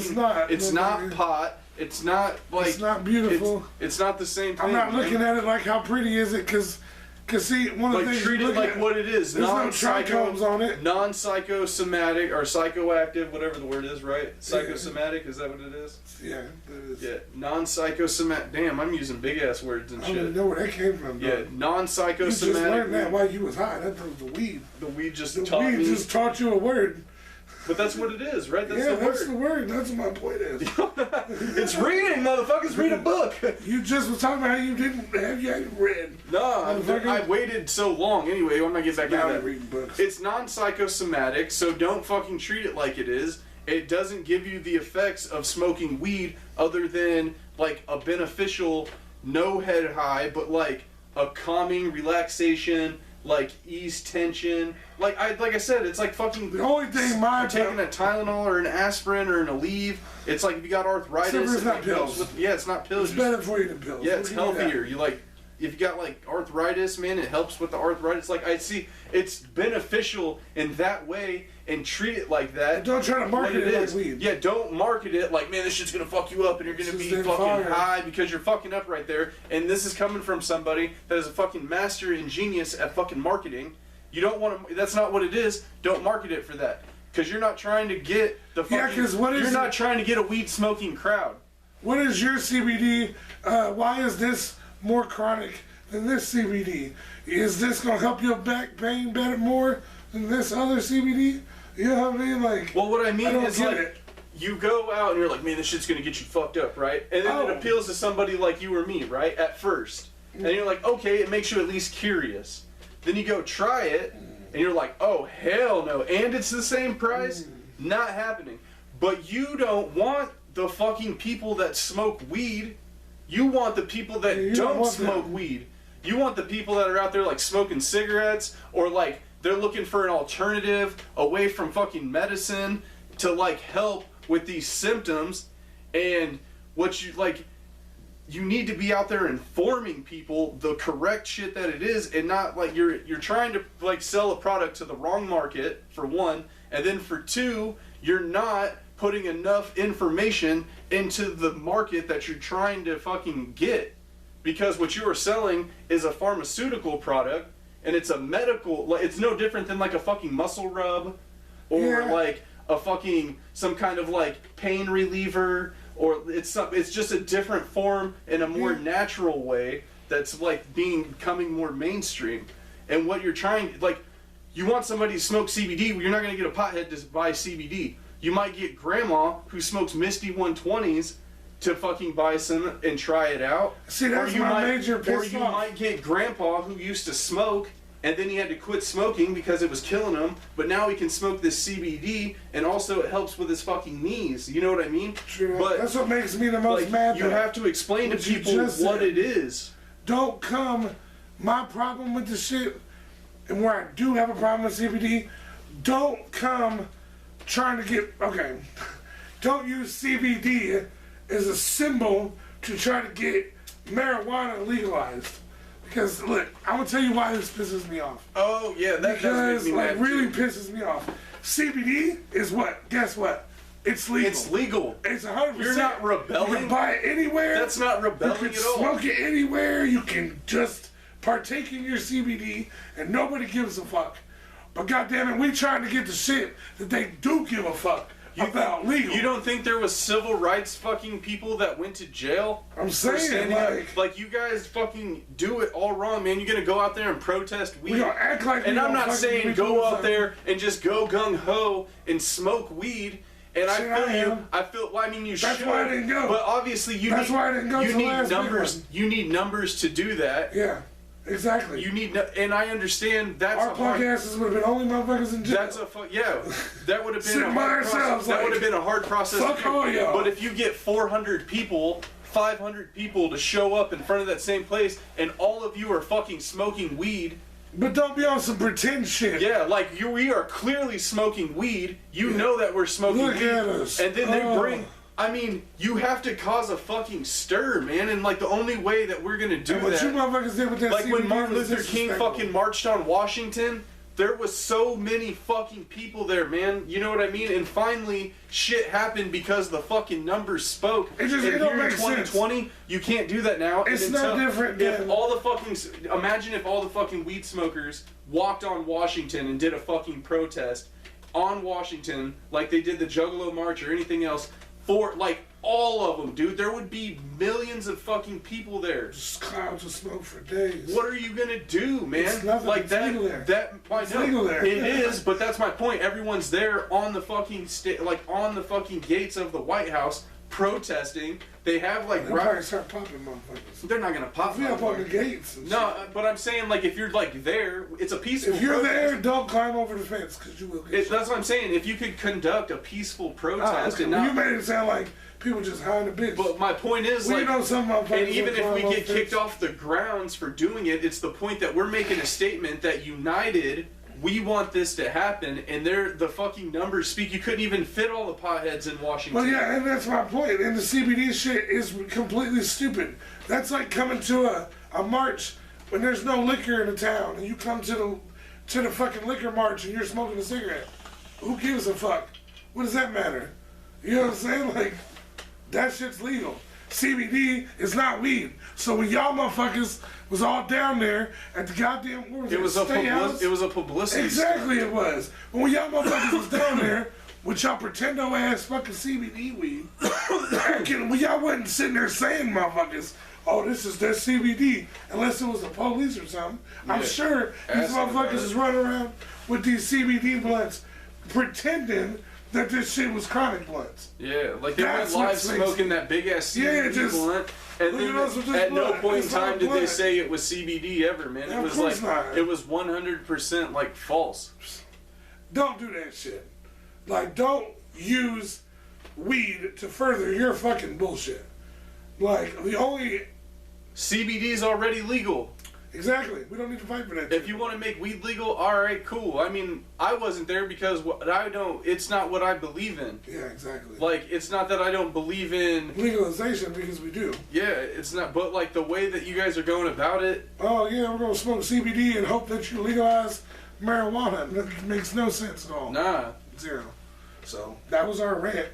It's not pot. It's not like. It's not beautiful. It's not the same thing. I'm not looking at it like how pretty is it, because Cause see, one of the things treat it like what it is. There's no trichomes on it. Non-psychosomatic or psychoactive, whatever the word is, right? Psychosomatic, is that what it is? Yeah, that is. Yeah, non-psychosomatic. Damn, I'm using big ass words and shit. I don't even know where that came from. Though. Yeah, non-psychosomatic. You just learned that while you was high. That was the weed. The weed just taught me. just taught you a word. But that's what it is, right? That's the word. That's what my point is. It's reading, motherfuckers. Read a book. You just was talking about how you hadn't read. No, I waited so long. Anyway, I'm gonna get back into that. Reading books. It's non-psychosomatic, so don't fucking treat it like it is. It doesn't give you the effects of smoking weed other than like a beneficial no head high, but like a calming relaxation, like ease tension. Like I said, it's like fucking. The only thing taking a Tylenol or an aspirin or an Aleve. It's like if you got arthritis. It's not pills. It's not pills. It's better for you than pills. Yeah, it's healthier. You like. If you got like arthritis, man, it helps with the arthritis. Like I see, it's beneficial in that way, and treat it like that. Don't try to market it like weed. Yeah, don't market it like, man, this shit's gonna fuck you up, and you're gonna be fucking high because you're fucking up right there. And this is coming from somebody that is a fucking master and genius at fucking marketing. You don't want to. That's not what it is. Don't market it for that, because you're not trying to get the fucking. Yeah, because you're not trying to get a weed smoking crowd. What is your CBD? Why is this more chronic than this CBD? Is this gonna help your back pain better more than this other CBD? You know what I mean? Like, well, what I mean is like, you go out and you're like, man, this shit's gonna get you fucked up, right? And then it appeals to somebody like you or me, right? At first, and you're like, okay, it makes you at least curious. Then you go try it, and you're like, oh hell no, and it's the same price? Not happening. But you don't want the fucking people that smoke weed. You want the people that don't smoke weed. You want the people that are out there like smoking cigarettes, or like they're looking for an alternative away from fucking medicine to like help with these symptoms. And what you like, you need to be out there informing people the correct shit that it is, and not like you're trying to like sell a product to the wrong market, for one, and then for two, you're not putting enough information into the market that you're trying to fucking get. Because what you are selling is a pharmaceutical product, and it's a medical, like, it's no different than like a fucking muscle rub, or like a fucking, some kind of like pain reliever, or it's just a different form in a more natural way that's like becoming more mainstream. And what you're trying, like, you want somebody to smoke CBD, you're not going to get a pothead to buy CBD. You might get grandma who smokes Misty 120s to fucking buy some and try it out. See, that's major piss off. Or you might get grandpa who used to smoke, and then he had to quit smoking because it was killing him, but now he can smoke this CBD, and also it helps with his fucking knees. You know what I mean? True. But that's what makes me the most mad. You have to explain to people what it is. Don't come. My problem with the shit, and where I do have a problem with CBD, don't come trying to get, don't use CBD as a symbol to try to get marijuana legalized. Because, look, I'm going to tell you why this pisses me off. Oh, yeah, that does make me mad, really pisses me off. CBD is what? Guess what? It's legal. It's legal. It's 100%. You're not rebelling. You can buy it anywhere. That's not rebelling at all. You can smoke it anywhere. You can just partake in your CBD, and nobody gives a fuck. But goddammit, we trying to get the shit that they do give a fuck about legal. You don't think there was civil rights fucking people that went to jail? I'm saying, like you guys fucking do it all wrong, man. You're gonna go out there and protest weed. We gonna act like and I'm not saying go out there and just go gung ho and smoke weed. And I feel you. Well, I mean, you should. That's why I didn't go. But obviously, you need numbers. You need numbers to do that. Yeah. Exactly. You need, and I understand that's our podcasts would have been only motherfuckers in jail. That would have been a hard process. That would have been a hard process. Fuck all y'all. But if you get 400 people, 500 people to show up in front of that same place, and all of you are fucking smoking weed. But don't be on some pretend shit. Yeah, like we are clearly smoking weed. You know that we're smoking weed. Look at us. And then they bring. I mean, you have to cause a fucking stir, man, and like the only way that we're gonna do what you motherfuckers did with that like when Martin Luther King fucking marched on Washington, There was so many fucking people there, man. You know what I mean? And finally, shit happened because the fucking numbers spoke. It don't make 2020, sense. You can't do that now. It's no different than... Imagine if all the fucking weed smokers walked on Washington and did a fucking protest on Washington like they did the Juggalo March or anything else for, like, all of them, dude. There would be millions of fucking people there. Just clouds of smoke for days. What are you gonna do, man? It's nothing. Like it's that. Legal there. It's legal there. It is, but that's my point. Everyone's there on the fucking on the fucking gates of the White House protesting. They have like. They'll probably start popping motherfuckers. They're not gonna pop. If up on the gates. No, but I'm saying like if you're like there, it's a peaceful. If you're protest. there, don't climb over the fence because you will get. That's what I'm saying. If you could conduct a peaceful protest and not, you made it sound like. People just hiding a bitch. But my point is, we know some motherfuckers. And even if we get kicked off the grounds for doing it, it's the point that we're making a statement that united, we want this to happen, and the fucking numbers speak. You couldn't even fit all the potheads in Washington. Well, yeah, and that's my point. And the CBD shit is completely stupid. That's like coming to a march when there's no liquor in the town, and you come to the fucking liquor march and you're smoking a cigarette. Who gives a fuck? What does that matter? You know what I'm saying? Like. That shit's legal. CBD is not weed. So when y'all motherfuckers was all down there at the goddamn it was a publicity. Exactly, it was. But when y'all motherfuckers was down there with y'all pretendo ass fucking CBD weed, when y'all wasn't sitting there saying motherfuckers, oh, this is their CBD, unless it was the police or something. Yeah. I'm sure these motherfuckers is running around with these CBD blunts pretending that this shit was chronic blunts. Yeah, like they went live smoking that big ass CBD blunt, and then at no point in time did they say it was CBD ever, man. It was like it was 100% like false. Don't do that shit. Like, don't use weed to further your fucking bullshit. Like the only CBD is already legal. Exactly. We don't need to fight for that. If you want to make weed legal, all right, cool. I mean, I wasn't there because it's not what I believe in. Yeah, exactly. Like, it's not that I don't believe in legalization, because we do. Yeah, it's not. But like the way that you guys are going about it. Oh yeah, we're gonna smoke CBD and hope that you legalize marijuana. That makes no sense at all. Nah, zero. So that was our rant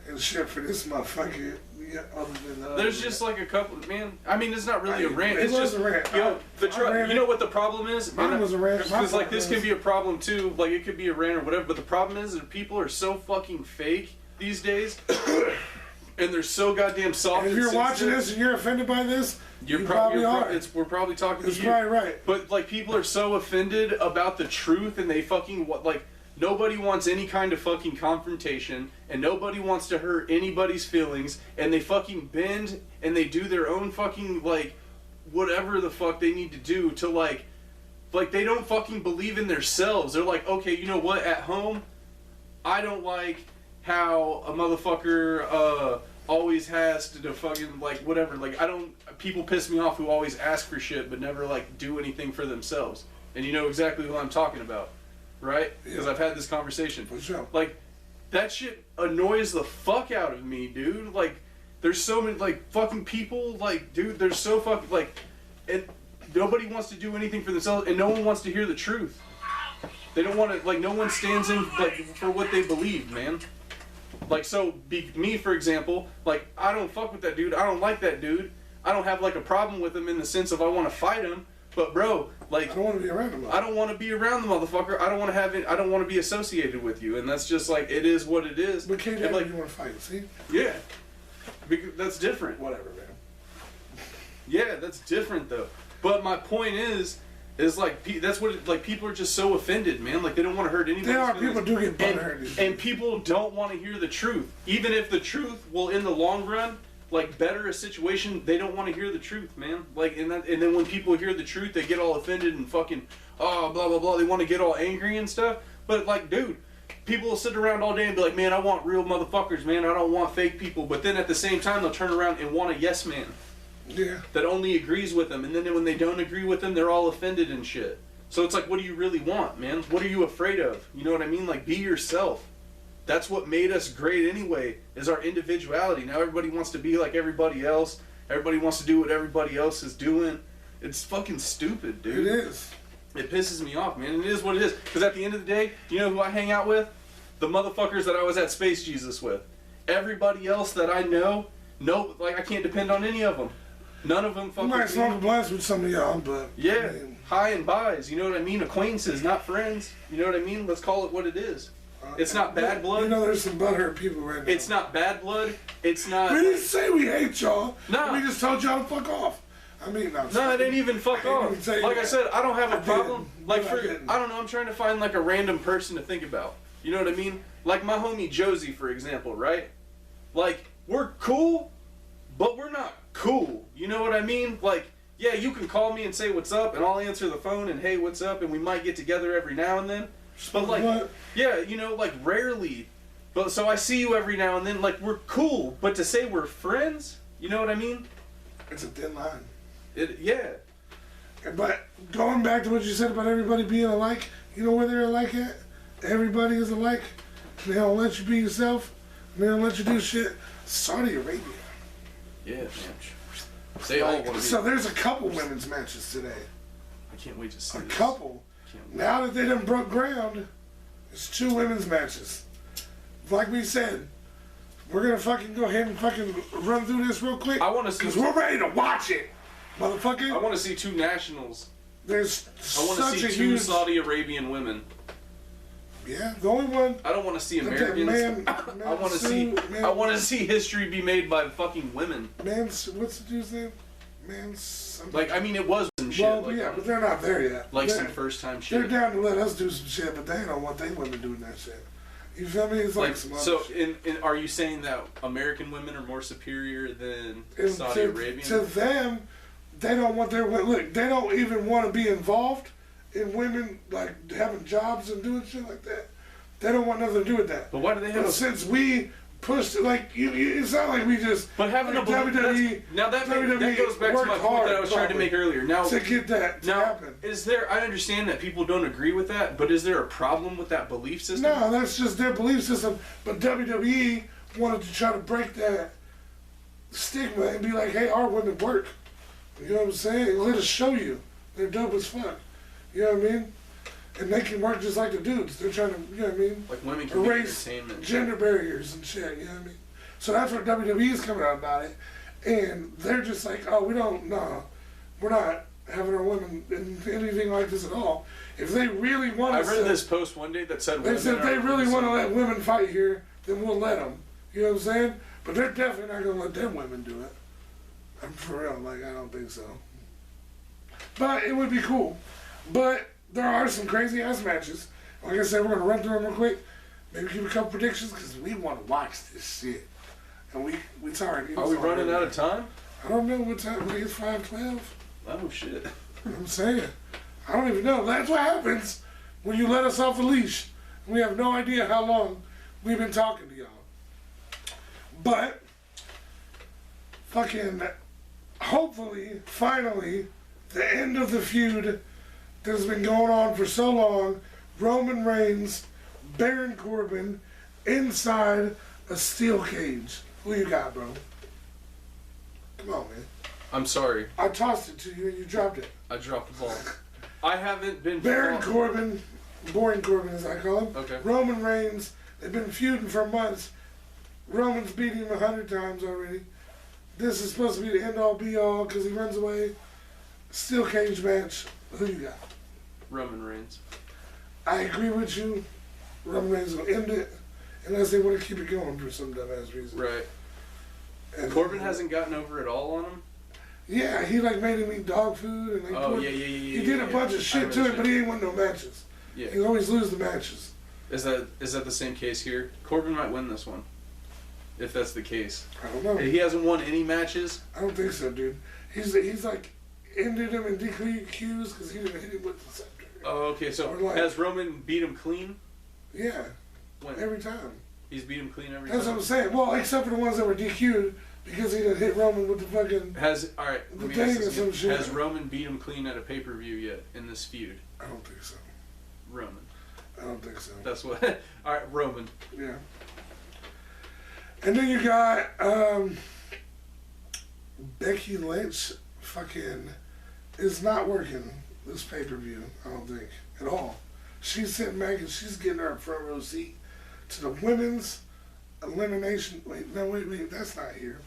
and shit for this motherfucker. Yeah, other than, there's just like a couple, man. I mean, it's not really a rant. It's just a rant. You know what the problem is? Mine was a rant. Because like this can be a problem too. Like it could be a rant or whatever. But the problem is that people are so fucking fake these days, and they're so goddamn soft. And if you're watching this and you're offended by this, you probably are. We're probably talking to you. It's probably right. But like people are so offended about the truth, and they fucking like. Nobody wants any kind of fucking confrontation, and nobody wants to hurt anybody's feelings, and they fucking bend, and they do their own fucking, like, whatever the fuck they need to do to, like, they don't fucking believe in themselves. They're like, okay, you know what, at home, I don't like how a motherfucker, always has to fucking, like, whatever, like, people piss me off who always ask for shit, but never, like, do anything for themselves. And you know exactly who I'm talking about. Right? Because I've had this conversation. For sure. Like, that shit annoys the fuck out of me, dude. Like, there's so many, like, fucking people, like, dude, there's so fucking, like, and nobody wants to do anything for themselves, and no one wants to hear the truth. They don't want to, like, no one stands in, like, for what they believe, man. Like, so, me, for example, like, I don't fuck with that dude. I don't like that dude. I don't have, like, a problem with him in the sense of I want to fight him. But bro, like I don't want to be around him. I don't want to be around the motherfucker. I don't want to have it. I don't want to be associated with you, and that's just like it is what it is. But can't you want to fight? See? Yeah, because that's different. Whatever, man. Yeah, that's different though. But my point is like that's what like people are just so offended, man. Like they don't want to hurt anybody. They are. People do get butthurt, and people don't want to hear the truth, even if the truth will, in the long run. Like better a situation, they don't want to hear the truth, man. Like and then when people hear the truth, they get all offended and fucking blah blah blah. They want to get all angry and stuff. But like, dude, people will sit around all day and be like, man, I want real motherfuckers, man. I don't want fake people. But then at the same time, they'll turn around and want a yes man. Yeah. That only agrees with them. And then when they don't agree with them, they're all offended and shit. So it's like, what do you really want, man? What are you afraid of? You know what I mean? Like, be yourself. That's what made us great anyway, is our individuality. Now everybody wants to be like everybody else. Everybody wants to do what everybody else is doing. It's fucking stupid, dude. It is. It pisses me off, man. And it is what it is. Because at the end of the day, you know who I hang out with? The motherfuckers that I was at Space Jesus with. Everybody else that I know, like I can't depend on any of them. None of them fucking. You might smoke a blast with some of y'all, but yeah, I mean, high and buys. You know what I mean? Acquaintances, not friends. You know what I mean? Let's call it what it is. It's not bad blood. You know, there's some butthurt people right now. It's not bad blood. It's not. We didn't say we hate y'all. No. We just told y'all to fuck off. I mean, no, it ain't even fuck off. Like I said, I don't have a problem. Like I don't know. I'm trying to find like a random person to think about. You know what I mean? Like my homie Josie, for example, right? Like we're cool, but we're not cool. You know what I mean? Like, yeah, you can call me and say what's up, and I'll answer the phone and hey, what's up, and we might get together every now and then. But like, yeah, you know, like rarely. But so I see you every now and then. Like we're cool, but to say we're friends, you know what I mean? It's a thin line. Yeah. But going back to what you said about everybody being alike, you know where they're alike at? Everybody is alike. They don't let you be yourself. They don't let you do shit. Saudi Arabia. Yeah, man. They all want to be. So there's a couple women's matches today. I can't wait to see a this. Couple. Now that they done broke ground, it's 2 women's matches. Like we said, we're gonna fucking go ahead and fucking run through this real quick. I want to see. Because we're ready to watch it, motherfucker. I want to see 2 nationals. There's I want to see 2 Saudi Arabian women. Yeah, the only one. I don't want to see Americans. I want to see. I want to see history be made by fucking women. What's the dude's name? Like, I mean, it was some shit. Well, like, yeah, but they're not there yet. Like some first time shit. They're down to let us do some shit, but they don't want they women doing that shit. You feel me? It's like some so. Shit. Are you saying that American women are more superior than Saudi Arabian? To them, they don't want their look. They don't even want to be involved in women like having jobs and doing shit like that. They don't want nothing to do with that. But why do they have? Since we pushed it, like it's not like we just. But having like a WWE, now that goes back to my point that I was trying to make earlier. Now to get that to happen. Is there? I understand that people don't agree with that, but is there a problem with that belief system? No, that's just their belief system. But WWE wanted to try to break that stigma and be like, hey, our women work. You know what I'm saying? Let us show you. They're dope as fuck. You know what I mean? And they can work just like the dudes. They're trying to, you know what I mean? Like women can erase gender barriers and shit, you know what I mean? So that's what WWE is coming out about it. And they're just like, oh, we're not having our women in anything like this at all. If they really want to... I read this post one day that said... They said if they really want to let women fight here, then we'll let them. You know what I'm saying? But they're definitely not going to let them women do it. I'm for real, like, I don't think so. But it would be cool. But... there are some crazy ass matches. Like I said, we're gonna run through them real quick. Maybe give a couple predictions because we want to watch this shit. And we tired. Are we running out of time? I don't know what time. I think it's 5:12. Oh shit! I'm saying, I don't even know. That's what happens when you let us off the leash. We have no idea how long we've been talking to y'all. But fucking, hopefully, finally, the end of the feud that has been going on for so long. Roman Reigns, Baron Corbin, inside a steel cage. Who you got, bro? Come on, man. I'm sorry. I tossed it to you and you dropped it. I dropped the ball. I haven't been... Baron Corbin, Boring Corbin as I call him. Okay. Roman Reigns, they've been feuding for months. Roman's beat him 100 times already. This is supposed to be the end-all, be-all because he runs away. Steel cage match. Who you got? Roman Reigns. I agree with you. Roman Reigns will end it unless they want to keep it going for some dumbass reason. Right. And Corbin hasn't gotten over it all on him? Yeah, he like made him eat dog food. And yeah. He did a bunch of shit to it, but he ain't won no matches. Yeah. He always lose the matches. Is that the same case here? Corbin might win this one. If that's the case. I don't know. He hasn't won any matches? I don't think so, dude. He's like ended him in DQs because he didn't hit him with the scepter. Oh, okay. So like, has Roman beat him clean? Yeah. When? Every time. He's beat him clean every That's time? what I'm saying. Well, except for the ones that were DQ'd because he didn't hit Roman with the fucking... Alright, let me ask this again. Has Roman beat him clean at a pay-per-view yet in this feud? I don't think so. Roman. I don't think so. That's what... Alright, Roman. Yeah. And then you got Becky Lynch fucking is not working. this pay-per-view, I don't think, at all. She's sitting back and she's getting her a front row seat to the women's elimination. Wait, that's not here.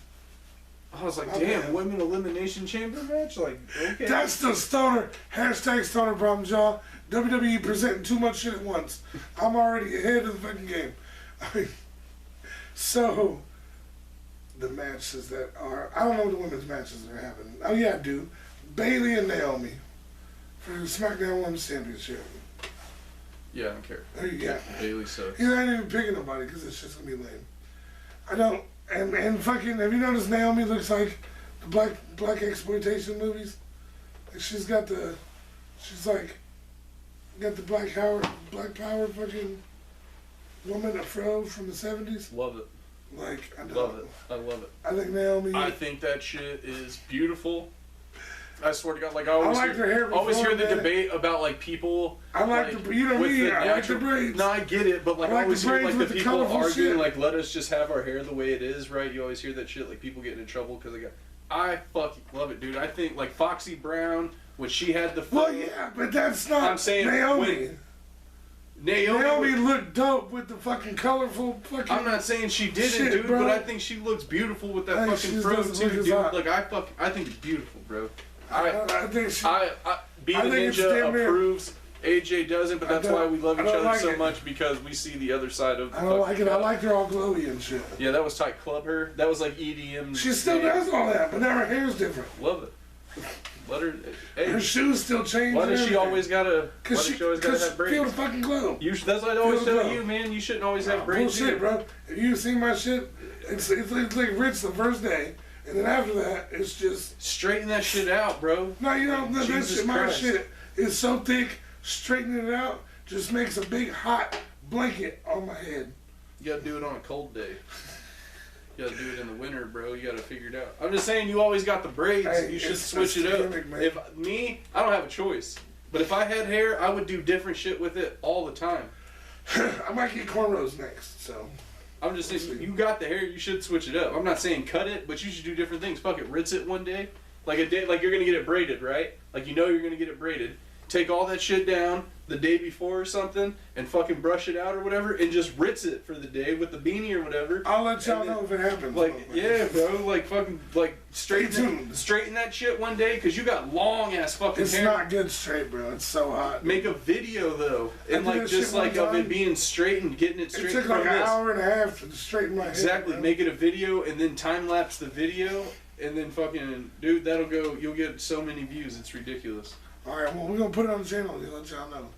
I was like, damn, women elimination chamber match? Like, okay. That's the stoner, #stoner problems, y'all. WWE presenting too much shit at once. I'm already ahead of the fucking game. I mean, so, the matches that are, I don't know the women's matches that are happening. Oh yeah, I do. Bayley and Naomi for the SmackDown Women's Championship. Yeah, I don't care. There you go. Bayley sucks. He's not even picking nobody because it's just gonna be lame. I don't. And fucking, have you noticed Naomi looks like the black exploitation movies? Like she's got the black power fucking woman afro from the 70s. Love it. Like, I don't love it. I love it. I think Naomi. I think that shit is beautiful. I swear to God, like I always hear the debate about like people. I like the, you know me, I like the braids. No, I get it, but like I always hear like the people arguing shit. like, let us just have our hair the way it is, right? You always hear that shit, like people getting in trouble because they got. I fucking love it, dude. I think like Foxy Brown when she had the. Well, yeah, but that's not. I'm saying Naomi. Naomi looked dope with the fucking colorful fucking. I'm not saying she didn't, shit, dude, bro. but I think she looks beautiful with that fucking fro too, dude. Like I think it's beautiful, bro. I think she. Be the Ninja approves. AJ doesn't, but that's why we love each other so much because we see the other side of. I don't like it. I like her all glowy and shit. Yeah, that was tight. Club her. That was like EDM. She still does all that, but now her hair's different. Love it. Let her. Hey, her shoes still change. Why does she always gotta? Because she always gotta have braids. Feel the fucking glow. That's what I always tell you, man. You shouldn't always have braids. Bullshit, bro. If you see my shit, it's like Rich the first day. And then after that, it's just... Straighten that shit out, bro. No, you know, my shit is so thick, straightening it out just makes a big hot blanket on my head. You gotta do it on a cold day. You gotta do it in the winter, bro. You gotta figure it out. I'm just saying, you always got the braids. Hey, you should switch it up. If I don't have a choice. But if I had hair, I would do different shit with it all the time. I might get cornrows next, so... I'm just saying, you got the hair, you should switch it up. I'm not saying cut it, but you should do different things. Fuck it, rinse it one day. Like a day, like you're gonna get it braided, right? Like you know you're gonna get it braided. Take all that shit down the day before or something, and fucking brush it out or whatever, and just rinse it for the day with the beanie or whatever. I'll let y'all know if it happens. Like, yeah, bro, like fucking, like straighten that shit one day, cause you got long ass fucking hair. It's not good straight, bro. It's so hot. Make a video though, and like just like of it being straightened, getting it straight. It took like an hour and a half to straighten my hair. Exactly. Make it a video and then time lapse the video, and then fucking, dude, that'll go. You'll get so many views. It's ridiculous. All right, well, we're gonna put it on the channel. We'll let y'all know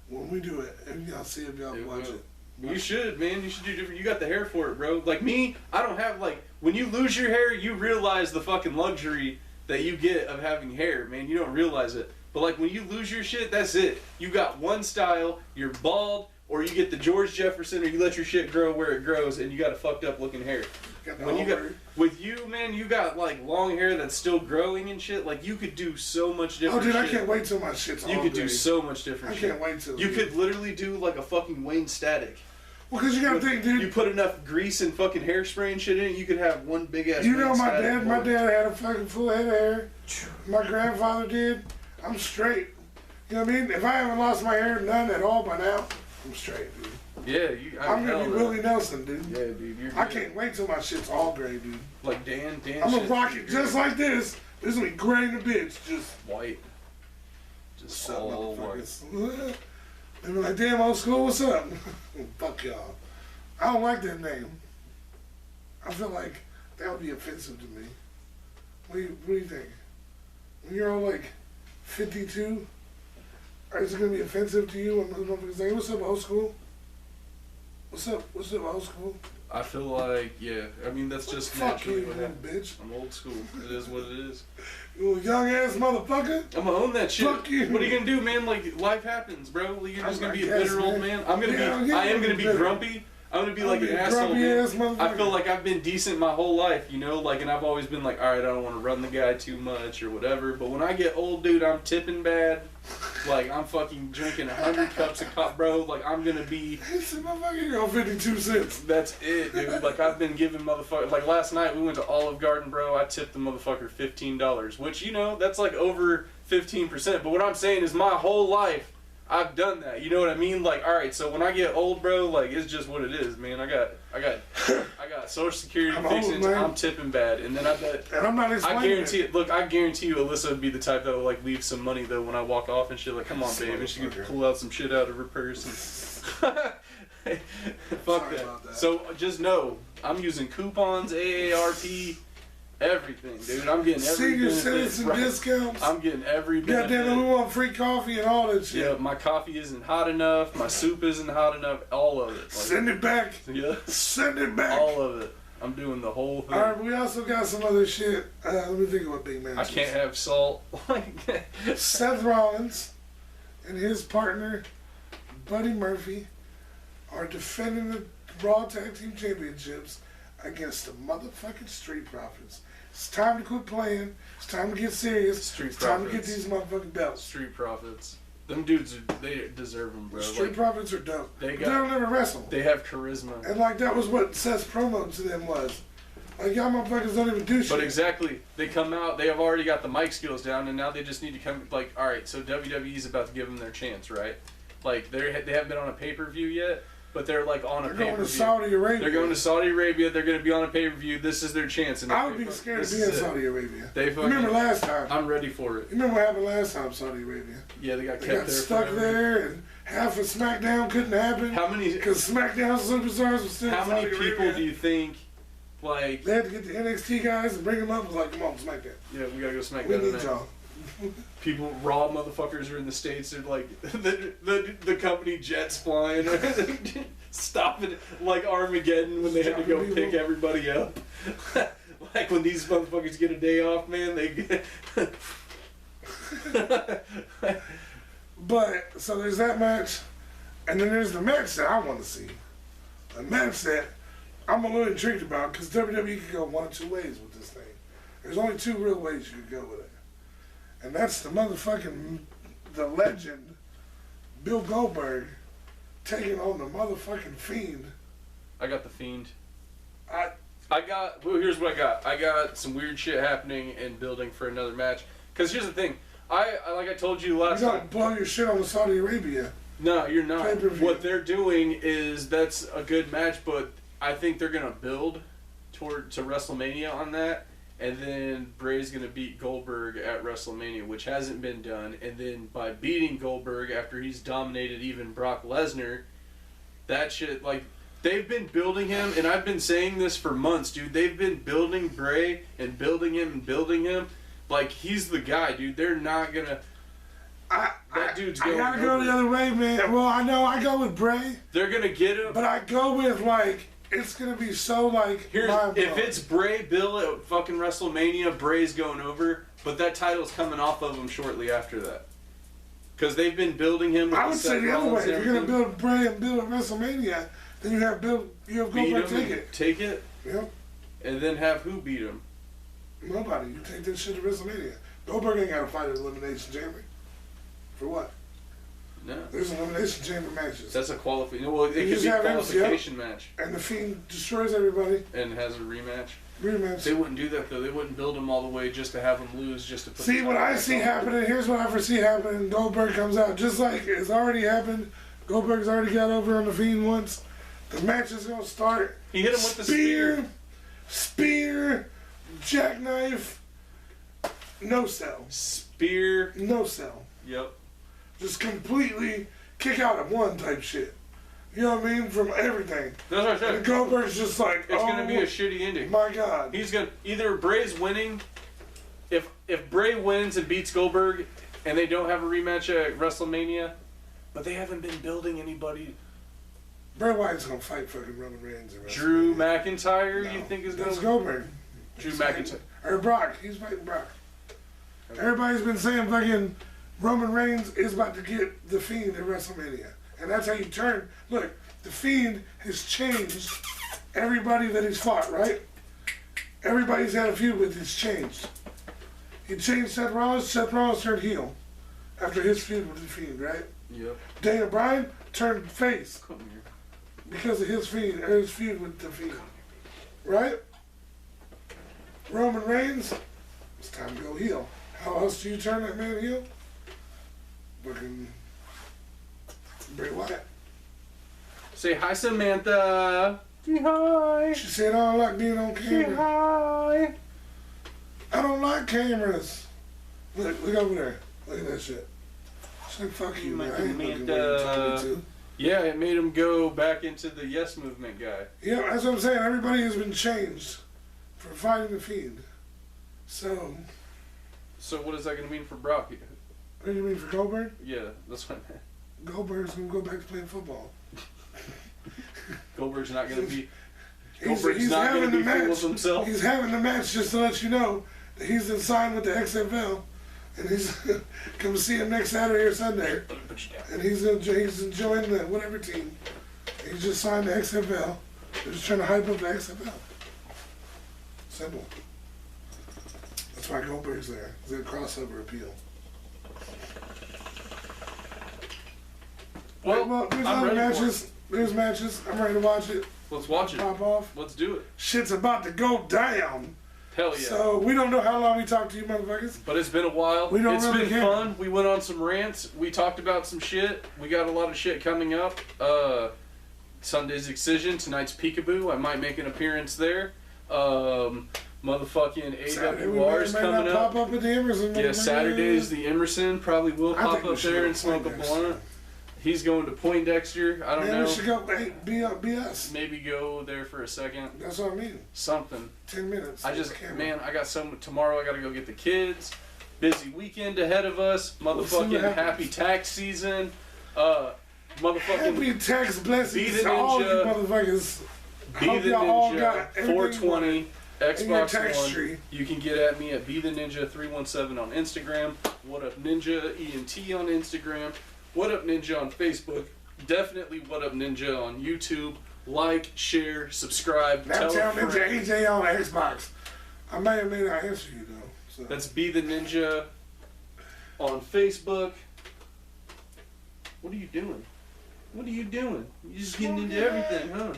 when we do it, and y'all see if y'all watch it. You should, man. You should do different. You got the hair for it, bro. Like me, I don't have like. When you lose your hair, you realize the fucking luxury that you get of having hair, man. You don't realize it, but like when you lose your shit, that's it. You got one style. You're bald, or you get the George Jefferson, or you let your shit grow where it grows, and you got a fucked up looking hair. With you, man, you got like long hair that's still growing and shit. Like you could do so much different. Oh, dude, shit. I can't wait till my shit's all You could gray. do so much different. I can't wait till. You could literally do like a fucking Wayne Static. Well, because you gotta think, dude. You put enough grease and fucking hairspray and shit in it, you could have one big ass. You know, my dad had a fucking full head of hair. My grandfather did. I'm straight. You know what I mean? If I haven't lost my hair none at all by now, I'm straight, dude. Yeah, I'm gonna be Willie Nelson, dude. Yeah, dude. I can't wait till my shit's all gray, dude. Like Dan. I'm gonna rock it just like this. This is gonna be gray in the bitch, just white. Just all white. They be like, damn, old school, what's up? Fuck y'all. I don't like that name. I feel like that would be offensive to me. What do you think? When you're all like 52, is it gonna be offensive to you when those motherfuckers say, what's up, old school? What's up, old school? I feel like, yeah. I mean, that's just fuck naturally you, what happens. Bitch. I'm old school. It is what it is. You young ass motherfucker. I'm gonna own that shit. Fuck you. What are you gonna do, man? Like life happens, bro. You're just gonna be a bitter old man. I am gonna be grumpy. I'm gonna be like an asshole. I feel like I've been decent my whole life, you know, like, and I've always been like, all right, I don't want to run the guy too much or whatever. But when I get old, dude, I'm tipping bad. Like, I'm fucking drinking 100 cups of coffee, bro. Like, I'm gonna be. It's motherfucking on 52 cents. That's it, dude. Like, I've been giving motherfuckers. Like, last night we went to Olive Garden, bro. I tipped the motherfucker $15, which, you know, that's like over 15%. But what I'm saying is, my whole life, I've done that. You know what I mean? Like, all right, so when I get old, bro, like, it's just what it is, man. I got Social Security fixing. I'm tipping bad, and then I bet. And I'm not explaining. I guarantee it. Look, I guarantee you, Alyssa would be the type that would like leave some money though when I walk off and shit. Like, come on, babe, and she could pull out some shit out of her purse. And fuck that. So just know, I'm using coupons, AARP. Everything, dude. I'm getting every senior citizen discounts. I'm getting every benefit. Goddamn, we want free coffee and all that shit. Yeah, my coffee isn't hot enough. My soup isn't hot enough. All of it. Like, send it back. Yeah. Send it back. All of it. I'm doing the whole thing. Alright, we also got some other shit. Let me think of what big matches. I can't have salt. Seth Rollins and his partner, Buddy Murphy, are defending the Raw Tag Team Championships against the motherfucking Street Profits. It's time to quit playing. It's time to get serious. It's time to get these motherfucking belts. Street Profits. Them dudes, they deserve them, bro. Street Profits are dope. They don't ever wrestle. They have charisma. And like that was what Seth's promo to them was. Like, y'all motherfuckers don't even do shit. But exactly. They come out, they have already got the mic skills down, and now they just need to come, like, alright, so WWE's about to give them their chance, right? Like, they haven't been on a pay-per-view yet. But they're like on a pay-per-view. They're going to Saudi Arabia. They're going to Saudi Arabia. They're going to be on a pay-per-view. This is their chance. And I would be scared to be in Saudi Arabia. Remember last time? I'm ready for it. You remember what happened last time, Saudi Arabia? Yeah, they got stuck there, and half of SmackDown couldn't happen. How many? Because SmackDown superstars were still in Saudi Arabia. How many people do you think, like... They had to get the NXT guys and bring them up. It was like, come on, SmackDown. Yeah, we got to go SmackDown. We need y'all. People, Raw motherfuckers are in the States. They're like, the company jets flying. Stopping like Armageddon when they had to go pick everybody up. Like when these motherfuckers get a day off, man, they get... But, so there's that match, and then there's the match that I want to see. A match that I'm a little intrigued about, because WWE could go one of two ways with this thing. There's only two real ways you could go with it. And that's the legend, Bill Goldberg, taking on the motherfucking Fiend. I got the Fiend. Here's what I got. I got some weird shit happening and building for another match. Because here's the thing. Like I told you last time. You don't blow your shit on the Saudi Arabia. No, you're not. What they're doing is, that's a good match, but I think they're going to build to WrestleMania on that. And then Bray's going to beat Goldberg at WrestleMania, which hasn't been done. And then by beating Goldberg after he's dominated even Brock Lesnar, that shit, like, they've been building him, and I've been saying this for months, dude. They've been building Bray and building him and building him. Like, he's the guy, dude. They're not going to... That dude's going I gotta go the other way, man. Well, I know I go with Bray. They're going to get him. But I go with, like... It's gonna be so like. If it's Bray Bill at fucking WrestleMania, Bray's going over, but that title's coming off of him shortly after that. Because they've been building him. With I would say the other way. If you're gonna build Bray and build at WrestleMania, then you have Goldberg take it. Take it. Yep. And then have who beat him? Nobody. You take this shit to WrestleMania. Goldberg ain't gotta fight an Elimination Chamber. For what? No. There's elimination chamber matches. That's a qualification. Well, it could be a qualification match. And the Fiend destroys everybody. And has a rematch. Rematch. They wouldn't do that though. They wouldn't build him all the way just to have him lose, just to put. See what I see happening. Here's what I foresee happening. Goldberg comes out just like it's already happened. Goldberg's already got over on the Fiend once. The match is gonna start. He hit him with the spear. Spear, jackknife, no sell. Spear, no sell. Yep. Just completely kick out at one type shit. You know what I mean? From everything. That's what I said. And Goldberg's just like, it's gonna be a shitty ending. My God. He's gonna either Bray's winning. If Bray wins and beats Goldberg, and they don't have a rematch at WrestleMania, but they haven't been building anybody. Bray Wyatt's gonna fight fucking Roman Reigns. Drew McIntyre, no, you think is gonna? That's Goldberg. Drew McIntyre or Brock? He's fighting Brock. Okay. Everybody's been saying fucking Roman Reigns is about to get the Fiend at WrestleMania. And that's how you turn. Look, The Fiend has changed everybody that he's fought, right? Everybody's had a feud with has changed. He changed Seth Rollins. Seth Rollins turned heel after his feud with The Fiend, right? Yep. Daniel Bryan turned face Come here. because of his feud with The Fiend, right? Roman Reigns, it's time to go heel. How else do you turn that man heel? Fucking Bray Wyatt. Say hi, Samantha. Say hi. She said, I don't like being on Say camera. hi. I don't like cameras. Look over there. Look at that shit. She's like, fuck you, man. I ain't looking what you're talking to. Yeah, it made him go back into the Yes Movement guy. Yeah, that's what I'm saying. Everybody has been changed for fighting The Fiend. So what is that going to mean for Brock? what do you mean for Goldberg? Yeah, that's what I meant. Goldberg's going to go back to playing football. Goldberg's not going to be... He's not having going to the be full match. of himself. He's having the match just to let you know that he's been signed with the XFL. And he's come see him next Saturday or Sunday. Let me put you down. And he's enjoying the whatever team. He just signed the XFL. They're just trying to hype up the XFL. Simple. That's why Goldberg's there. It's a crossover appeal. Well, there's I'm other ready for matches. There's matches. I'm ready to watch it. Let's watch it. Pop off. Let's do it. Shit's about to go down. Hell yeah. So we don't know how long we talked to you motherfuckers. But it's been a while. We don't It's really been care. fun. We went on some rants. We talked about some shit. We got a lot of shit coming up. Sunday's Excision. Tonight's Peekaboo. I might make an appearance there. Motherfucking AWR's coming up. Pop up at the Emerson. Yeah, Saturday's the Emerson. Probably will I pop think we up should there go and smoke a Poindexter. blunt. He's going to Poindexter. I don't Man, know. we should go. Hey, be us. Maybe go there for a second. That's what I mean. Something. 10 minutes. I just, Camera. man, I got tomorrow I got to go get the kids. Busy weekend ahead of us. see what Motherfucking happens. happy tax season. Motherfucking Happy tax blessings Be the to all you Ninja. motherfuckers. Be Hope the y'all all Ninja got everything 420 in your Xbox tax One. tree. You can get at me at Be the Ninja 317 on Instagram. What Up Ninja ENT on Instagram. What Up Ninja on Facebook. Definitely What Up Ninja on YouTube. Like, share, subscribe, Now tell a tell Ninja friend. AJ on Xbox. I may or may not answer you though. So. That's Be the Ninja on Facebook. What are you doing? What are you doing? You're just getting into everything, huh?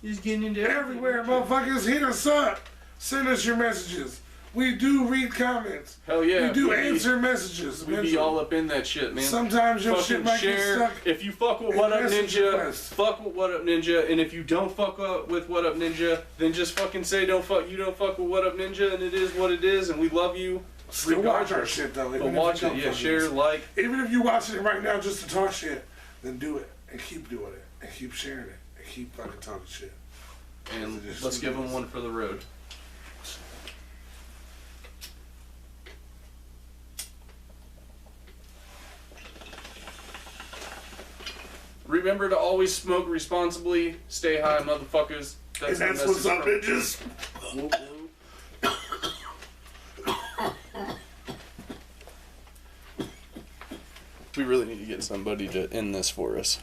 You're just getting into everything. Everywhere, motherfuckers. Hit us up. Send us your messages. We do read comments. Hell yeah. We do answer messages. We be all up in that shit, man. Sometimes your shit Fucking might share. get stuck. If you fuck with in What Up message Ninja, requests. fuck with What Up Ninja. And if you don't fuck up with What Up Ninja, then just fucking say you don't fuck with What Up Ninja, and it is what it is, and we love you. Still watch our shit though. But Even watch if you it, don't yeah, fucking share, listen. like. Even if you're watching it right now just to talk shit, then do it and keep doing it and keep sharing it and keep fucking talking shit. And let's give them one for the road. Remember to always smoke responsibly. Stay high, motherfuckers. And the that's what's message up, from- bitches. Whoop, whoop. We really need to get somebody to end this for us.